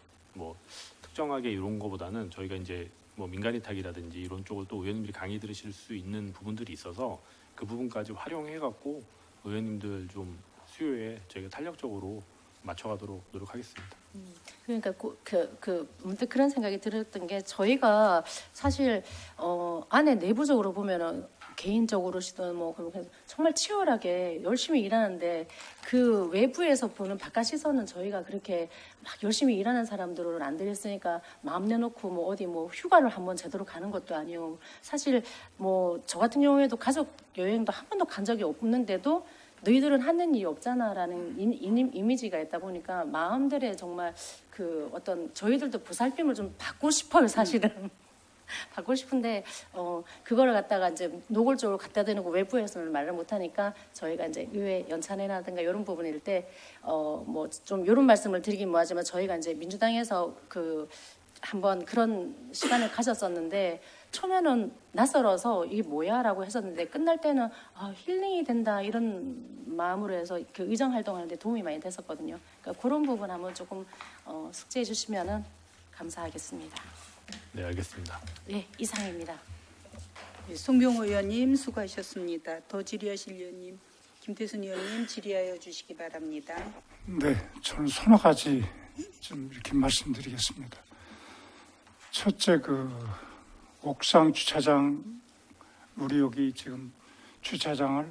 특정하게 이런 거보다는 저희가 이제 민간이탁이라든지 이런 쪽으로 또 의원님들이 강의 들으실 수 있는 부분들이 있어서 그 부분까지 활용해 갖고 의원님들 좀 수요에 저희가 탄력적으로 맞춰가도록 노력하겠습니다. 그러니까 문득 그런 생각이 들었던 게 저희가 사실 안에 내부적으로 보면은 개인적으로시든 뭐 그렇게 정말 치열하게 열심히 일하는데 그 외부에서 보는 바깥 시선은 저희가 그렇게 막 열심히 일하는 사람들을 안 들였으니까 마음 내놓고 뭐 어디 뭐 휴가를 한번 제대로 가는 것도 아니고 사실 뭐 저 같은 경우에도 가족 여행도 한 번도 간 적이 없는데도 너희들은 하는 일이 없잖아라는 이미지가 있다 보니까 마음들에 정말 그 어떤 저희들도 보살핌을 좀 받고 싶어요 사실은. 받고 싶은데 그거를 갖다가 이제 노골적으로 갖다 대놓고 외부에서는 말을 못하니까 저희가 이제 의회 연찬회라든가 이런 부분일 때 뭐 좀 이런 말씀을 드리긴 뭐하지만 저희가 이제 민주당에서 그 한번 그런 시간을 가졌었는데 처음에는 낯설어서 이게 뭐야라고 했었는데 끝날 때는 힐링이 된다 이런 마음으로 해서 그 의정 활동하는데 도움이 많이 됐었거든요. 그러니까 그런 부분 한번 조금 숙지해 주시면은 감사하겠습니다. 네, 알겠습니다. 네, 이상입니다. 네, 송병호 의원님 수고하셨습니다. 더 질의하실 의원님, 김태순 의원님 질의하여 주시기 바랍니다. 네, 저는 서너 가지 좀 이렇게 말씀드리겠습니다. 첫째, 그 옥상 주차장, 우리 여기 지금 주차장을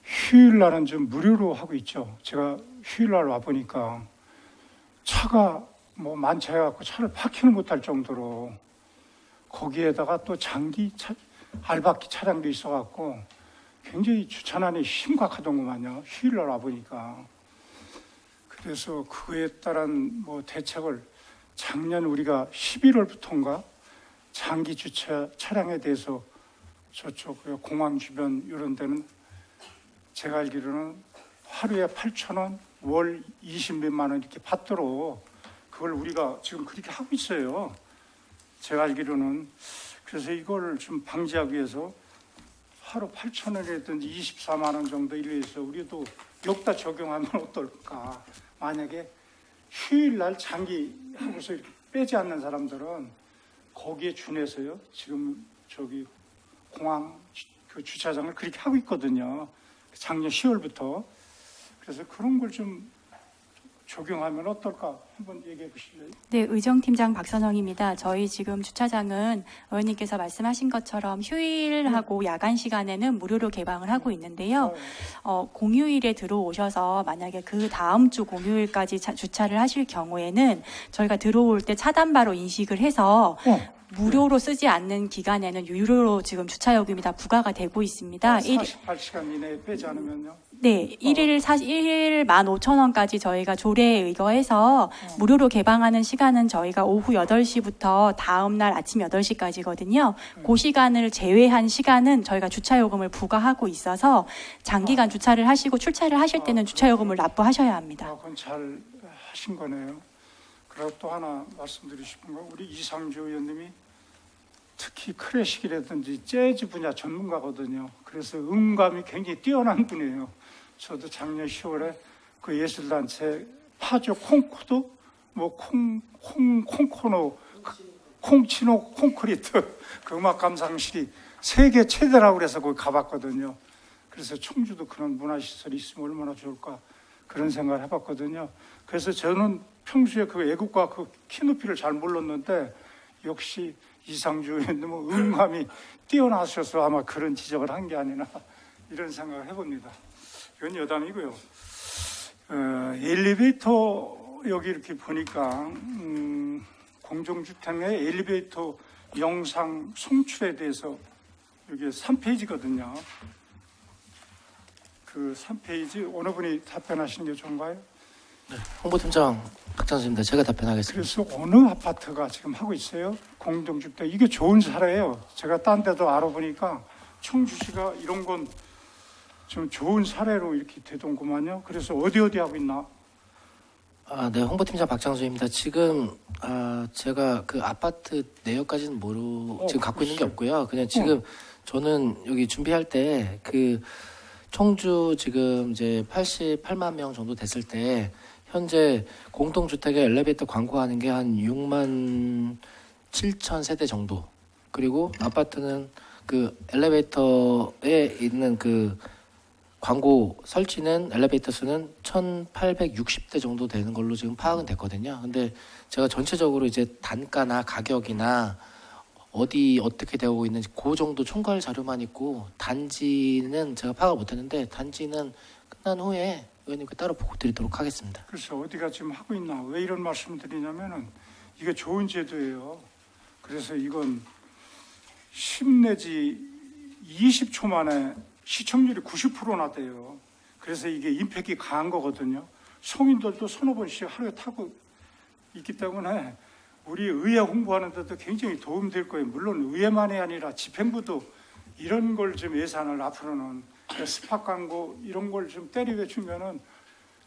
휴일날은 좀 무료로 하고 있죠. 제가 휴일날 와보니까 차가 뭐 많차해갖고 차를 파킹을 못할 정도로 거기에다가 또 장기 알바키 차량도 있어갖고 굉장히 주차난이 심각하더구만요. 휴일날 와보니까. 그래서 그에 따른 뭐 대책을 작년 우리가 11월부터인가 장기 주차 차량에 대해서 저쪽 공항 주변 이런 데는 제가 알기로는 하루에 8,000원, 월 20몇만 원 이렇게 받도록 그걸 우리가 지금 그렇게 하고 있어요. 제가 알기로는. 그래서 이걸 좀 방지하기 위해서 하루 8,000원이라든지 24만 원 정도 일해서 우리도 여기다 적용하면 어떨까. 만약에 휴일날 장기 하고서 이렇게 빼지 않는 사람들은 거기에 준해서요. 지금 저기 공항 그 주차장을 그렇게 하고 있거든요. 작년 10월부터. 그래서 그런 걸 좀 적용하면 어떨까 한번 얘기해 보실래요? 네, 의정팀장 박선영입니다. 저희 지금 주차장은 의원님께서 말씀하신 것처럼 휴일하고 야간 시간에는 무료로 개방을 하고 있는데요. 공휴일에 들어오셔서 만약에 그 다음 주 공휴일까지 주차를 하실 경우에는 저희가 들어올 때 차단바로 인식을 해서 무료로 쓰지 않는 기간에는 유료로 지금 주차요금이 다 부과가 되고 있습니다. 48시간 이내에 빼지 않으면요? 네, 1일 15,000원까지 저희가 조례에 의거해서 무료로 개방하는 시간은 저희가 오후 8시부터 다음 날 아침 8시까지거든요. 그 시간을 제외한 시간은 저희가 주차요금을 부과하고 있어서 장기간 주차를 하시고 출차를 하실 때는 주차요금을 납부하셔야 합니다. 그건 잘 하신 거네요. 그리고 또 하나 말씀드리고 싶은 건 우리 이상주 의원님이 특히 클래식이라든지 재즈 분야 전문가거든요. 그래서 음감이 굉장히 뛰어난 분이에요. 저도 작년 10월에 그 예술단체 파조 콩코도 뭐 콩코노 콩치노 콘크리트 그 음악 감상실이 세계 최대라고 그래서 거기 가봤거든요. 그래서 청주도 그런 문화시설이 있으면 얼마나 좋을까 그런 생각을 해봤거든요. 그래서 저는 평소에 그 애국가 그 키높이를 잘 몰랐는데 역시 이상주 의원님은 음감이 뛰어나셔서 아마 그런 지적을 한 게 아니나 이런 생각을 해봅니다. 이건 여담이고요. 엘리베이터 여기 이렇게 보니까 공정주택 내 엘리베이터 영상 송출에 대해서 여기 3페이지거든요. 그 3페이지 어느 분이 답변하시는 게 좋은가요? 네, 홍보팀장 박찬수입니다. 제가 답변하겠습니다. 그래서 어느 아파트가 지금 하고 있어요? 공동주택. 이게 좋은 사례예요. 제가 딴 데도 알아보니까 청주시가 이런 건 좀 좋은 사례로 이렇게 되던구만요. 그래서 어디 하고 있나? 네, 홍보팀장 박창수입니다. 지금 제가 그 아파트 내역까지는 지금 갖고 있는 게 없고요. 그냥 지금 저는 여기 준비할 때 그 청주 지금 이제 88만 명 정도 됐을 때 현재 공동주택에 엘리베이터 광고하는 게 한 6만 7천 세대 정도. 그리고 아파트는 그 엘리베이터에 있는 그 광고 설치는 엘리베이터 수는 1,860대 정도 되는 걸로 지금 파악은 됐거든요. 근데 제가 전체적으로 이제 단가나 가격이나 어디 어떻게 되고 있는지 그 정도 총괄 자료만 있고 단지는 제가 파악을 못했는데 단지는 끝난 후에 의원님께 따로 보고 드리도록 하겠습니다. 그래서 어디가 지금 하고 있나 왜 이런 말씀을 드리냐면은 이게 좋은 제도예요. 그래서 이건 10 내지 20초 만에 시청률이 90%나 돼요. 그래서 이게 임팩이 강한 거거든요. 성인들도 서너 번씩 하루에 타고 있기 때문에 우리 의회 홍보하는 데도 굉장히 도움될 거예요. 물론 의회만이 아니라 집행부도 이런 걸 좀 예산을 앞으로는 스팟 광고 이런 걸 좀 때리게 주면은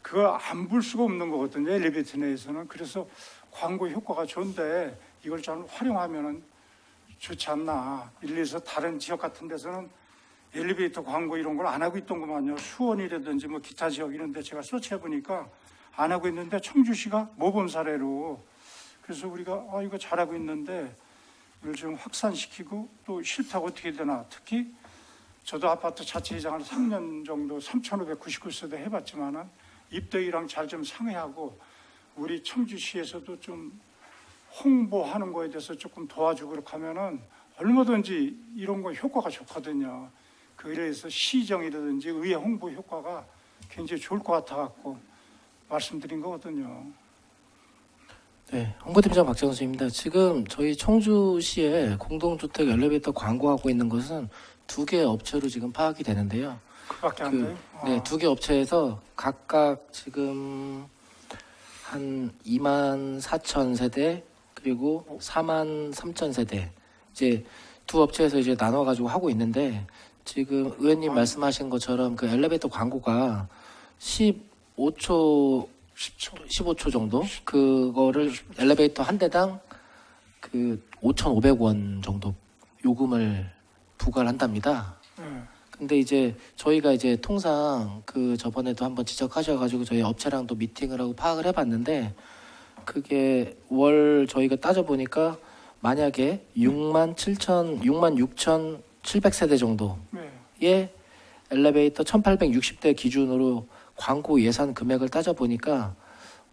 그거 안 볼 수가 없는 거거든요. 엘리베이터 내에서는. 그래서 광고 효과가 좋은데 이걸 잘 활용하면은 좋지 않나. 일리에서 다른 지역 같은 데서는 엘리베이터 광고 이런 걸 안 하고 있던구만요. 수원이라든지 뭐 기타 지역 이런 데 제가 서치해 보니까 안 하고 있는데 청주시가 모범 사례로 그래서 우리가 이거 잘하고 있는데 이걸 좀 확산시키고 또 실태가 어떻게 되나. 특히 저도 아파트 자치회장을 3년 정도 3,599세대 해봤지만은 입대위랑 잘 좀 상의하고 우리 청주시에서도 좀 홍보하는 거에 대해서 조금 도와주고 그렇게 하면은 얼마든지 이런 거 효과가 좋거든요. 그래서 시정이라든지 의회 홍보 효과가 굉장히 좋을 것 같아갖고 말씀드린 거거든요. 네, 홍보팀장 박정수입니다. 지금 저희 청주시에 공동주택 엘리베이터 광고하고 있는 것은 2개 업체로 지금 파악이 되는데요. 그밖에 안 돼요? 네, 2개 업체에서 각각 지금 한 24,000세대 그리고 43,000세대 이제 두 업체에서 이제 나눠가지고 하고 있는데 지금 의원님 말씀하신 것처럼 그 엘리베이터 광고가 15초 정도 그거를 엘리베이터 한 대당 그 5,500원 정도 요금을 부과를 한답니다. 근데 이제 저희가 이제 통상 그 저번에도 한번 지적하셔가지고 저희 업체랑 또 미팅을 하고 파악을 해봤는데 그게 월 저희가 따져보니까 만약에 66,700세대 정도의 엘리베이터 1,860대 기준으로 광고 예산 금액을 따져보니까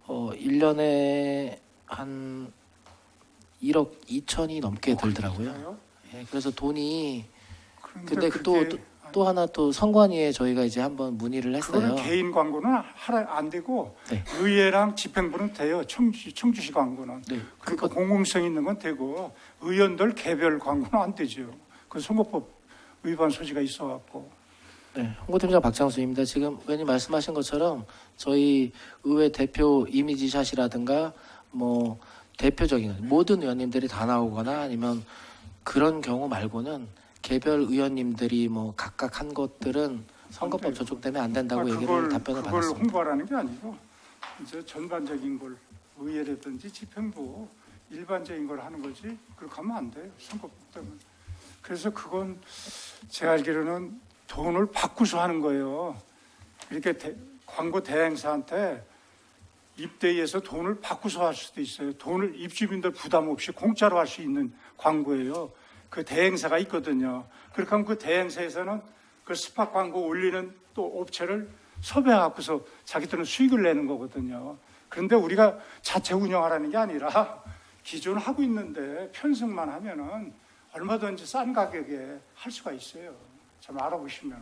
1년에 한 1억 2천이 넘게 들더라고요. 예, 그래서 돈이 근데 또 하나 또 선관위에 저희가 이제 한번 문의를 했어요. 그거는 개인 광고는 안 되고 의회랑 집행부는 돼요. 청주시 광고는. 그러니까 공공성 있는 건 되고 의원들 개별 광고는 안 되죠. 그 선거법 위반 소지가 있어갖고. 네, 홍보팀장 박장수입니다. 지금 의원님 말씀하신 것처럼 저희 의회 대표 이미지샷이라든가 뭐 대표적인 모든 의원님들이 다 나오거나 아니면 그런 경우 말고는 개별 의원님들이 뭐 각각 한 것들은 선거법 저촉 때문에 안 된다고 얘기를 답변을 그걸 받았습니다. 홍보하라는 게 아니고 이제 전반적인 걸 의회라든지 집행부 일반적인 걸 하는 거지 그렇게 하면 안 돼요. 선거법 때문에. 그래서 그건 제가 알기로는 돈을 받고서 하는 거예요. 이렇게 광고 대행사한테 입대위에서 돈을 받고서 할 수도 있어요. 돈을 입주민들 부담 없이 공짜로 할 수 있는 광고예요. 그 대행사가 있거든요. 그렇게 하면 그 대행사에서는 그 스팟 광고 올리는 또 업체를 섭외하고서 자기들은 수익을 내는 거거든요. 그런데 우리가 자체 운영하라는 게 아니라 기존 하고 있는데 편성만 하면은 얼마든지 싼 가격에 할 수가 있어요. 좀 알아보시면.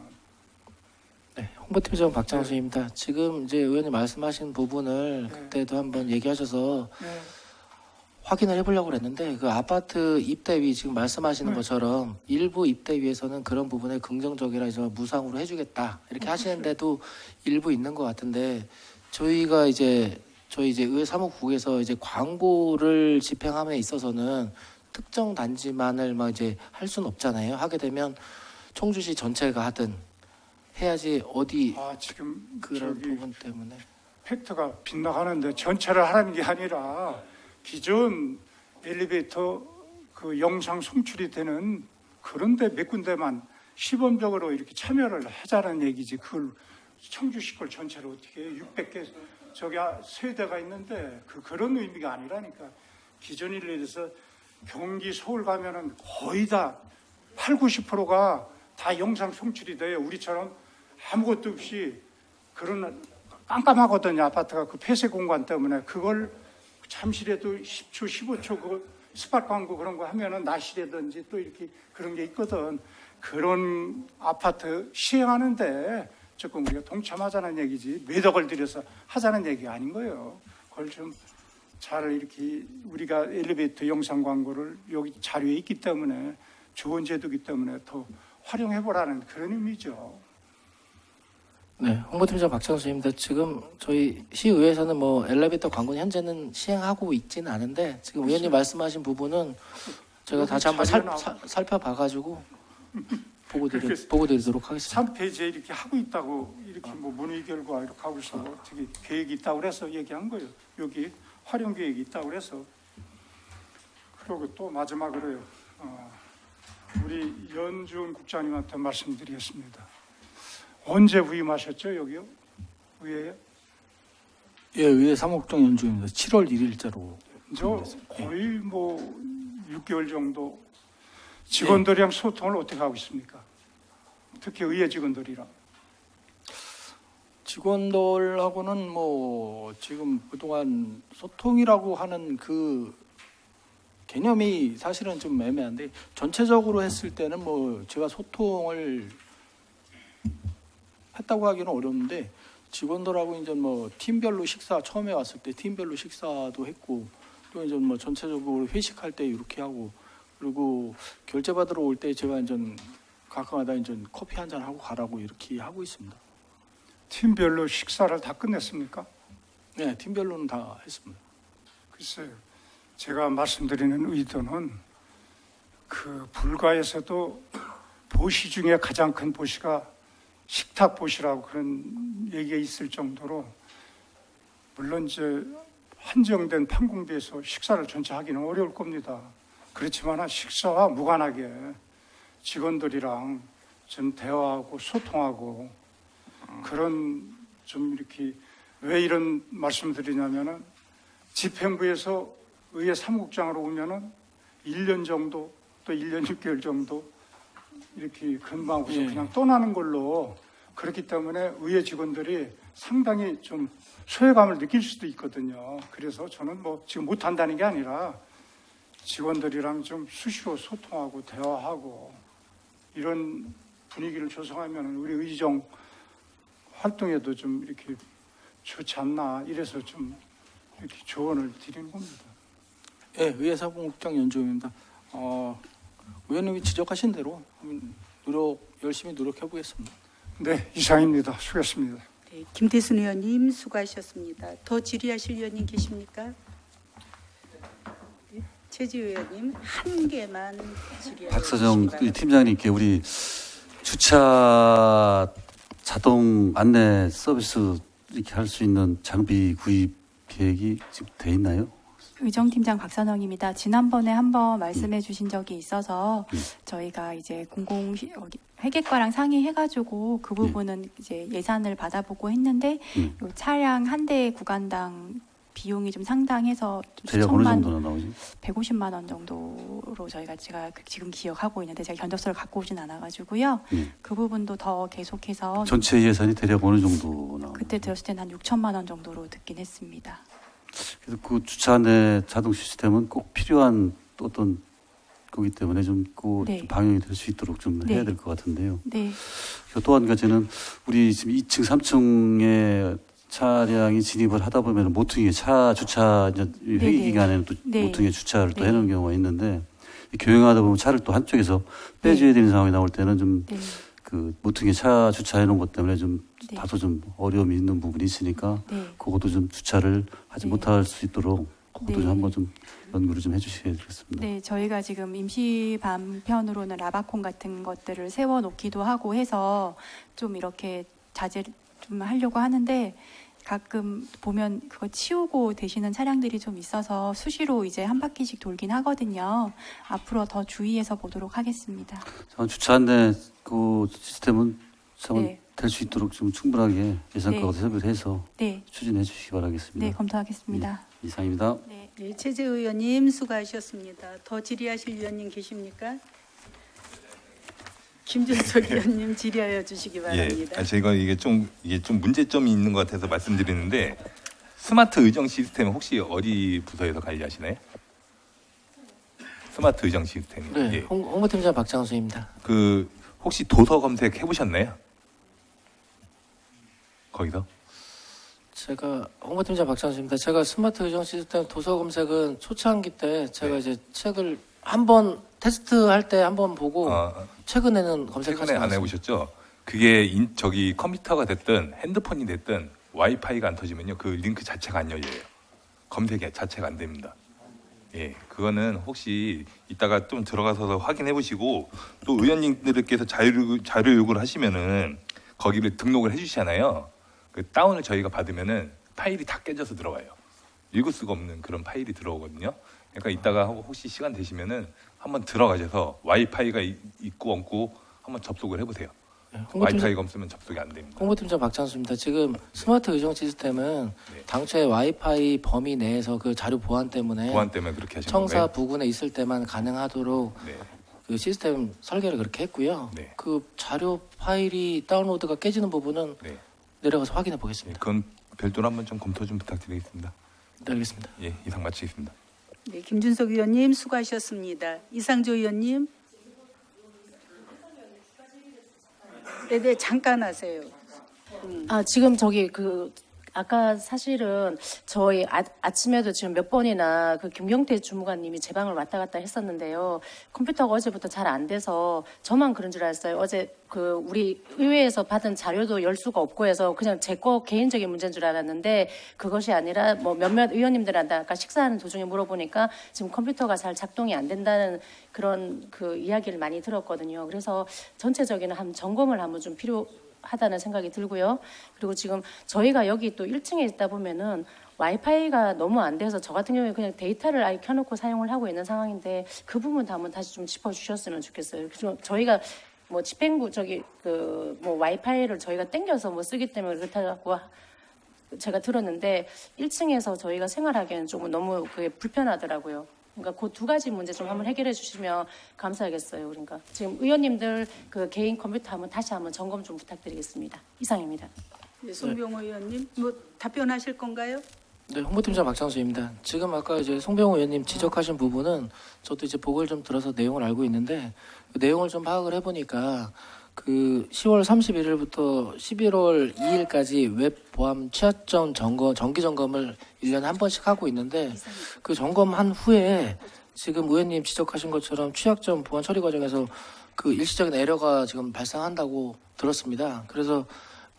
네, 홍보팀장 박장수입니다. 지금 이제 의원님 말씀하신 부분을 그때도 한번 얘기하셔서 확인을 해보려고 그랬는데 그 아파트 입대위 지금 말씀하시는 것처럼 일부 입대위에서는 그런 부분에 긍정적이라 해서 무상으로 해주겠다 이렇게 하시는데도 일부 있는 것 같은데 저희 이제 의회 사무국에서 이제 광고를 집행함에 있어서는 특정 단지만을 막 이제 할 수는 없잖아요. 하게 되면 청주시 전체가 하든 해야지 어디 지금 그런 부분 때문에 팩트가 빗나가는데 전체를 하라는 게 아니라 기존 엘리베이터 그 영상 송출이 되는 그런데 몇 군데만 시범적으로 이렇게 참여를 하자는 얘기지. 그걸 청주시 걸 전체로 어떻게 해? 600개 저기 세대가 있는데 그런 의미가 아니라니까. 기존 일에서 경기 서울 가면은 거의 다 8, 90%가 다 영상 송출이 돼요. 우리처럼 아무것도 없이 그런 깜깜하거든요. 아파트가 그 폐쇄 공간 때문에 그걸 잠시라도 10초, 15초 그거 스팟 광고 그런 거 하면은 나시라든지 또 이렇게 그런 게 있거든. 그런 아파트 시행하는데 조금 우리가 동참하자는 얘기지 몇 억을 들여서 하자는 얘기가 아닌 거예요. 그걸 좀 잘 이렇게 우리가 엘리베이터 영상 광고를 여기 자료에 있기 때문에 좋은 제도이기 때문에 더 활용해보라는 그런 의미죠. 네, 홍보팀장 박찬호 선생님입니다. 지금 저희 시의회에서는 뭐 엘리베이터 광고는 현재는 시행하고 있지는 않은데 지금 의원님 말씀하신 부분은 제가 다시 한번 살펴봐가지고 보고 드리도록 하겠습니다. 3페이지에 이렇게 하고 있다고 이렇게 뭐 문의 결과 이렇게 하고 있어 어떻게 계획이 있다고 그래서 얘기한 거예요. 여기 활용 계획이 있다고 그래서. 그리고 또 마지막으로요. 우리 연준 국장님한테 말씀드리겠습니다. 언제 부임하셨죠 여기요? 의회에? 예, 의회 사무국장 연주입니다. 7월 1일자로. 저 거의 뭐 6개월 정도 직원들이랑 소통을 어떻게 하고 있습니까? 특히 의회 직원들이랑. 직원들하고는 뭐 지금 그동안 소통이라고 하는 그 개념이 사실은 좀 애매한데 전체적으로 했을 때는 뭐 제가 소통을 했다고 하기는 어려운데 직원들하고 이제 뭐 팀별로 식사 처음에 왔을 때 팀별로 식사도 했고 또 이제 뭐 전체적으로 회식할 때 이렇게 하고 그리고 결제 받으러 올 때 제가 이제 가끔가다 이제 커피 한 잔 하고 가라고 이렇게 하고 있습니다. 팀별로 식사를 다 끝냈습니까? 네, 팀별로는 다 했습니다. 글쎄요. 제가 말씀드리는 의도는 그 불가에서도 보시 중에 가장 큰 보시가 식탁 보시라고 그런 얘기가 있을 정도로 물론 이제 한정된 판공비에서 식사를 전체 하기는 어려울 겁니다. 그렇지만 식사와 무관하게 직원들이랑 좀 대화하고 소통하고 그런 좀 이렇게 왜 이런 말씀을 드리냐면은 집행부에서 의회 사무국장으로 오면은 1년 정도 또 1년 6개월 정도 이렇게 근무하고서 그냥 떠나는 걸로 그렇기 때문에 의회 직원들이 상당히 좀 소외감을 느낄 수도 있거든요. 그래서 저는 뭐 지금 못한다는 게 아니라 직원들이랑 좀 수시로 소통하고 대화하고 이런 분위기를 조성하면 우리 의정 활동에도 좀 이렇게 좋지 않나 이래서 좀 이렇게 조언을 드리는 겁니다. 예, 의회 사무국장 연주입니다. 의원님이 지적하신 대로 열심히 노력해 보겠습니다. 네, 이상입니다. 수고했습니다. 네, 김태순 의원님 수고하셨습니다. 더 질의하실 의원님 계십니까? 네, 최지 의원님 한 개만 질의하시기 박서정 바랍니다. 팀장님께 우리 주차 자동 안내 서비스 이렇게 할 수 있는 장비 구입 계획이 지금 돼 있나요? 의정팀장 박선영입니다. 지난번에 한번 말씀해 주신 적이 있어서 저희가 이제 회계과랑 상의해가지고 그 부분은 이제 예산을 받아보고 했는데 요 차량 한 대 구간당 비용이 좀 상당해서 대략 어느 정도나 나오지? 150만 원 정도로 제가 지금 기억하고 있는데 제가 견적서를 갖고 오진 않아가지고요. 그 부분도 더 계속해서 전체 예산이 대략 어느 정도 나오나요? 그때 들었을 때는 한 6천만 원 정도로 듣긴 했습니다. 그래서 그 주차 안내 자동 시스템은 꼭 필요한 또 어떤 거기 때문에 좀 방영이 될 수 있도록 좀 해야 될 것 같은데요. 네. 또 한 가지는 우리 지금 2층, 3층에 차량이 진입을 하다 보면 모퉁이에 차 주차 이제 회기 기간에는 또 모퉁이에 주차를 또 해놓은 경우가 있는데 교행하다 보면 차를 또 한쪽에서 빼줘야 되는 상황이 나올 때는 좀 그 모퉁이에 차 주차해 놓은 것 때문에 좀 다소 좀 어려움이 있는 부분이 있으니까 그것도 좀 주차를 하지 못할 수 있도록 그것도 좀 한번 좀 연구를 좀 해주셔야 되겠습니다. 네, 저희가 지금 임시 반편으로는 라바콘 같은 것들을 세워놓기도 하고 해서 좀 이렇게 자제를 좀 하려고 하는데 가끔 보면 그거 치우고 되시는 차량들이 좀 있어서 수시로 이제 한 바퀴씩 돌긴 하거든요. 앞으로 더 주의해서 보도록 하겠습니다. 주차 안내 그 시스템은 될 수 있도록 좀 충분하게 예산과 협의를 해서 추진해 주시기 바라겠습니다. 네, 검토하겠습니다. 이상입니다. 네, 최재 의원님 수고하셨습니다. 더 질의하실 의원님 계십니까? 김준석 의원님 질의하여 주시기 바랍니다. 예, 제가 이게 좀 문제점이 있는 것 같아서 말씀드리는데 스마트 의정 시스템 혹시 어디 부서에서 관리하시나요? 스마트 의정 시스템. 네, 예. 홍보팀장 박장수입니다. 그 혹시 도서 검색 해보셨나요? 거기서? 제가 홍보팀장 박장수입니다. 제가 스마트 의정 시스템 도서 검색은 초창기 때 제가 네. 이제 책을 한번 테스트할 때 한번 보고 최근에는 검색하지 최근에 안 않았습니다. 해보셨죠? 그게 저기 컴퓨터가 됐든 핸드폰이 됐든 와이파이가 안 터지면요 그 링크 자체가 안 열려요. 검색이 자체가 안 됩니다. 예, 그거는 혹시 이따가 좀 들어가서 확인해 보시고 또 의원님들께서 자료 요구를 하시면은 거기를 등록을 해주시잖아요. 그 다운을 저희가 받으면은 파일이 다 깨져서 들어가요. 읽을 수가 없는 그런 파일이 들어오거든요. 그러니까 이따가 혹시 시간 되시면은 한번 들어가셔서 와이파이가 있고 없고 한번 접속을 해보세요. 와이파이가 없으면 접속이 안 됩니다. 홍보팀장 박장수입니다. 지금 스마트 의정 시스템은 당초에 와이파이 범위 내에서 그 자료 보안 때문에 그렇게 하신 청사 건가요? 부근에 있을 때만 가능하도록 그 시스템 설계를 그렇게 했고요. 그 자료 파일이 다운로드가 깨지는 부분은 내려가서 확인해 보겠습니다. 그건 별도로 한번 좀 검토 좀 부탁드리겠습니다. 네, 알겠습니다. 예, 이상 마치겠습니다. 네, 김준석 의원님 수고하셨습니다. 이상조 의원님. 네, 잠깐 하세요. 지금 저기 아까 사실은 저희 아침에도 지금 몇 번이나 그 김경태 주무관님이 제 방을 왔다 갔다 했었는데요. 컴퓨터가 어제부터 잘 안 돼서 저만 그런 줄 알았어요. 어제 우리 의회에서 받은 자료도 열 수가 없고 해서 그냥 제 거 개인적인 문제인 줄 알았는데 그것이 아니라 뭐 몇몇 의원님들한테 아까 식사하는 도중에 물어보니까 지금 컴퓨터가 잘 작동이 안 된다는 그런 그 이야기를 많이 들었거든요. 그래서 전체적인 점검을 한번 좀 필요하다는 생각이 들고요. 그리고 지금 저희가 여기 또 1층에 있다 보면은 와이파이가 너무 안 돼서 저 같은 경우에 그냥 데이터를 아예 켜놓고 사용을 하고 있는 상황인데 그 부분도 한번 다시 좀 짚어주셨으면 좋겠어요. 그래서 저희가 뭐 집행부 뭐 와이파이를 저희가 땡겨서 뭐 쓰기 때문에 그렇다고 제가 들었는데 1층에서 저희가 생활하기에는 조금 너무 그게 불편하더라고요. 그러니까 그 두 가지 문제 좀 한번 해결해 주시면 감사하겠어요. 그러니까 지금 의원님들 그 개인 컴퓨터 다시 한번 점검 좀 부탁드리겠습니다. 이상입니다. 네, 송병호 의원님, 뭐 답변하실 건가요? 네, 홍보팀장 박장수입니다. 지금 아까 이제 송병호 의원님 지적하신 부분은 저도 이제 보고를 좀 들어서 내용을 알고 있는데 그 내용을 좀 파악을 해보니까 그 10월 31일부터 11월 2일까지 웹 보안 취약점 정기 점검을 1년에 한 번씩 하고 있는데 그 점검한 후에 지금 의원님 지적하신 것처럼 취약점 보안 처리 과정에서 그 일시적인 에러가 지금 발생한다고 들었습니다. 그래서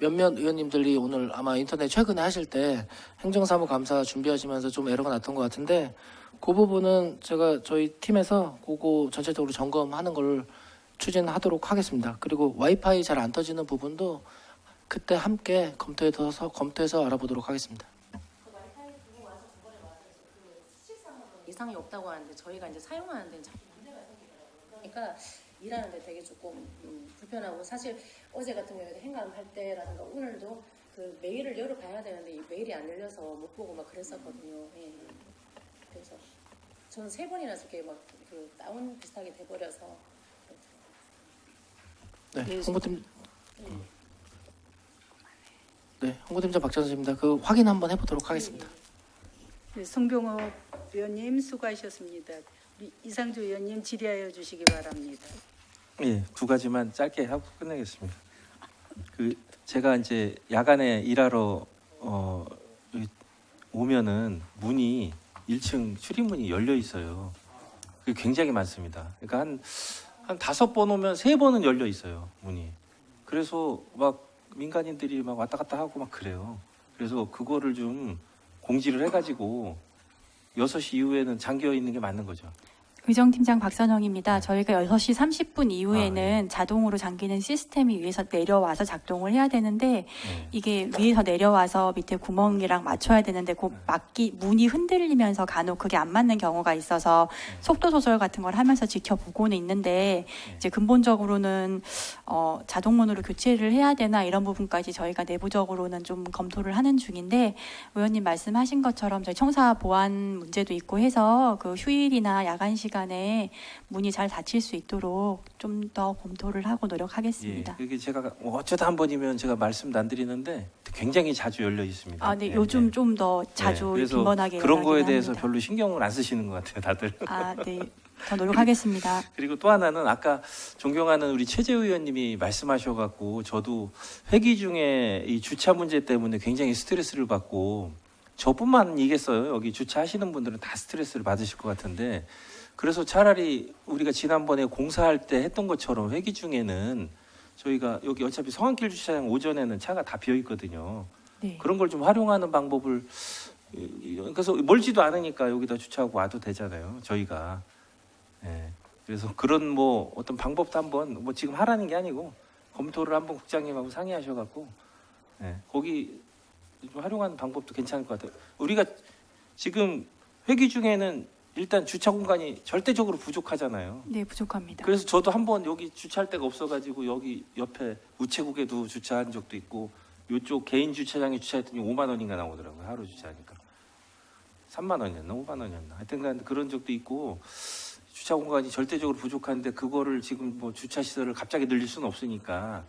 몇몇 의원님들이 오늘 아마 인터넷 최근에 하실 때 행정사무감사 준비하시면서 좀 에러가 났던 것 같은데 그 부분은 제가 저희 팀에서 그거 전체적으로 점검하는 걸 추진하도록 하겠습니다. 그리고 와이파이 잘 안 터지는 부분도 그때 함께 검토해서 알아보도록 하겠습니다. 이상이 없다고 하는데 저희가 이제 사용하는 데는 자꾸 문제가 생기더라고요. 그러니까 일하는데 되게 조금 불편하고 사실 어제 같은 경우에도 행감할 때라든가 오늘도 그 메일을 열어봐야 되는데 이 메일이 안 열려서 못 보고 막 그랬었거든요. 예. 그래서 저는 3번이나 저게 막 그 다운 비슷하게 돼버려서. 네, 홍보팀장 박찬수입니다. 그 확인 한번 해보도록 하겠습니다. 네, 송병호 의원님 수고하셨습니다. 우리 이상조 의원님 질의하여 주시기 바랍니다. 예, 두 가지만 짧게 하고 끝내겠습니다. 제가 이제 야간에 일하러 오면은 문이 1층 출입문이 열려 있어요. 그게 굉장히 많습니다. 그러니까 한 5번 오면 3번은 열려 있어요, 문이. 그래서 막 민간인들이 막 왔다 갔다 하고 막 그래요. 그래서 그거를 좀 공지를 해가지고 6시 이후에는 잠겨 있는 게 맞는 거죠. 의정팀장 박선영입니다. 저희가 6시 30분 이후에는 자동으로 잠기는 시스템이 위에서 내려와서 작동을 해야 되는데 이게 위에서 내려와서 밑에 구멍이랑 맞춰야 되는데 문이 흔들리면서 간혹 그게 안 맞는 경우가 있어서 속도 조절 같은 걸 하면서 지켜보고는 있는데 이제 근본적으로는 자동문으로 교체를 해야 되나 이런 부분까지 저희가 내부적으로는 좀 검토를 하는 중인데 의원님 말씀하신 것처럼 저희 청사 보안 문제도 있고 해서 그 휴일이나 야간 시간에 문이 잘 닫힐 수 있도록 좀 더 검토를 하고 노력하겠습니다. 예, 이게 제가 어쩌다 한 번이면 제가 말씀도 안 드리는데 굉장히 자주 열려 있습니다. 네, 요즘 좀 더 자주 그래서 빈번하게 그런 거에 연락이 대해서 합니다. 별로 신경을 안 쓰시는 것 같아요, 다들. 네. 더 노력하겠습니다. 그리고 또 하나는 아까 존경하는 우리 최재우 의원님이 말씀하셔갖고 저도 회기 중에 이 주차 문제 때문에 굉장히 스트레스를 받고 저뿐만 아니겠어요. 여기 주차하시는 분들은 다 스트레스를 받으실 것 같은데 그래서 차라리 우리가 지난번에 공사할 때 했던 것처럼 회기 중에는 저희가 여기 어차피 성안길 주차장 오전에는 차가 다 비어 있거든요. 네. 그런 걸 좀 활용하는 방법을 그래서 멀지도 않으니까 여기다 주차하고 와도 되잖아요. 저희가. 예. 그래서 그런 뭐 어떤 방법도 한번 뭐 지금 하라는 게 아니고 검토를 한번 국장님하고 상의하셔갖고 예. 거기 좀 활용하는 방법도 괜찮을 것 같아요. 우리가 지금 회기 중에는 일단 주차 공간이 절대적으로 부족하잖아요. 네, 부족합니다. 그래서 저도 한번 여기 주차할 데가 없어가지고 여기 옆에 우체국에도 주차한 적도 있고 이쪽 개인 주차장에 주차했더니 5만 원인가 나오더라고요. 하루 주차하니까 3만 원이었나 5만 원이었나 하여튼간 그런 적도 있고 주차 공간이 절대적으로 부족한데 그거를 지금 뭐 주차 시설을 갑자기 늘릴 수는 없으니까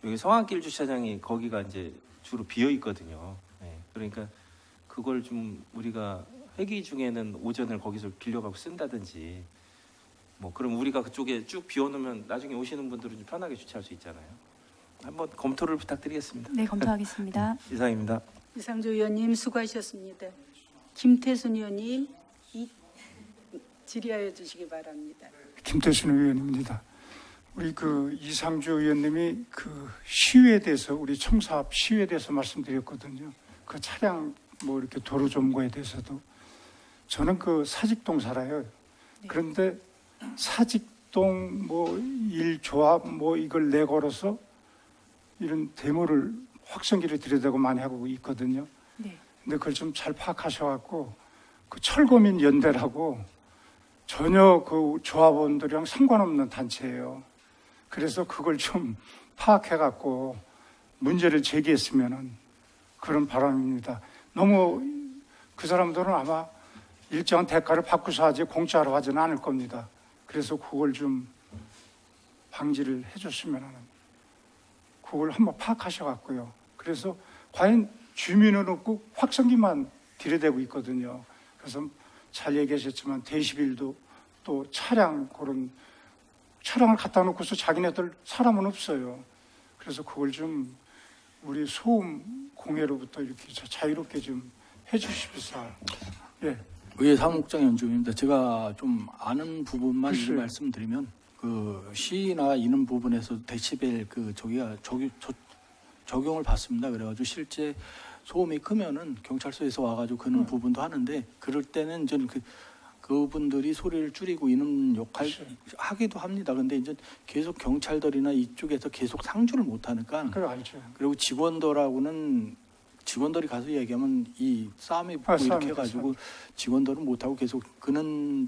여기 성안길 주차장이 거기가 이제 주로 비어 있거든요. 네, 그러니까 그걸 좀 우리가 회기 중에는 오전을 거기서 빌려가고 쓴다든지 뭐 그럼 우리가 그쪽에 쭉 비워놓으면 나중에 오시는 분들은 좀 편하게 주차할 수 있잖아요. 한번 검토를 부탁드리겠습니다. 네, 검토하겠습니다. 이상입니다. 이상조 의원님 수고하셨습니다. 김태순 의원님 질의하여 주시기 바랍니다. 김태순 의원입니다. 우리 그 이상조 의원님이 그 시위에 대해서 우리 청사앞 시위에 대해서 말씀드렸거든요. 그 차량 뭐 이렇게 도로 점거에 대해서도 저는 그 사직동 살아요. 네. 그런데 사직동 뭐 일조합 뭐 이걸 내걸어서 이런 데모를 확성기를 들여대고 많이 하고 있거든요. 네. 근데 그걸 좀 잘 파악하셔갖고 그 철거민 연대라고 전혀 그 조합원들이랑 상관없는 단체예요. 그래서 그걸 좀 파악해갖고 문제를 제기했으면은 그런 바람입니다. 너무 그 사람들은 아마 일정한 대가를 받고서 하지 공짜로 하지는 않을 겁니다. 그래서 그걸 좀 방지를 해줬으면 하는 그걸 한번 파악하셔갖고요. 그래서 과연 주민은 없고 확성기만 들여대고 있거든요. 그래서 잘 얘기하셨지만 데시벨도 또 차량 그런 차량을 갖다 놓고서 자기네들 사람은 없어요. 그래서 그걸 좀 우리 소음 공해로부터 이렇게 자유롭게 좀 해주십사. 예. 의회 사무국장 연주입니다. 제가 좀 아는 부분만 글쎄요. 말씀드리면 그 시나 이런 부분에서 데시벨 그 적용을 받습니다. 그래가지고 실제 소음이 크면은 경찰서에서 와가지고 그런 부분도 하는데 그럴 때는 저는 그분들이 소리를 줄이고 이런 역할 하기도 합니다. 근데 이제 계속 경찰들이나 이쪽에서 계속 상주를 못 하니까 그래 알죠. 그리고 직원들이 가서 얘기하면 이 싸움이 붙고 이렇게 싸움이 해가지고 직원들은 못하고 계속 그런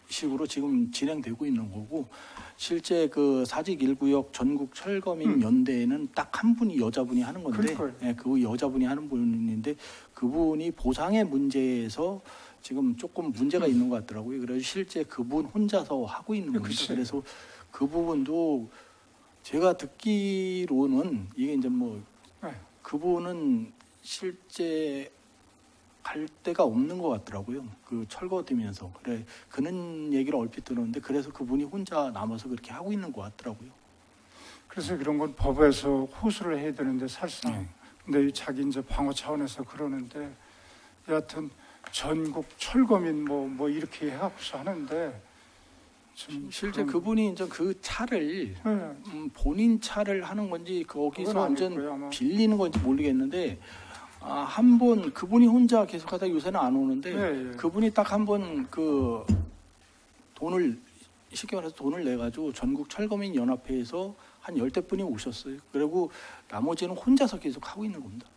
식으로 지금 진행되고 있는 거고 실제 그 사직 1구역 전국 철거민 연대에는 딱 한 분이 여자분이 하는 건데 예, 그 여자분이 하는 분인데 그분이 보상의 문제에서 지금 조금 문제가 있는 것 같더라고요. 그래서 실제 그분 혼자서 하고 있는 겁니다. 그래서 그 부분도 제가 듣기로는 이게 이제 뭐 그분은 실제 갈 데가 없는 것 같더라고요. 그 철거되면서 그래 그런 얘기를 얼핏 들었는데 그래서 그분이 혼자 남아서 그렇게 하고 있는 것 같더라고요. 그래서 이런 건 법에서 호소를 해야 되는데 사실상 근데 자기 이제 방어 차원에서 그러는데 여하튼 전국 철거민 뭐 이렇게 해갖고서 하는데 실제 그분이 이제 그 차를 본인 차를 하는 건지 거기서 완전 빌리는 건지 모르겠는데 한 번 그분이 혼자 계속하다 요새는 안 오는데 그분이 딱 한 번 그 돈을 쉽게 말해서 돈을 내가지고 전국 철거민 연합회에서 한 10대 분이 오셨어요. 그리고 나머지는 혼자서 계속 하고 있는 겁니다.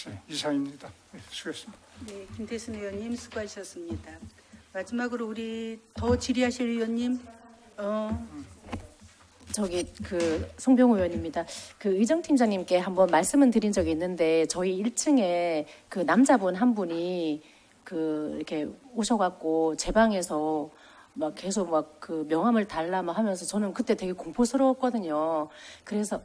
네, 이상입니다. 네, 수고했습니다. 네, 김태순 의원님 수고하셨습니다. 마지막으로 우리 더 질의하실 의원님. 저기 그 송병호 의원입니다. 그 의정팀장님께 한번 말씀은 드린 적이 있는데 저희 1층에 그 남자분 한 분이 그 이렇게 오셔갖고 제 방에서 막 계속 막 그 명함을 달라 막 하면서 저는 그때 되게 공포스러웠거든요. 그래서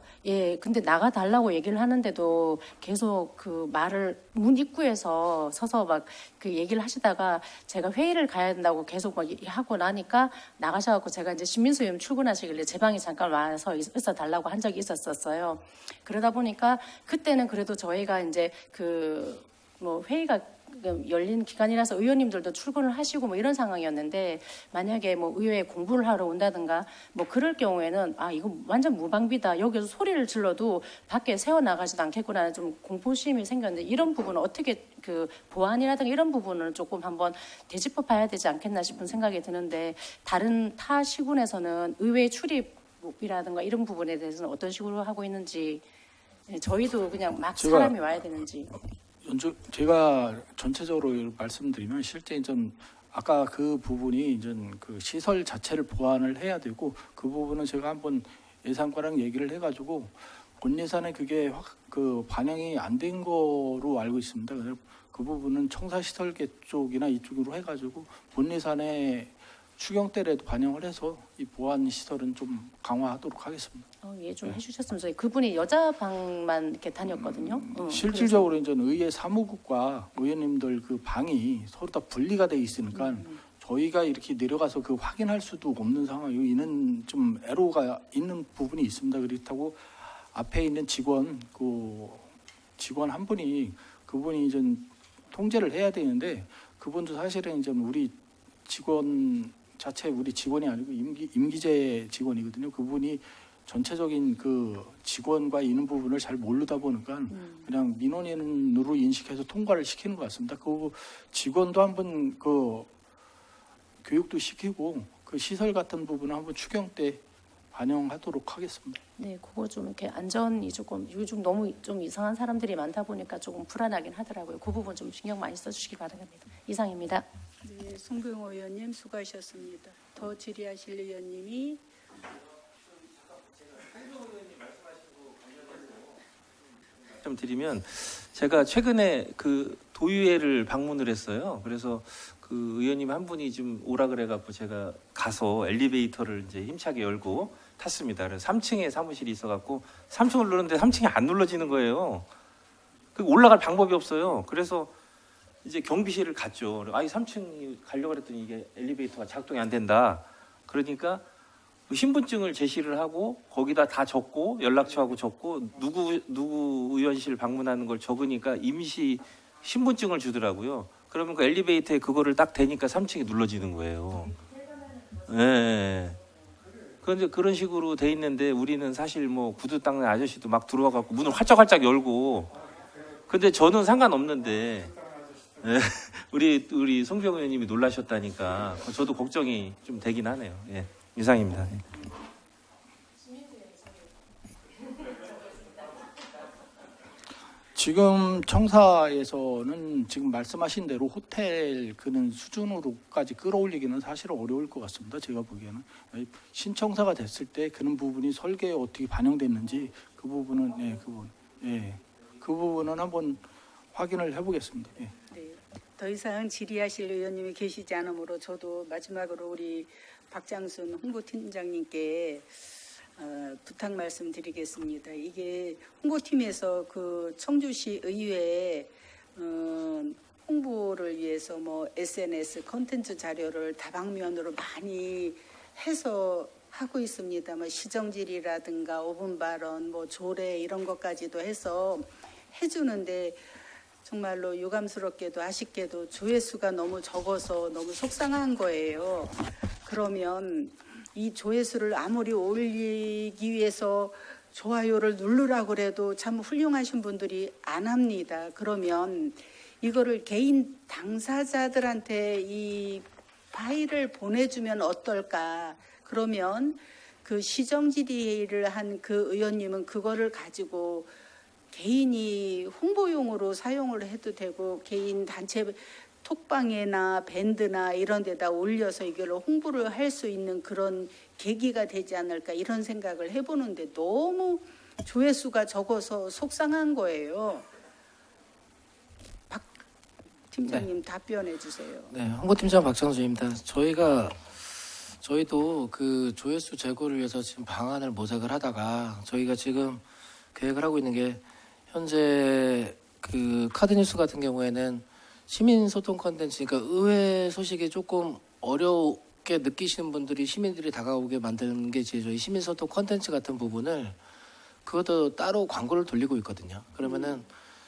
근데 나가 달라고 얘기를 하는데도 계속 그 말을 문 입구에서 서서 막 그 얘기를 하시다가 제가 회의를 가야 된다고 계속 막 하고 나니까 나가셔갖고 제가 이제 신민수 의원 출근하시길래 제 방에 잠깐 와서 있어 달라고 한 적이 있었어요. 그러다 보니까 그때는 그래도 저희가 이제 그 뭐 회의가 열린 기간이라서 의원님들도 출근을 하시고 뭐 이런 상황이었는데 만약에 뭐 의회에 공부를 하러 온다든가 뭐 그럴 경우에는 이거 완전 무방비다. 여기서 소리를 질러도 밖에 세워 나가지도 않겠구나 좀 공포심이 생겼는데 이런 부분은 어떻게 그 보안이라든가 이런 부분을 조금 한번 되짚어 봐야 되지 않겠나 싶은 생각이 드는데 다른 타 시군에서는 의회 출입이라든가 이런 부분에 대해서는 어떤 식으로 하고 있는지 저희도 그냥 막 사람이 와야 되는지. 제가 전체적으로 말씀드리면 실제 좀 아까 그 부분이 이제 그 시설 자체를 보완을 해야 되고 그 부분은 제가 한번 예산과랑 얘기를 해가지고 본 예산에 그게 그 반영이 안 된 거로 알고 있습니다. 그래서 그 부분은 청사시설계 쪽이나 이쪽으로 해가지고 본 예산에 추경때라도 반영을 해서 이 보안 시설은 좀 강화하도록 하겠습니다. 좀 해주셨으면 좋겠어요. 그분이 여자 방만 이렇게 다녔거든요. 실질적으로 이제 의회 사무국과 의원님들 그 방이 서로 다 분리가 돼 있으니까 저희가 이렇게 내려가서 그 확인할 수도 없는 상황이는 좀 애로가 있는 부분이 있습니다. 그렇다고 앞에 있는 직원 한 분이 그분이 이제 통제를 해야 되는데 그분도 사실은 이제 우리 직원 자체 우리 직원이 아니고 임기제 직원이거든요. 그분이 전체적인 그 직원과 있는 부분을 잘 모르다 보니까 그냥 민원인으로 인식해서 통과를 시키는 것 같습니다. 그 직원도 한번 그 교육도 시키고 그 시설 같은 부분은 한번 추경 때 반영하도록 하겠습니다. 네, 그거 좀 이렇게 안전이 조금 요즘 너무 좀 이상한 사람들이 많다 보니까 조금 불안하긴 하더라고요. 그 부분 좀 신경 많이 써주시기 바랍니다. 이상입니다. 네, 송병호 의원님 수고하셨습니다. 더 질의하실 의원님이 좀 드리면 제가 최근에 그 도의회를 방문을 했어요. 그래서 그 의원님 한 분이 좀 오라 그래갖고 제가 가서 엘리베이터를 이제 힘차게 열고 탔습니다. 그래서 3층에 사무실이 있어갖고 3층을 누르는데 3층이 안 눌러지는 거예요. 그 올라갈 방법이 없어요. 그래서 이제 경비실을 갔죠. 3층 가려고 그랬더니 이게 엘리베이터가 작동이 안 된다. 그러니까 신분증을 제시를 하고 거기다 다 적고 연락처하고 적고 누구 의원실 방문하는 걸 적으니까 임시 신분증을 주더라고요. 그러면 그 엘리베이터에 그거를 딱 대니까 3층이 눌러지는 거예요. 네. 그런데 그런 식으로 돼 있는데 우리는 사실 뭐 구두 닦는 아저씨도 막 들어와 갖고 문을 활짝활짝 열고 근데 저는 상관없는데 네. 우리 송병호 의원님이 놀라셨다니까 저도 걱정이 좀 되긴 하네요. 예. 이상입니다. 지금 청사에서는 지금 말씀하신 대로 호텔 그는 수준으로까지 끌어올리기는 사실 어려울 것 같습니다. 제가 보기에는 신청사가 됐을 때 그런 부분이 설계에 어떻게 반영됐는지 그 부분은 그 부분은 한번 확인을 해보겠습니다. 예. 네, 더 이상 질의하실 의원님이 계시지 않으므로 저도 마지막으로 우리 박장순 홍보팀장님께 부탁 말씀드리겠습니다. 이게 홍보팀에서 그 청주시 의회에 홍보를 위해서 뭐 SNS 콘텐츠 자료를 다방면으로 많이 해서 하고 있습니다. 뭐 시정질이라든가 5분 발언, 뭐 조례 이런 것까지도 해서 해주는데 정말로 유감스럽게도 아쉽게도 조회수가 너무 적어서 너무 속상한 거예요. 그러면 이 조회수를 아무리 올리기 위해서 좋아요를 누르라고 그래도 참 훌륭하신 분들이 안 합니다. 그러면 이거를 개인 당사자들한테 이 파일을 보내주면 어떨까? 그러면 그 시정질의를 한 그 의원님은 그거를 가지고 개인이 홍보용으로 사용을 해도 되고 개인 단체 톡방이나 밴드나 이런 데다 올려서 이걸 홍보를 할 수 있는 그런 계기가 되지 않을까 이런 생각을 해보는데 너무 조회수가 적어서 속상한 거예요. 박 팀장님 답변해 주세요. 네, 홍보팀장 박정수입니다. 저희가 저희도 그 조회수 제고를 위해서 지금 방안을 모색을 하다가 저희가 지금 계획을 하고 있는 게 현재 그 카드뉴스 같은 경우에는 시민 소통 컨텐츠, 그러니까 의회 소식이 조금 어렵게 느끼시는 분들이 시민들이 다가오게 만드는 게 이제 저희 시민 소통 컨텐츠 같은 부분을 그것도 따로 광고를 돌리고 있거든요. 그러면은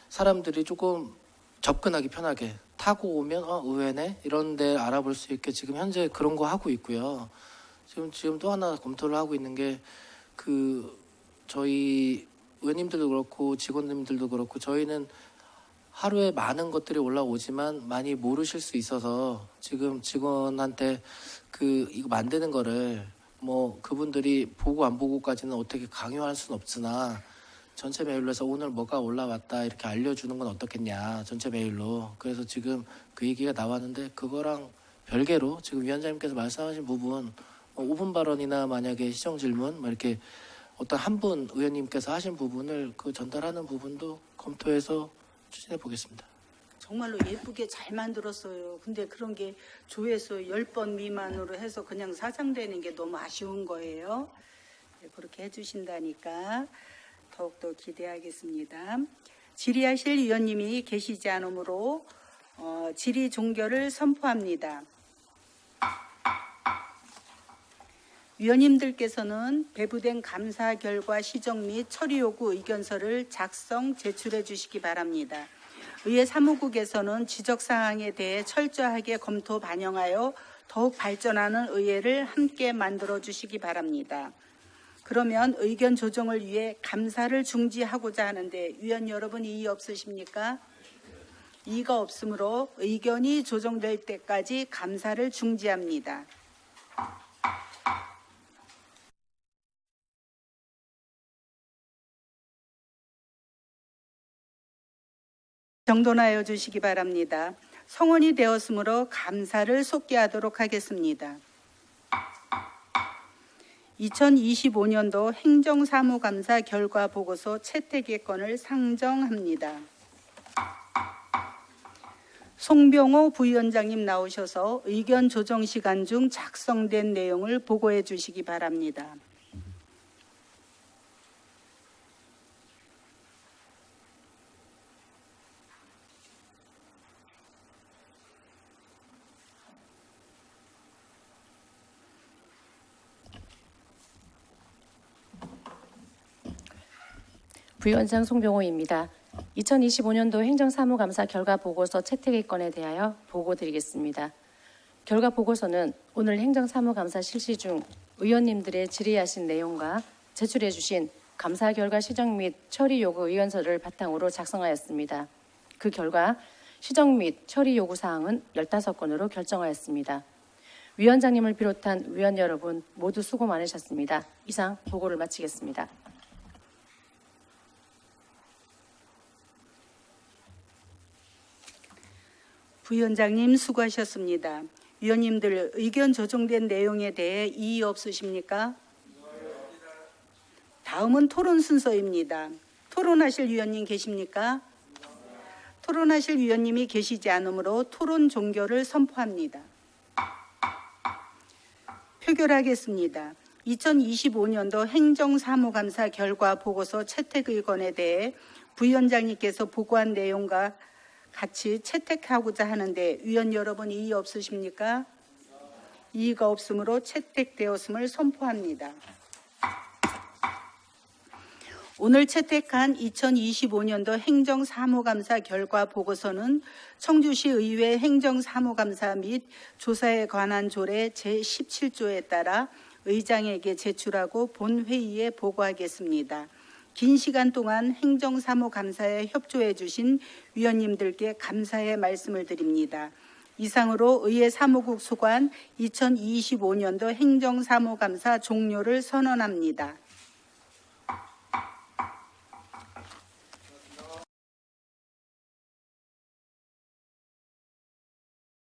사람들이 조금 접근하기 편하게 타고 오면 의외네 이런 데 알아볼 수 있게 지금 현재 그런 거 하고 있고요. 지금 또 하나 검토를 하고 있는 게 그 저희 의원님들도 그렇고 직원님들도 그렇고 저희는 하루에 많은 것들이 올라오지만 많이 모르실 수 있어서 지금 직원한테 그 이거 만드는 거를 뭐 그분들이 보고 안 보고까지는 어떻게 강요할 수는 없으나 전체 메일로 해서 오늘 뭐가 올라왔다 이렇게 알려주는 건 어떻겠냐, 전체 메일로. 그래서 지금 그 얘기가 나왔는데 그거랑 별개로 지금 위원장님께서 말씀하신 부분 5분 발언이나 만약에 시정 질문 뭐 이렇게 어떤 한 분 의원님께서 하신 부분을 그 전달하는 부분도 검토해서 추진해 보겠습니다. 정말로 예쁘게 잘 만들었어요. 근데 그런 게 조회수 10번 미만으로 해서 그냥 사장되는 게 너무 아쉬운 거예요. 네, 그렇게 해주신다니까 더욱더 기대하겠습니다. 질의하실 위원님이 계시지 않으므로 질의 종결을 선포합니다. 위원님들께서는 배부된 감사 결과 시정 및 처리 요구 의견서를 작성 제출해 주시기 바랍니다. 의회 사무국에서는 지적사항에 대해 철저하게 검토 반영하여 더욱 발전하는 의회를 함께 만들어 주시기 바랍니다. 그러면 의견 조정을 위해 감사를 중지하고자 하는데 위원 여러분 이의 없으십니까? 이의가 없으므로 의견이 조정될 때까지 감사를 중지합니다. 정돈하여 주시기 바랍니다. 성원이 되었으므로 감사를 속기하도록 하겠습니다. 2025년도 행정사무감사 결과 보고서 채택의 건을 상정합니다. 송병호 부위원장님 나오셔서 의견 조정 시간 중 작성된 내용을 보고해 주시기 바랍니다. 부위원장 송병호입니다. 2025년도 행정사무감사 결과 보고서 채택의 건에 대하여 보고드리겠습니다. 결과 보고서는 오늘 행정사무감사 실시 중 의원님들의 질의하신 내용과 제출해 주신 감사 결과 시정 및 처리 요구 의견서를 바탕으로 작성하였습니다. 그 결과 시정 및 처리 요구 사항은 15건으로 결정하였습니다. 위원장님을 비롯한 위원 여러분 모두 수고 많으셨습니다. 이상 보고를 마치겠습니다. 부위원장님 수고하셨습니다. 위원님들 의견 조정된 내용에 대해 이의 없으십니까? 다음은 토론 순서입니다. 토론하실 위원님 계십니까? 토론하실 위원님이 계시지 않으므로 토론 종결을 선포합니다. 표결하겠습니다. 2025년도 행정사무감사 결과 보고서 채택의건에 대해 부위원장님께서 보고한 내용과 같이 채택하고자 하는데 위원 여러분 이의 없으십니까? 이의가 없으므로 채택되었음을 선포합니다. 오늘 채택한 2025년도 행정사무감사 결과 보고서는 청주시 의회 행정사무감사 및 조사에 관한 조례 제17조에 따라 의장에게 제출하고 본회의에 보고하겠습니다. 긴 시간 동안 행정사무감사에 협조해 주신 위원님들께 감사의 말씀을 드립니다. 이상으로 의회 사무국 소관 2025년도 행정사무감사 종료를 선언합니다.